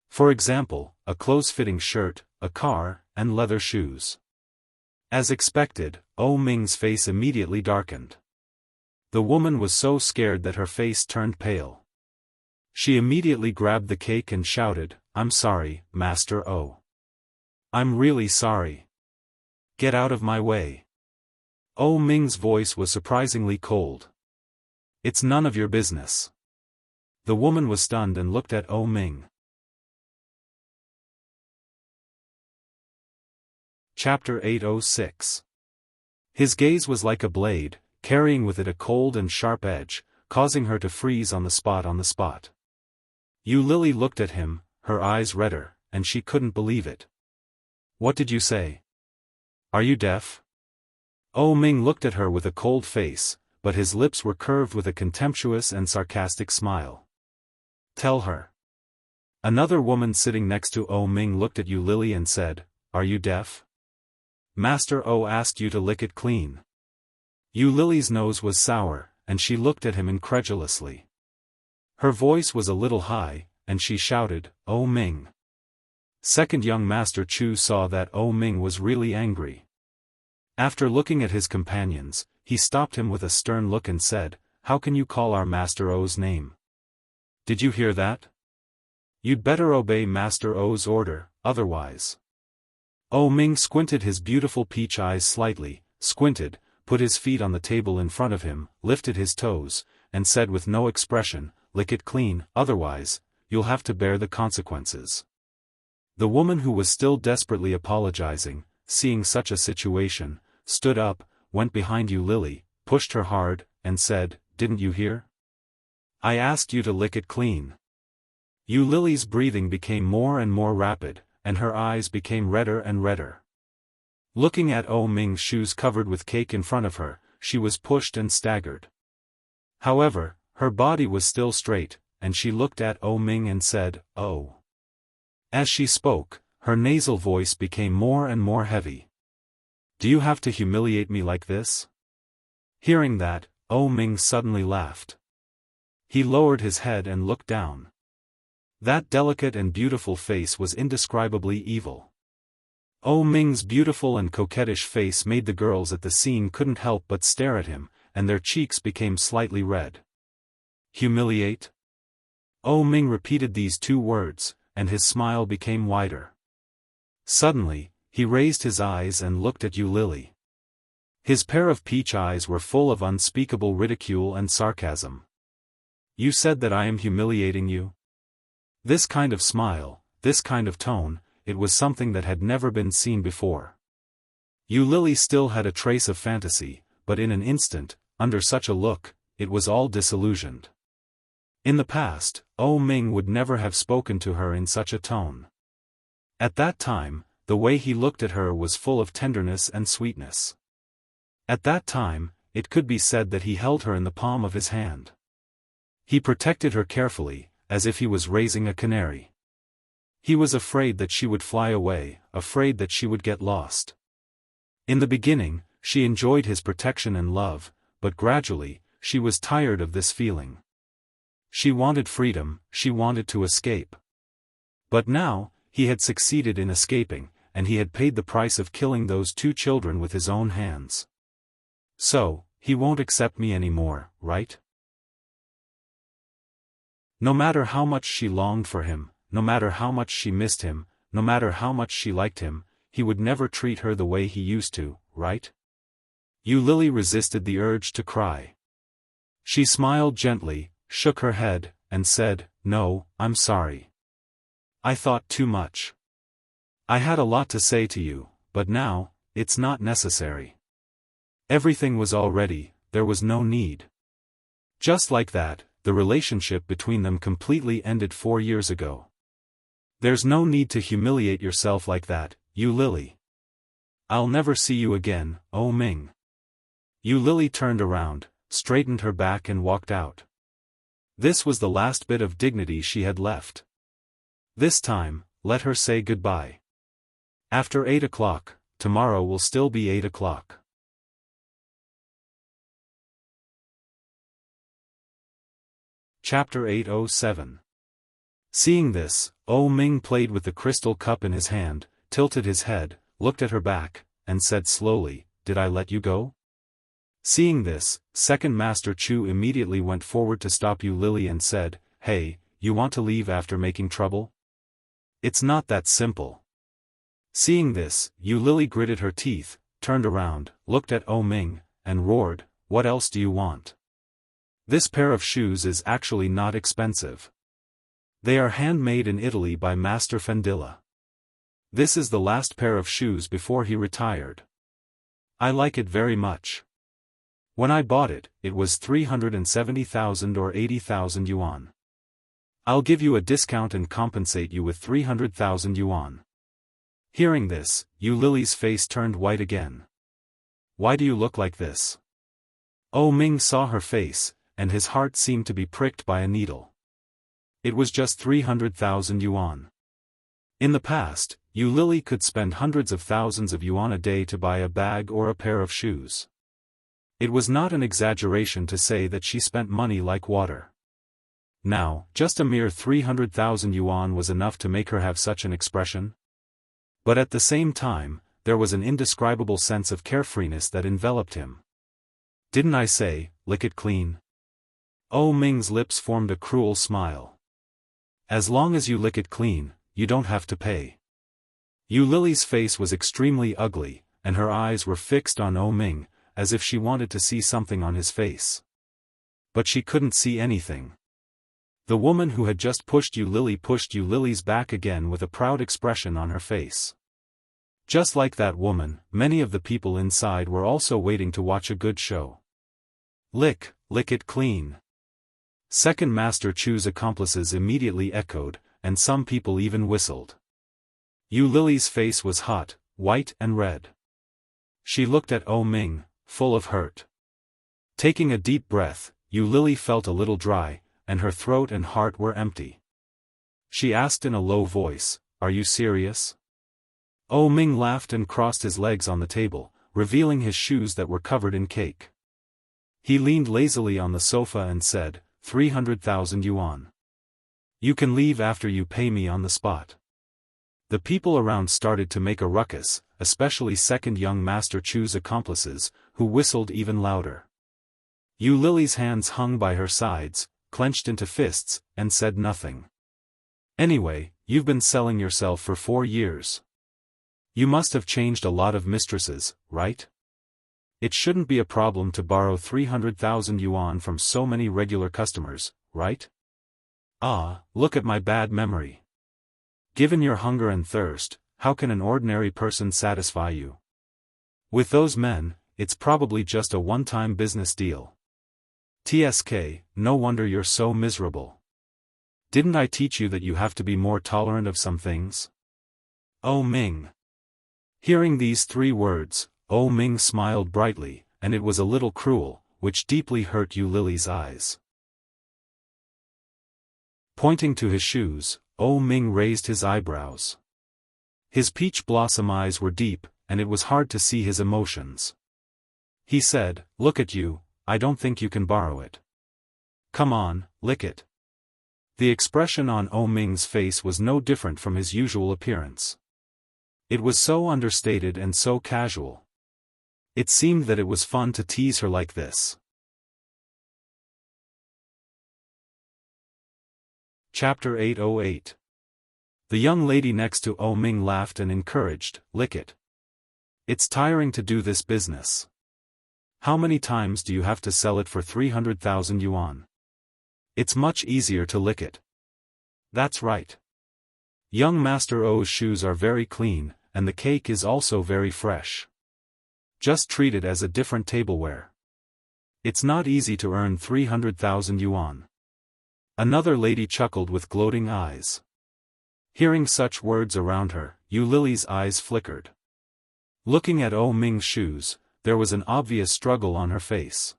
For example, a close-fitting shirt, a car, and leather shoes. As expected, Oh Ming's face immediately darkened. The woman was so scared that her face turned pale. She immediately grabbed the cake and shouted, I'm sorry, Master Oh. I'm really sorry. Get out of my way. Oh Ming's voice was surprisingly cold. It's none of your business. The woman was stunned and looked at Oh Ming. Chapter 806. His gaze was like a blade, carrying with it a cold and sharp edge, causing her to freeze on the spot. Yu Lily looked at him, her eyes redder, and she couldn't believe it. What did you say? Are you deaf? Oh Ming looked at her with a cold face, but his lips were curved with a contemptuous and sarcastic smile. Tell her. Another woman sitting next to Oh Ming looked at Yu Lily and said, Are you deaf? Master Oh asked you to lick it clean. Yu Lily's nose was sour, and she looked at him incredulously. Her voice was a little high, and she shouted, Oh Ming. Second young Master Chu saw that Oh Ming was really angry. After looking at his companions, he stopped him with a stern look and said, How can you call our Master O's name? Did you hear that? You'd better obey Master O's order, otherwise. Oh Ming squinted his beautiful peach eyes slightly, put his feet on the table in front of him, lifted his toes, and said with no expression, Lick it clean, otherwise, you'll have to bear the consequences. The woman who was still desperately apologizing, seeing such a situation, stood up, went behind Yu Lily, pushed her hard, and said, Didn't you hear? I asked you to lick it clean. Yu Lily's breathing became more and more rapid, and her eyes became redder and redder. Looking at Oh Ming's shoes covered with cake in front of her, she was pushed and staggered. However, her body was still straight, and she looked at Oh Ming and said, Oh. As she spoke, her nasal voice became more and more heavy. Do you have to humiliate me like this? Hearing that, Oh Ming suddenly laughed. He lowered his head and looked down. That delicate and beautiful face was indescribably evil. Oh Ming's beautiful and coquettish face made the girls at the scene couldn't help but stare at him, and their cheeks became slightly red. Humiliate? Oh Ming repeated these two words, and his smile became wider. Suddenly, he raised his eyes and looked at Yu Lily. His pair of peach eyes were full of unspeakable ridicule and sarcasm. You said that I am humiliating you? This kind of smile, this kind of tone, it was something that had never been seen before. Yu Lily still had a trace of fantasy, but in an instant, under such a look, it was all disillusioned. In the past, Oh Ming would never have spoken to her in such a tone. At that time, the way he looked at her was full of tenderness and sweetness. At that time, it could be said that he held her in the palm of his hand. He protected her carefully, as if he was raising a canary. He was afraid that she would fly away, afraid that she would get lost. In the beginning, she enjoyed his protection and love, but gradually, she was tired of this feeling. She wanted freedom, she wanted to escape. But now, he had succeeded in escaping, and he had paid the price of killing those two children with his own hands. So, he won't accept me anymore, right? No matter how much she longed for him, no matter how much she missed him, no matter how much she liked him, he would never treat her the way he used to, right? Lily resisted the urge to cry. She smiled gently, shook her head, and said, "No, I'm sorry. I thought too much. I had a lot to say to you, but now, it's not necessary. Everything was all ready, there was no need." Just like that, the relationship between them completely ended 4 years ago. There's no need to humiliate yourself like that, Lily. I'll never see you again, Oh Ming. Lily turned around, straightened her back and walked out. This was the last bit of dignity she had left. This time, let her say goodbye. After 8 o'clock, tomorrow will still be 8 o'clock. Chapter 807. Seeing this, Oh Ming played with the crystal cup in his hand, tilted his head, looked at her back, and said slowly, "Did I let you go?" Seeing this, Second Master Chu immediately went forward to stop Lily and said, "Hey, you want to leave after making trouble? It's not that simple." Seeing this, Lily gritted her teeth, turned around, looked at Oh Ming, and roared, "What else do you want? This pair of shoes is actually not expensive. They are handmade in Italy by Master Fendilla. This is the last pair of shoes before he retired. I like it very much. When I bought it, it was 370,000 or 80,000 yuan. I'll give you a discount and compensate you with 300,000 yuan." Hearing this, Lily's face turned white again. "Why do you look like this?" Oh Ming saw her face, and his heart seemed to be pricked by a needle. It was just 300,000 yuan. In the past, Lily could spend hundreds of thousands of yuan a day to buy a bag or a pair of shoes. It was not an exaggeration to say that she spent money like water. Now, just a mere 300,000 yuan was enough to make her have such an expression. But at the same time, there was an indescribable sense of carefreeness that enveloped him. "Didn't I say, lick it clean?" Oh Ming's lips formed a cruel smile. "As long as you lick it clean, you don't have to pay." Lily's face was extremely ugly, and her eyes were fixed on Oh Ming, as if she wanted to see something on his face. But she couldn't see anything. The woman who had just pushed Lily's back again with a proud expression on her face. Just like that woman, many of the people inside were also waiting to watch a good show. Lick it clean." Second Master Chu's accomplices immediately echoed, and some people even whistled. Lily's face was hot, white and red. She looked at Oh Ming, full of hurt. Taking a deep breath, Lily felt a little dry, and her throat and heart were empty. She asked in a low voice, "Are you serious?" Oh Ming laughed and crossed his legs on the table, revealing his shoes that were covered in cake. He leaned lazily on the sofa and said, 300,000 yuan. You can leave after you pay me on the spot. The people around started to make a ruckus, especially second young Master Chu's accomplices, who whistled even louder. Lily's hands hung by her sides, clenched into fists, and said nothing. "Anyway, you've been selling yourself for 4 years. You must have changed a lot of mistresses, right? It shouldn't be a problem to borrow 300,000 yuan from so many regular customers, right? Ah, look at my bad memory. Given your hunger and thirst, how can an ordinary person satisfy you? With those men, it's probably just a one-time business deal. TSK, no wonder you're so miserable. Didn't I teach you that you have to be more tolerant of some things?" Oh Ming. Hearing these 3 words, Oh Ming smiled brightly, and it was a little cruel, which deeply hurt Lily's eyes. Pointing to his shoes, Oh Ming raised his eyebrows. His peach blossom eyes were deep, and it was hard to see his emotions. He said, "Look at you, I don't think you can borrow it. Come on, lick it." The expression on Oh Ming's face was no different from his usual appearance. It was so understated and so casual. It seemed that it was fun to tease her like this. Chapter 808. The young lady next to O Ming laughed and encouraged, "Lick it. It's tiring to do this business. How many times do you have to sell it for 300,000 yuan? It's much easier to lick it." "That's right. Young Master O's shoes are very clean, and the cake is also very fresh. Just treat it as a different tableware. It's not easy to earn 300,000 yuan. Another lady chuckled with gloating eyes. Hearing such words around her, Yu Lily's eyes flickered. Looking at O Ming's shoes, there was an obvious struggle on her face.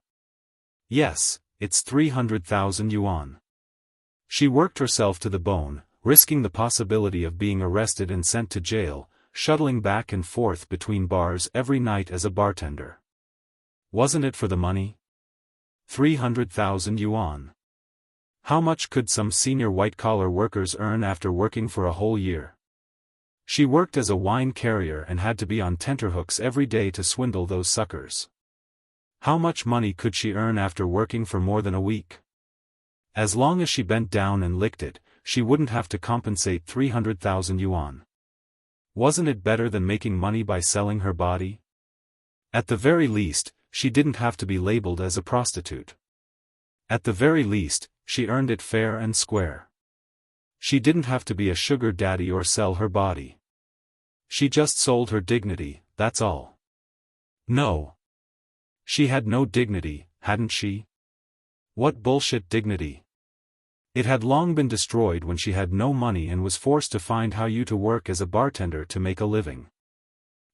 Yes, it's 300,000 yuan. She worked herself to the bone, risking the possibility of being arrested and sent to jail, shuttling back and forth between bars every night as a bartender. Wasn't it for the money? 300,000 yuan. How much could some senior white-collar workers earn after working for a whole year? She worked as a wine carrier and had to be on tenterhooks every day to swindle those suckers. How much money could she earn after working for more than a week? As long as she bent down and licked it, she wouldn't have to compensate 300,000 yuan. Wasn't it better than making money by selling her body? At the very least, she didn't have to be labeled as a prostitute. At the very least, she earned it fair and square. She didn't have to be a sugar daddy or sell her body. She just sold her dignity, that's all. No. She had no dignity, hadn't she? What bullshit dignity? It had long been destroyed when she had no money and was forced to find how to work as a bartender to make a living.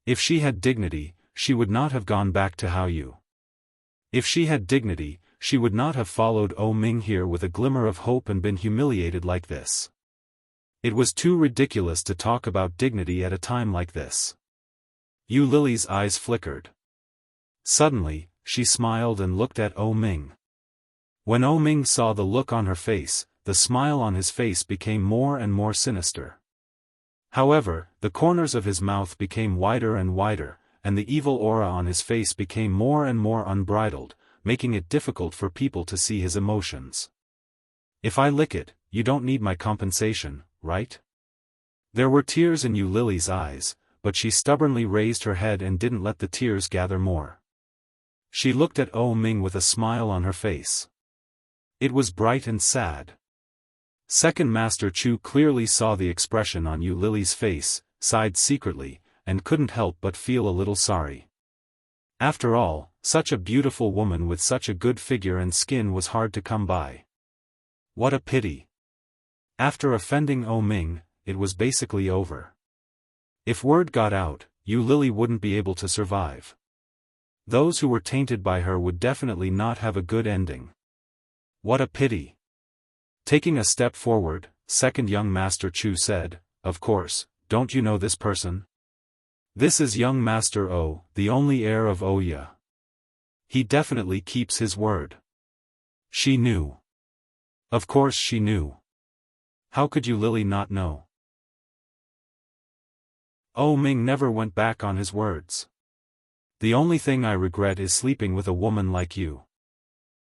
If she had dignity, she would not have gone back to Hao. If she had dignity, she would not have followed O Ming here with a glimmer of hope and been humiliated like this. It was too ridiculous to talk about dignity at a time like this. Yu Lily's eyes flickered. Suddenly, she smiled and looked at O Ming. When O Ming saw the look on her face, the smile on his face became more and more sinister. However, the corners of his mouth became wider and wider, and the evil aura on his face became more and more unbridled, making it difficult for people to see his emotions. "If I lick it, you don't need my compensation, right?" There were tears in Yu Lily's eyes, but she stubbornly raised her head and didn't let the tears gather more. She looked at O Ming with a smile on her face. It was bright and sad. Second Master Chu clearly saw the expression on Yu Lily's face, sighed secretly, and couldn't help but feel a little sorry. After all, such a beautiful woman with such a good figure and skin was hard to come by. What a pity. After offending O Ming, it was basically over. If word got out, Yu Lily wouldn't be able to survive. Those who were tainted by her would definitely not have a good ending. What a pity. Taking a step forward, second young Master Chu said, "Of course, don't you know this person? This is young Master O, the only heir of Oya. He definitely keeps his word." She knew. Of course she knew. How could Yu Lily not know? O Ming never went back on his words. "The only thing I regret is sleeping with a woman like you.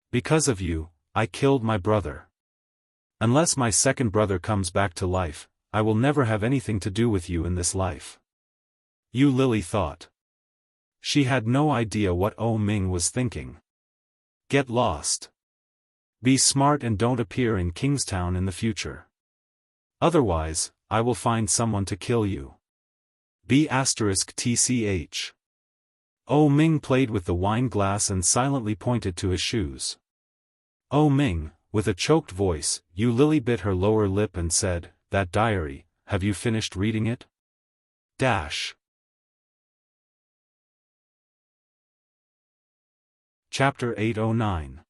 Because of you, I killed my brother. Unless my second brother comes back to life, I will never have anything to do with you in this life." Yu Lily thought. She had no idea what O Ming was thinking. Get lost. Be smart and don't appear in Kingstown in the future. Otherwise, I will find someone to kill you. B*TCH. O Ming played with the wine glass and silently pointed to his shoes. O Ming, with a choked voice, Yu Lily bit her lower lip and said, "That diary, have you finished reading it?" Chapter 809.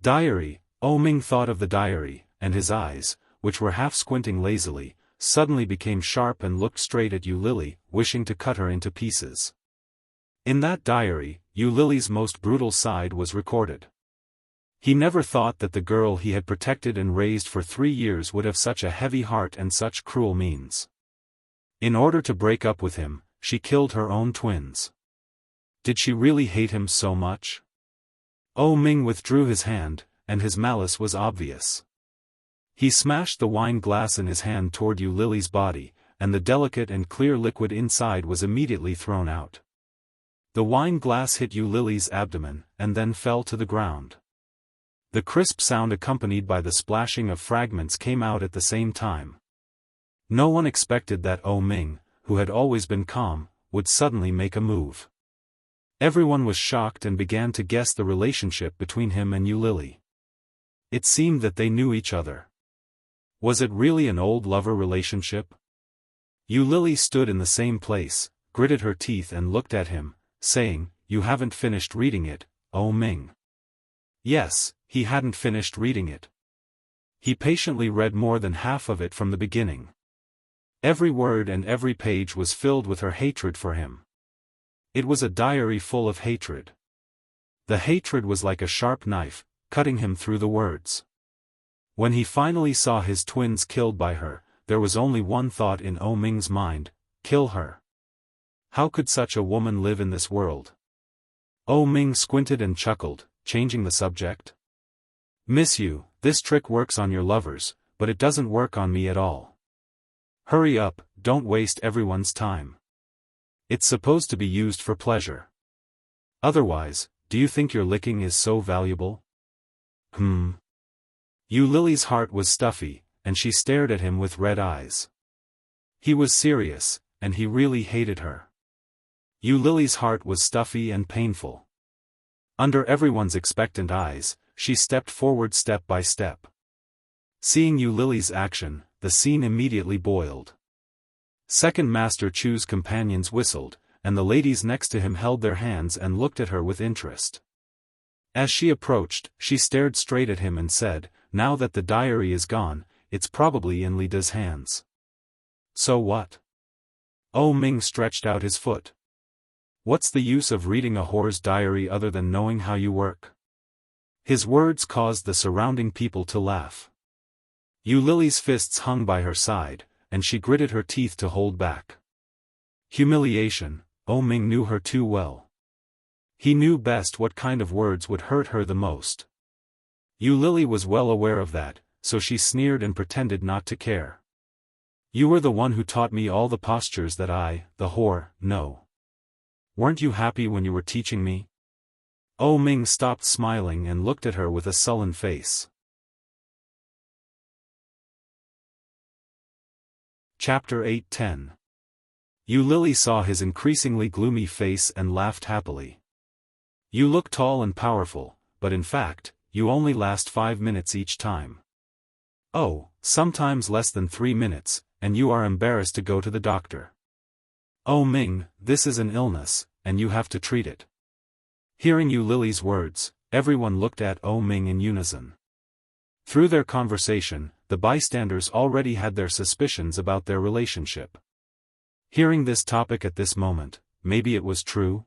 Diary. O Ming thought of the diary, and his eyes, which were half squinting lazily, suddenly became sharp and looked straight at Yu Lily, wishing to cut her into pieces. In that diary, Yu Lily's most brutal side was recorded. He never thought that the girl he had protected and raised for 3 years would have such a heavy heart and such cruel means. In order to break up with him, she killed her own twins. Did she really hate him so much? O Ming withdrew his hand, and his malice was obvious. He smashed the wine glass in his hand toward Yu Lily's body, and the delicate and clear liquid inside was immediately thrown out. The wine glass hit Yu Lily's abdomen, and then fell to the ground. The crisp sound accompanied by the splashing of fragments came out at the same time. No one expected that Ming, who had always been calm, would suddenly make a move. Everyone was shocked and began to guess the relationship between him and Yu Lily. It seemed that they knew each other. Was it really an old lover relationship? Yu Lily stood in the same place, gritted her teeth and looked at him, saying, "You haven't finished reading it, Ming." Yes, he hadn't finished reading it. He patiently read more than half of it from the beginning. Every word and every page was filled with her hatred for him. It was a diary full of hatred. The hatred was like a sharp knife, cutting him through the words. When he finally saw his twins killed by her, there was only one thought in Ming's mind: kill her. How could such a woman live in this world? Ming squinted and chuckled, changing the subject. "Miss Yu, this trick works on your lovers, but it doesn't work on me at all. Hurry up, don't waste everyone's time. It's supposed to be used for pleasure. Otherwise, do you think your licking is so valuable?" Yu Lily's heart was stuffy, and she stared at him with red eyes. He was serious, and he really hated her. Yu Lily's heart was stuffy and painful. Under everyone's expectant eyes, she stepped forward step by step. Seeing Yu Lily's action, the scene immediately boiled. Second Master Chu's companions whistled, and the ladies next to him held their hands and looked at her with interest. As she approached, she stared straight at him and said, "Now that the diary is gone, it's probably in Lida's hands." "So what?" Ming stretched out his foot. "What's the use of reading a whore's diary other than knowing how you work?" His words caused the surrounding people to laugh. Yu Lily's fists hung by her side, and she gritted her teeth to hold back. Humiliation. Ming knew her too well. He knew best what kind of words would hurt her the most. Yu Lily was well aware of that, so she sneered and pretended not to care. "You were the one who taught me all the postures that I, the whore, know. Weren't you happy when you were teaching me?" Ming stopped smiling and looked at her with a sullen face. Chapter 8:10. Yu Lily saw his increasingly gloomy face and laughed happily. "You look tall and powerful, but in fact, you only last 5 minutes each time. Oh, sometimes less than 3 minutes, and you are embarrassed to go to the doctor. Ming, this is an illness, and you have to treat it." Hearing Yu Lily's words, everyone looked at Ming in unison. Through their conversation, the bystanders already had their suspicions about their relationship. Hearing this topic at this moment, maybe it was true?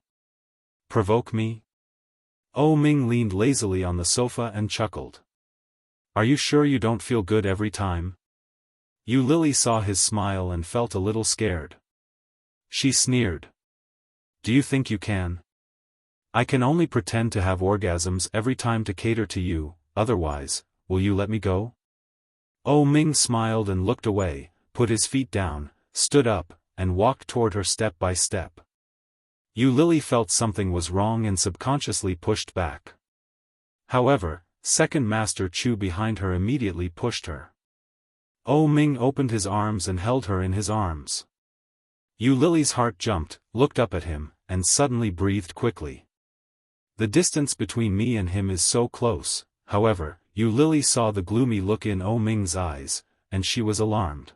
Provoke me? Ming leaned lazily on the sofa and chuckled. "Are you sure you don't feel good every time?" Yu Lily saw his smile and felt a little scared. She sneered. "Do you think you can? I can only pretend to have orgasms every time to cater to you, otherwise, will you let me go?" Ming smiled and looked away, put his feet down, stood up, and walked toward her step by step. Yu Lily felt something was wrong and subconsciously pushed back. However, Second Master Chu behind her immediately pushed her. Ming opened his arms and held her in his arms. Yu Lily's heart jumped, looked up at him, and suddenly breathed quickly. The distance between me and him is so close. However, Yu Lily saw the gloomy look in Ming's eyes, and she was alarmed.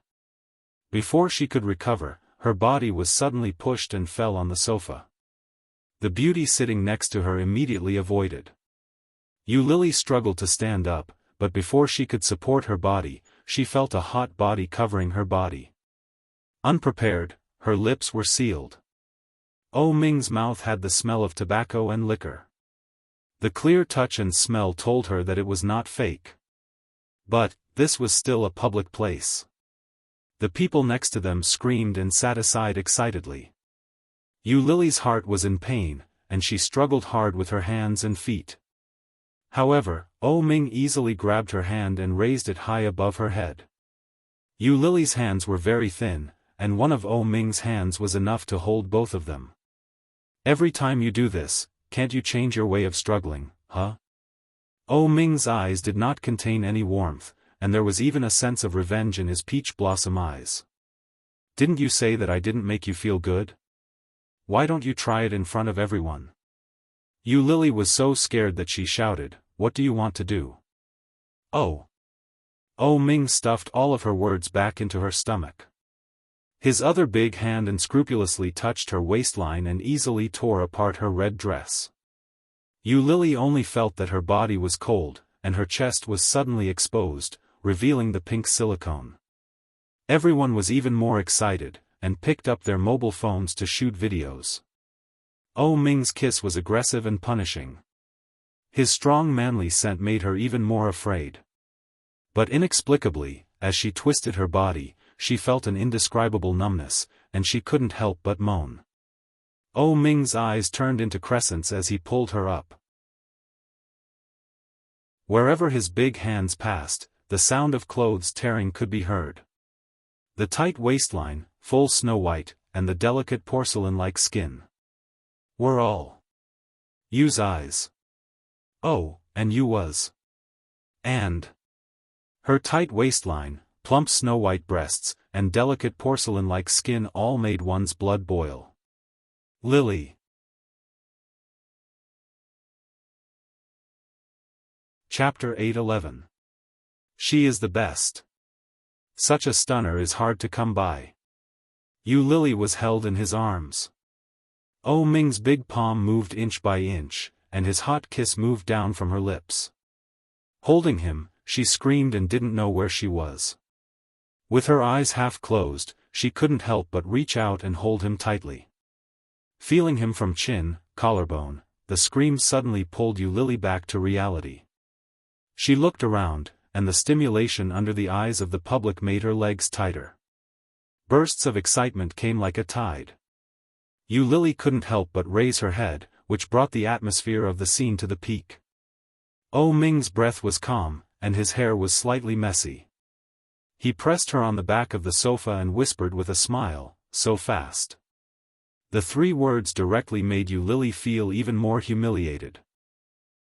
Before she could recover, her body was suddenly pushed and fell on the sofa. The beauty sitting next to her immediately avoided. Yu Lily struggled to stand up, but before she could support her body, she felt a hot body covering her body. Unprepared, her lips were sealed. Ming's mouth had the smell of tobacco and liquor. The clear touch and smell told her that it was not fake. But, this was still a public place. The people next to them screamed and sat aside excitedly. Yu Lily's heart was in pain, and she struggled hard with her hands and feet. However, Oh Ming easily grabbed her hand and raised it high above her head. Yu Lily's hands were very thin, and one of Oh Ming's hands was enough to hold both of them. Every time you do this, can't you change your way of struggling, huh? Oh Ming's eyes did not contain any warmth, and there was even a sense of revenge in his peach blossom eyes. Didn't you say that I didn't make you feel good? Why don't you try it in front of everyone? Yu Lily was so scared that she shouted, "What do you want to do?" Oh! Oh Ming stuffed all of her words back into her stomach. His other big hand unscrupulously touched her waistline and easily tore apart her red dress. Yu Lily only felt that her body was cold, and her chest was suddenly exposed, revealing the pink silicone. Everyone was even more excited, and picked up their mobile phones to shoot videos. Oh Ming's kiss was aggressive and punishing. His strong manly scent made her even more afraid. But inexplicably, as she twisted her body, she felt an indescribable numbness, and she couldn't help but moan. Oh Ming's eyes turned into crescents as he pulled her up. Wherever his big hands passed, the sound of clothes tearing could be heard. The tight waistline, full snow white, and the delicate porcelain-like skin were all Yu's eyes. Oh, and Yu was. And her tight waistline, plump snow-white breasts, and delicate porcelain-like skin all made one's blood boil. Lily. Chapter 8:11. She is the best. Such a stunner is hard to come by. Yu Lily was held in his arms. Oh Ming's big palm moved inch by inch, and his hot kiss moved down from her lips. Holding him, she screamed and didn't know where she was. With her eyes half closed, she couldn't help but reach out and hold him tightly. Feeling him from chin, collarbone, the scream suddenly pulled Yu Lily back to reality. She looked around, and the stimulation under the eyes of the public made her legs tighter. Bursts of excitement came like a tide. Yu Lily couldn't help but raise her head, which brought the atmosphere of the scene to the peak. Oh Ming's breath was calm, and his hair was slightly messy. He pressed her on the back of the sofa and whispered with a smile, "So fast." The 3 words directly made Yu Lily feel even more humiliated.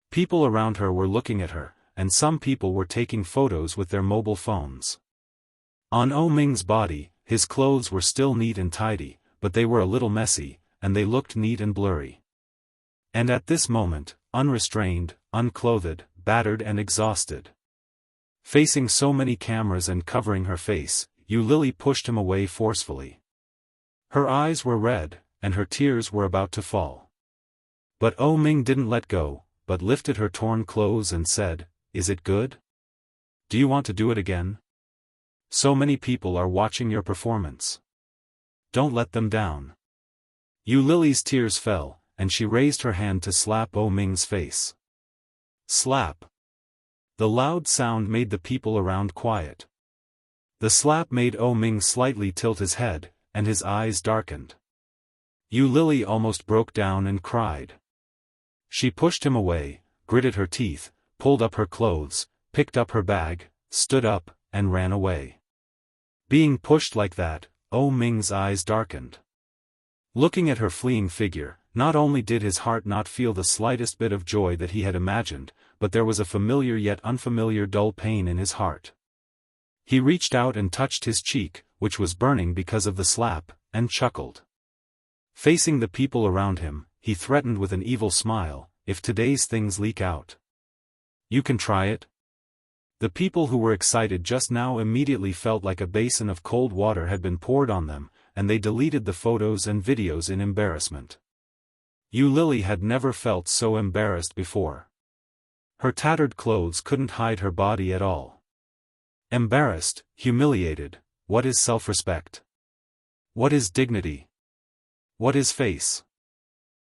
People around her were looking at her, and some people were taking photos with their mobile phones. On Oh Ming's body, his clothes were still neat and tidy, but they were a little messy, and they looked neat and blurry. And at this moment, unrestrained, unclothed, battered and exhausted, facing so many cameras and covering her face, Yu Lily pushed him away forcefully. Her eyes were red, and her tears were about to fall. But Oh Ming didn't let go, but lifted her torn clothes and said, "Is it good? Do you want to do it again? So many people are watching your performance. Don't let them down." Yu Lily's tears fell, and she raised her hand to slap Oh Ming's face. Slap. The loud sound made the people around quiet. The slap made Oh Ming slightly tilt his head, and his eyes darkened. Yu Lily almost broke down and cried. She pushed him away, gritted her teeth, pulled up her clothes, picked up her bag, stood up, and ran away. Being pushed like that, Oh Ming's eyes darkened. Looking at her fleeing figure, not only did his heart not feel the slightest bit of joy that he had imagined, but there was a familiar yet unfamiliar dull pain in his heart. He reached out and touched his cheek, which was burning because of the slap, and chuckled. Facing the people around him, he threatened with an evil smile, "If today's things leak out, you can try it." The people who were excited just now immediately felt like a basin of cold water had been poured on them, and they deleted the photos and videos in embarrassment. Yu Lily had never felt so embarrassed before. Her tattered clothes couldn't hide her body at all. Embarrassed, humiliated, what is self-respect? What is dignity? What is face?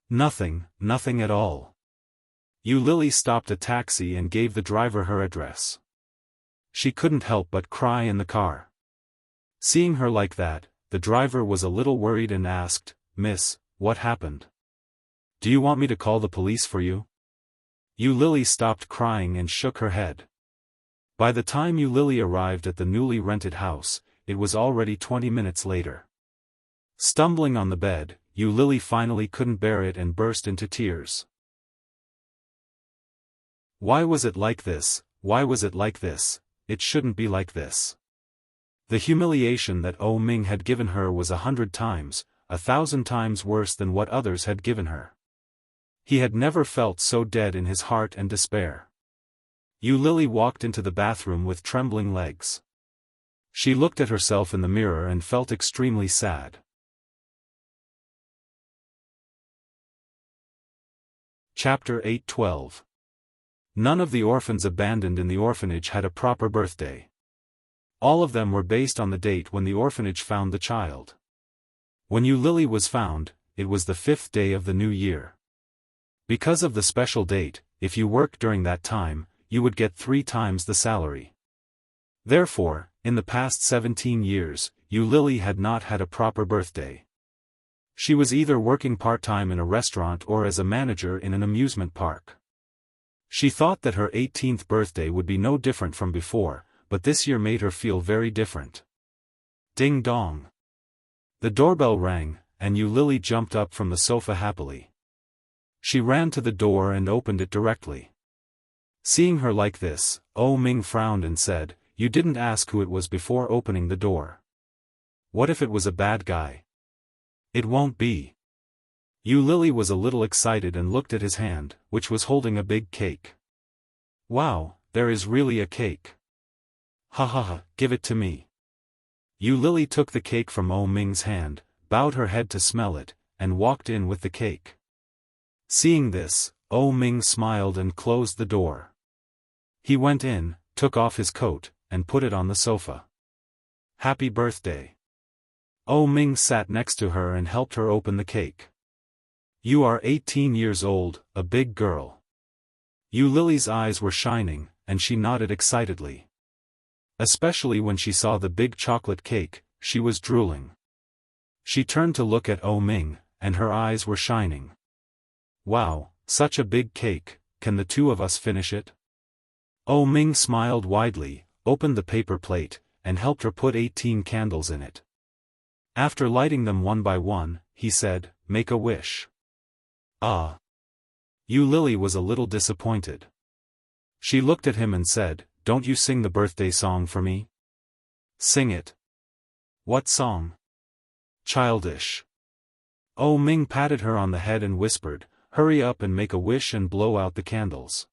Nothing, nothing at all. Yu Lily stopped a taxi and gave the driver her address. She couldn't help but cry in the car. Seeing her like that, the driver was a little worried and asked, "Miss, what happened? Do you want me to call the police for you?" Yu Lily stopped crying and shook her head. By the time Yu Lily arrived at the newly rented house, it was already 20 minutes later. Stumbling on the bed, Yu Lily finally couldn't bear it and burst into tears. Why was it like this? Why was it like this? It shouldn't be like this. The humiliation that Oh Ming had given her was 100 times, 1,000 times worse than what others had given her. He had never felt so dead in his heart and despair. Yu Lily walked into the bathroom with trembling legs. She looked at herself in the mirror and felt extremely sad. Chapter 8:12. None of the orphans abandoned in the orphanage had a proper birthday. All of them were based on the date when the orphanage found the child. When Yu Lily was found, it was the 5th day of the new year. Because of the special date, if you worked during that time, you would get 3 times the salary. Therefore, in the past 17 years, Yu Lily had not had a proper birthday. She was either working part-time in a restaurant or as a manager in an amusement park. She thought that her 18th birthday would be no different from before, but this year made her feel very different. Ding dong. The doorbell rang, and Yu Lily jumped up from the sofa happily. She ran to the door and opened it directly. Seeing her like this, Oh Ming frowned and said, "You didn't ask who it was before opening the door. What if it was a bad guy?" "It won't be." Yu Lily was a little excited and looked at his hand, which was holding a big cake. "Wow, there is really a cake. Ha ha ha, give it to me." Yu Lily took the cake from Oh Ming's hand, bowed her head to smell it, and walked in with the cake. Seeing this, Oh Ming smiled and closed the door. He went in, took off his coat, and put it on the sofa. "Happy birthday." Oh Ming sat next to her and helped her open the cake. "You are 18 years old, a big girl." Yu Lily's eyes were shining, and she nodded excitedly. Especially when she saw the big chocolate cake, she was drooling. She turned to look at Oh Ming, and her eyes were shining. "Wow, such a big cake, can the 2 of us finish it?" Oh Ming smiled widely, opened the paper plate, and helped her put 18 candles in it. After lighting them one by one, he said, "Make a wish." "Ah." Yu Lily was a little disappointed. She looked at him and said, "Don't you sing the birthday song for me?" "Sing it." "What song?" "Childish." Oh Ming patted her on the head and whispered, "Hurry up and make a wish and blow out the candles."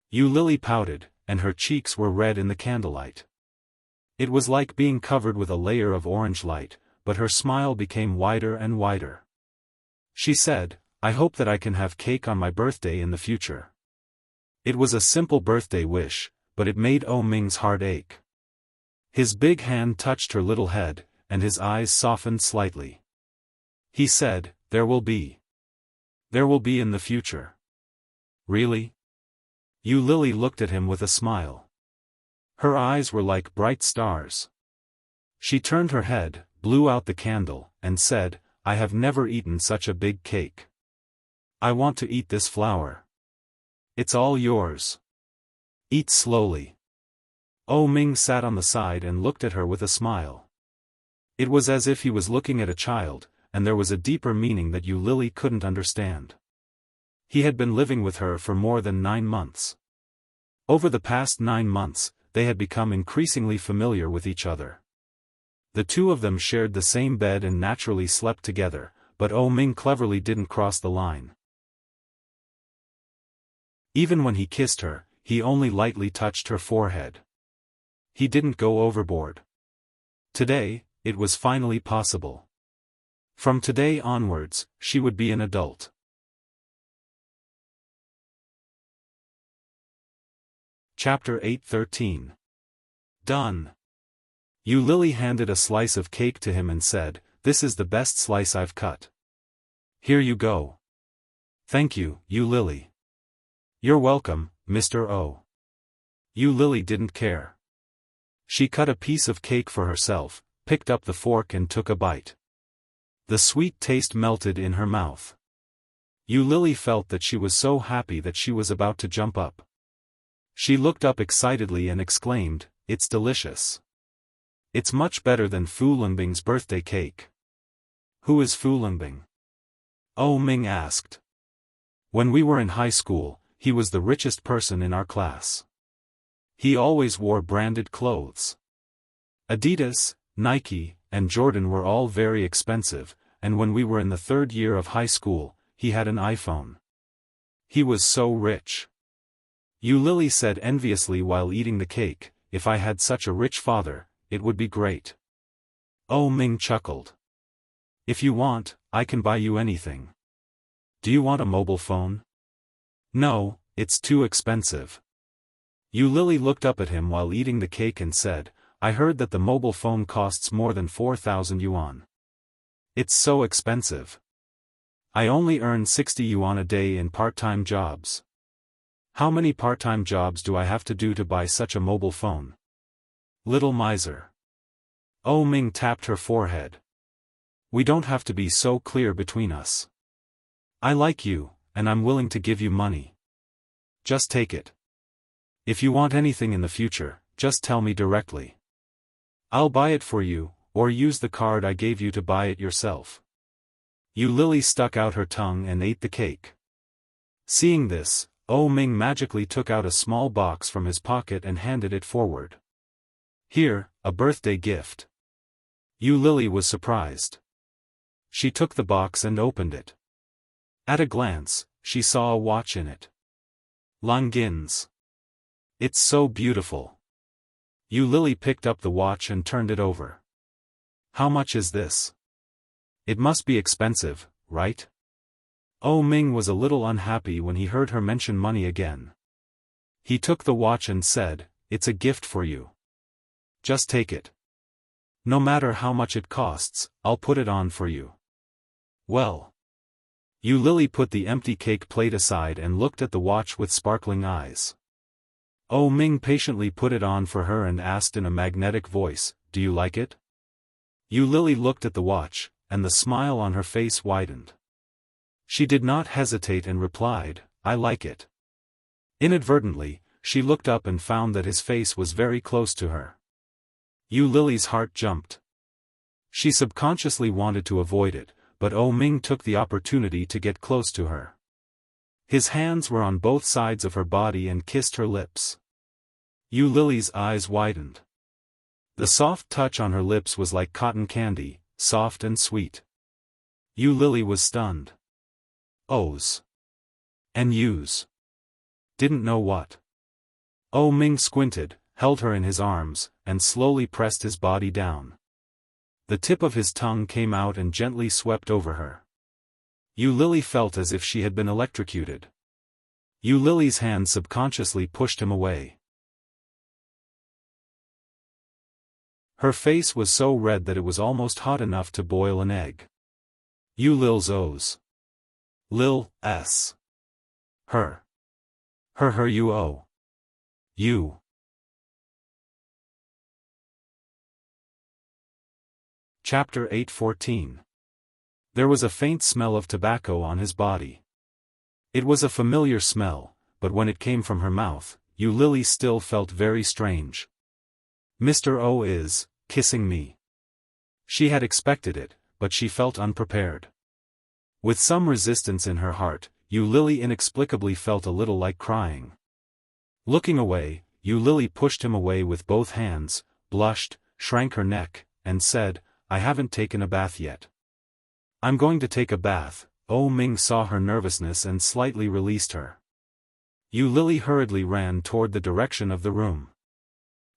Yu Lily pouted, and her cheeks were red in the candlelight. It was like being covered with a layer of orange light, but her smile became wider and wider. She said, "I hope that I can have cake on my birthday in the future." It was a simple birthday wish, but it made Oh Ming's heart ache. His big hand touched her little head, and his eyes softened slightly. He said, "There will be. There will be in the future." "Really?" Yu Lily looked at him with a smile. Her eyes were like bright stars. She turned her head, blew out the candle, and said, "I have never eaten such a big cake. I want to eat this flower. It's all yours. Eat slowly." Oh Ming sat on the side and looked at her with a smile. It was as if he was looking at a child, and there was a deeper meaning that Yu Lily couldn't understand. He had been living with her for more than 9 months. Over the past 9 months, they had become increasingly familiar with each other. The 2 of them shared the same bed and naturally slept together, but Oh Ming cleverly didn't cross the line. Even when he kissed her, he only lightly touched her forehead. He didn't go overboard. Today, it was finally possible. From today onwards, she would be an adult. Chapter 8:13. Done. Yu Lily handed a slice of cake to him and said, "This is the best slice I've cut. Here you go." "Thank you, Yu Lily." "You're welcome, Mr. O." Yu Lily didn't care. She cut a piece of cake for herself, picked up the fork and took a bite. The sweet taste melted in her mouth. Yu Lily felt that she was so happy that she was about to jump up. She looked up excitedly and exclaimed, "It's delicious. It's much better than Fu Lingbing's birthday cake." "Who is Fu Lingbing?" Oh Ming asked. "When we were in high school, he was the richest person in our class. He always wore branded clothes. Adidas, Nike, and Jordan were all very expensive, and when we were in the 3rd year of high school, he had an iPhone. He was so rich." Yu Lily said enviously while eating the cake, "If I had such a rich father, it would be great." Oh Ming chuckled. "If you want, I can buy you anything. Do you want a mobile phone?" "No, it's too expensive." Yu Lily looked up at him while eating the cake and said, "I heard that the mobile phone costs more than 4,000 yuan. It's so expensive. I only earn 60 yuan a day in part-time jobs. How many part-time jobs do I have to do to buy such a mobile phone?" Little miser. Oh Ming tapped her forehead. "We don't have to be so clear between us. I like you, and I'm willing to give you money. Just take it. If you want anything in the future, just tell me directly. I'll buy it for you, or use the card I gave you to buy it yourself." Yu Lily stuck out her tongue and ate the cake. Seeing this, Oh Ming magically took out a small box from his pocket and handed it forward. "Here, a birthday gift." Yu Lily was surprised. She took the box and opened it. At a glance, she saw a watch in it. Langin's. "It's so beautiful." Yu Lily picked up the watch and turned it over. "How much is this? It must be expensive, right?" Oh Ming was a little unhappy when he heard her mention money again. He took the watch and said, "It's a gift for you. Just take it. No matter how much it costs, I'll put it on for you." "Well." Yu Lily put the empty cake plate aside and looked at the watch with sparkling eyes. Oh Ming patiently put it on for her and asked in a magnetic voice, "Do you like it?" Yu Lily looked at the watch, and the smile on her face widened. She did not hesitate and replied, "I like it." Inadvertently, she looked up and found that his face was very close to her. Yu Lily's heart jumped. She subconsciously wanted to avoid it, but Oh Ming took the opportunity to get close to her. His hands were on both sides of her body and kissed her lips. Yu Lily's eyes widened. The soft touch on her lips was like cotton candy, soft and sweet. Yu Lily was stunned. Oh's and Yu's. Didn't know what. Oh Ming squinted, held her in his arms, and slowly pressed his body down. The tip of his tongue came out and gently swept over her. Yu Lily felt as if she had been electrocuted. Yu Lily's hand subconsciously pushed him away. Her face was so red that it was almost hot enough to boil an egg. Yu Lil's O's. Lil, S. Her. Her you oh. You. Chapter 8:14. There was a faint smell of tobacco on his body. It was a familiar smell, but when it came from her mouth, Yu Lily still felt very strange. Mr. O is kissing me. She had expected it, but she felt unprepared. With some resistance in her heart, Yu Lily inexplicably felt a little like crying. Looking away, Yu Lily pushed him away with both hands, blushed, shrank her neck, and said, "I haven't taken a bath yet." "I'm going to take a bath." Oh Ming saw her nervousness and slightly released her. Yu Lily hurriedly ran toward the direction of the room.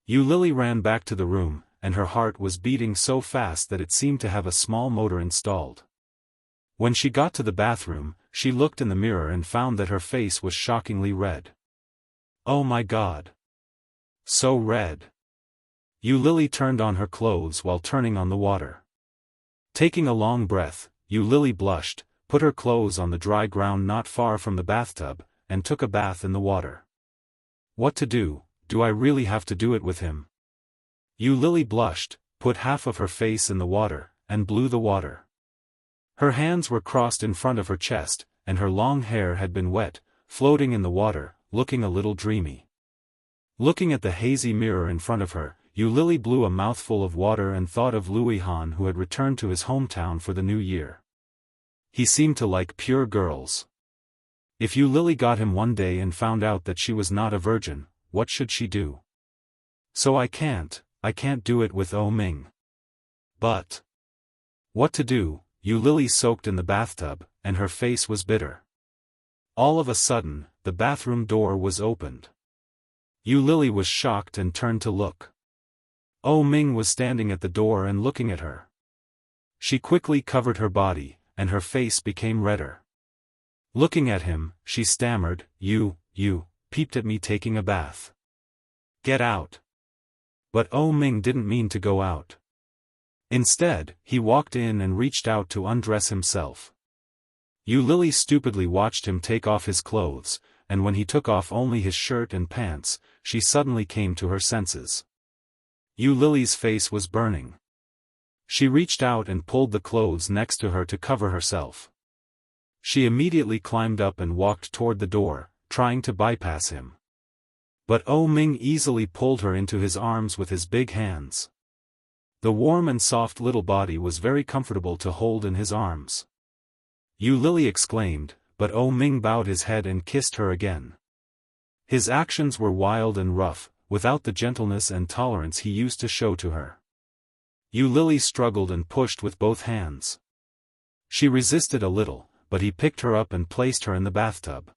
Yu Lily ran back to the room, and her heart was beating so fast that it seemed to have a small motor installed. When she got to the bathroom, she looked in the mirror and found that her face was shockingly red. Oh my God! So red! Yu Lily turned on her clothes while turning on the water. Taking a long breath, Yu Lily blushed, put her clothes on the dry ground not far from the bathtub, and took a bath in the water. What to do? Do I really have to do it with him? Yu Lily blushed, put half of her face in the water, and blew the water. Her hands were crossed in front of her chest, and her long hair had been wet, floating in the water, looking a little dreamy. Looking at the hazy mirror in front of her, Yu Lily blew a mouthful of water and thought of Louis Han, who had returned to his hometown for the new year. He seemed to like pure girls. If Yu Lily got him one day and found out that she was not a virgin, what should she do? So I can't do it with Oh Ming. But what to do? Yu Lily soaked in the bathtub, and her face was bitter. All of a sudden, the bathroom door was opened. Yu Lily was shocked and turned to look. Oh Ming was standing at the door and looking at her. She quickly covered her body, and her face became redder. Looking at him, she stammered, You peeped at me taking a bath. Get out. But Oh Ming didn't mean to go out. Instead, he walked in and reached out to undress himself. Yu Lily stupidly watched him take off his clothes, and when he took off only his shirt and pants, she suddenly came to her senses. Yu Lily's face was burning. She reached out and pulled the clothes next to her to cover herself. She immediately climbed up and walked toward the door, trying to bypass him. But Oh Ming easily pulled her into his arms with his big hands. The warm and soft little body was very comfortable to hold in his arms. Yu Lily exclaimed, but Oh Ming bowed his head and kissed her again. His actions were wild and rough, without the gentleness and tolerance he used to show to her. Yu Lily struggled and pushed with both hands. She resisted a little, but he picked her up and placed her in the bathtub.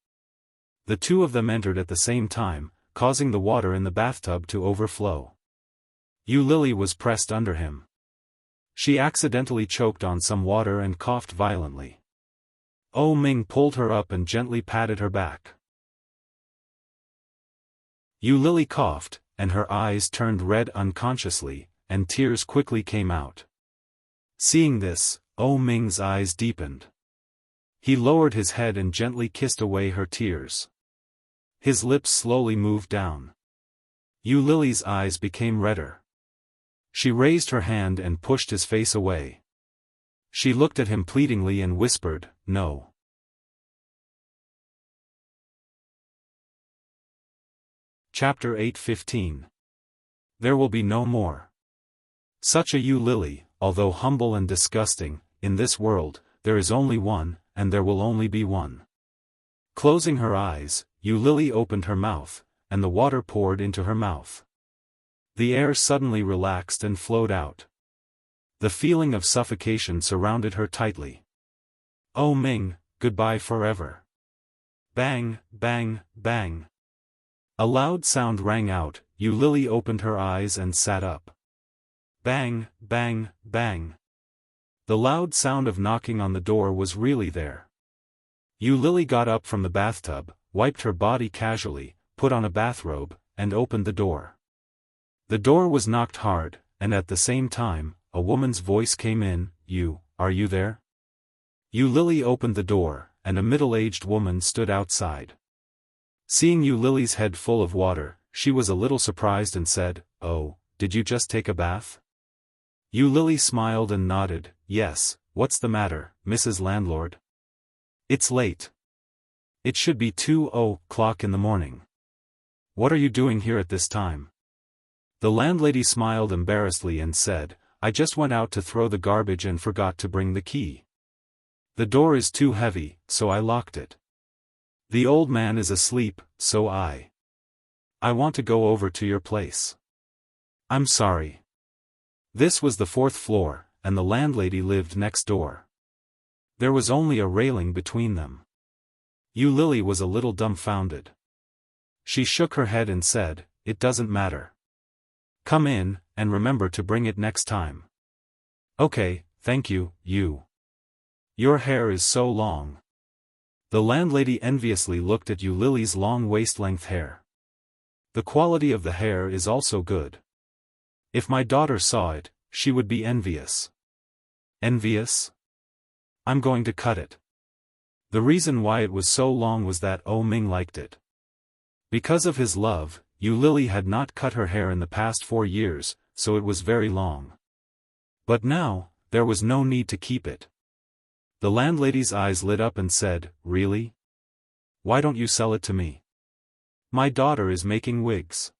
The two of them entered at the same time, causing the water in the bathtub to overflow. Yu Lily was pressed under him. She accidentally choked on some water and coughed violently. Oh Ming pulled her up and gently patted her back. Yu Lily coughed, and her eyes turned red unconsciously, and tears quickly came out. Seeing this, Oh Ming's eyes deepened. He lowered his head and gently kissed away her tears. His lips slowly moved down. Yu Lily's eyes became redder. She raised her hand and pushed his face away. She looked at him pleadingly and whispered, No. Chapter 8:15. There will be no more. Such a Yu Lily, although humble and disgusting, in this world, there is only one, and there will only be one. Closing her eyes, Yu Lily opened her mouth, and the water poured into her mouth. The air suddenly relaxed and flowed out. The feeling of suffocation surrounded her tightly. Oh Ming, goodbye forever. Bang, bang, bang. A loud sound rang out. Yu Lily opened her eyes and sat up. Bang, bang, bang. The loud sound of knocking on the door was really there. Yu Lily got up from the bathtub, wiped her body casually, put on a bathrobe, and opened the door. The door was knocked hard, and at the same time, a woman's voice came in, Are you there? Yu Lily opened the door, and a middle-aged woman stood outside. Seeing Yu Lily's head full of water, she was a little surprised and said, Oh, did you just take a bath? Yu Lily smiled and nodded, Yes, what's the matter, Mrs. Landlord? It's late. It should be 2:00 in the morning. What are you doing here at this time? The landlady smiled embarrassedly and said, I just went out to throw the garbage and forgot to bring the key. The door is too heavy, so I locked it. The old man is asleep, so I want to go over to your place. I'm sorry. This was the 4th floor, and the landlady lived next door. There was only a railing between them. Yu Lily was a little dumbfounded. She shook her head and said, It doesn't matter. Come in, and remember to bring it next time. Okay, thank you, Yu. Your hair is so long. The landlady enviously looked at Yu Lily's long waist-length hair. The quality of the hair is also good. If my daughter saw it, she would be envious. Envious? I'm going to cut it. The reason why it was so long was that Oh Ming liked it. Because of his love, Yu Lily had not cut her hair in the past 4 years, so it was very long. But now, there was no need to keep it. The landlady's eyes lit up and said, "Really? Why don't you sell it to me? My daughter is making wigs.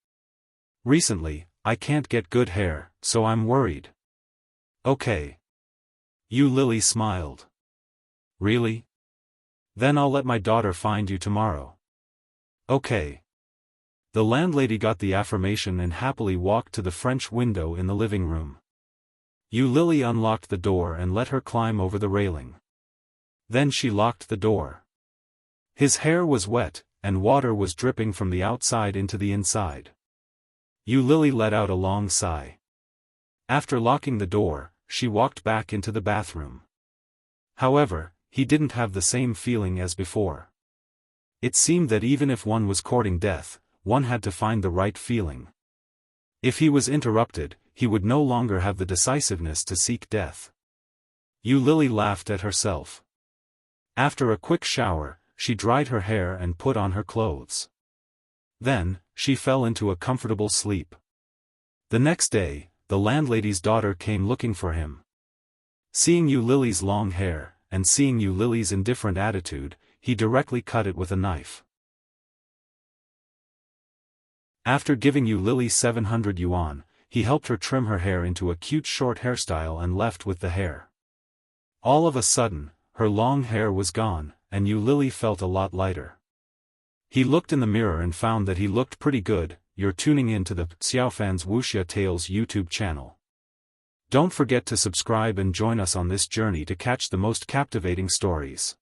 Recently, I can't get good hair, so I'm worried." "Okay." Yu Lily smiled. "Really? Then I'll let my daughter find you tomorrow." "Okay." The landlady got the affirmation and happily walked to the French window in the living room. Yu Lily unlocked the door and let her climb over the railing. Then she locked the door. His hair was wet, and water was dripping from the outside into the inside. Yu Lily let out a long sigh. After locking the door, she walked back into the bathroom. However, he didn't have the same feeling as before. It seemed that even if one was courting death, one had to find the right feeling. If he was interrupted, he would no longer have the decisiveness to seek death. Yu Lily laughed at herself. After a quick shower, she dried her hair and put on her clothes. Then, she fell into a comfortable sleep. The next day, the landlady's daughter came looking for him. Seeing Yu Lily's long hair, and seeing Yu Lily's indifferent attitude, he directly cut it with a knife. After giving Yu Lily 700 yuan, he helped her trim her hair into a cute short hairstyle and left with the hair. All of a sudden, her long hair was gone, and Yu Lily felt a lot lighter. He looked in the mirror and found that he looked pretty good. You're tuning in to the Xiaofan's Wuxia Tales YouTube channel. Don't forget to subscribe and join us on this journey to catch the most captivating stories.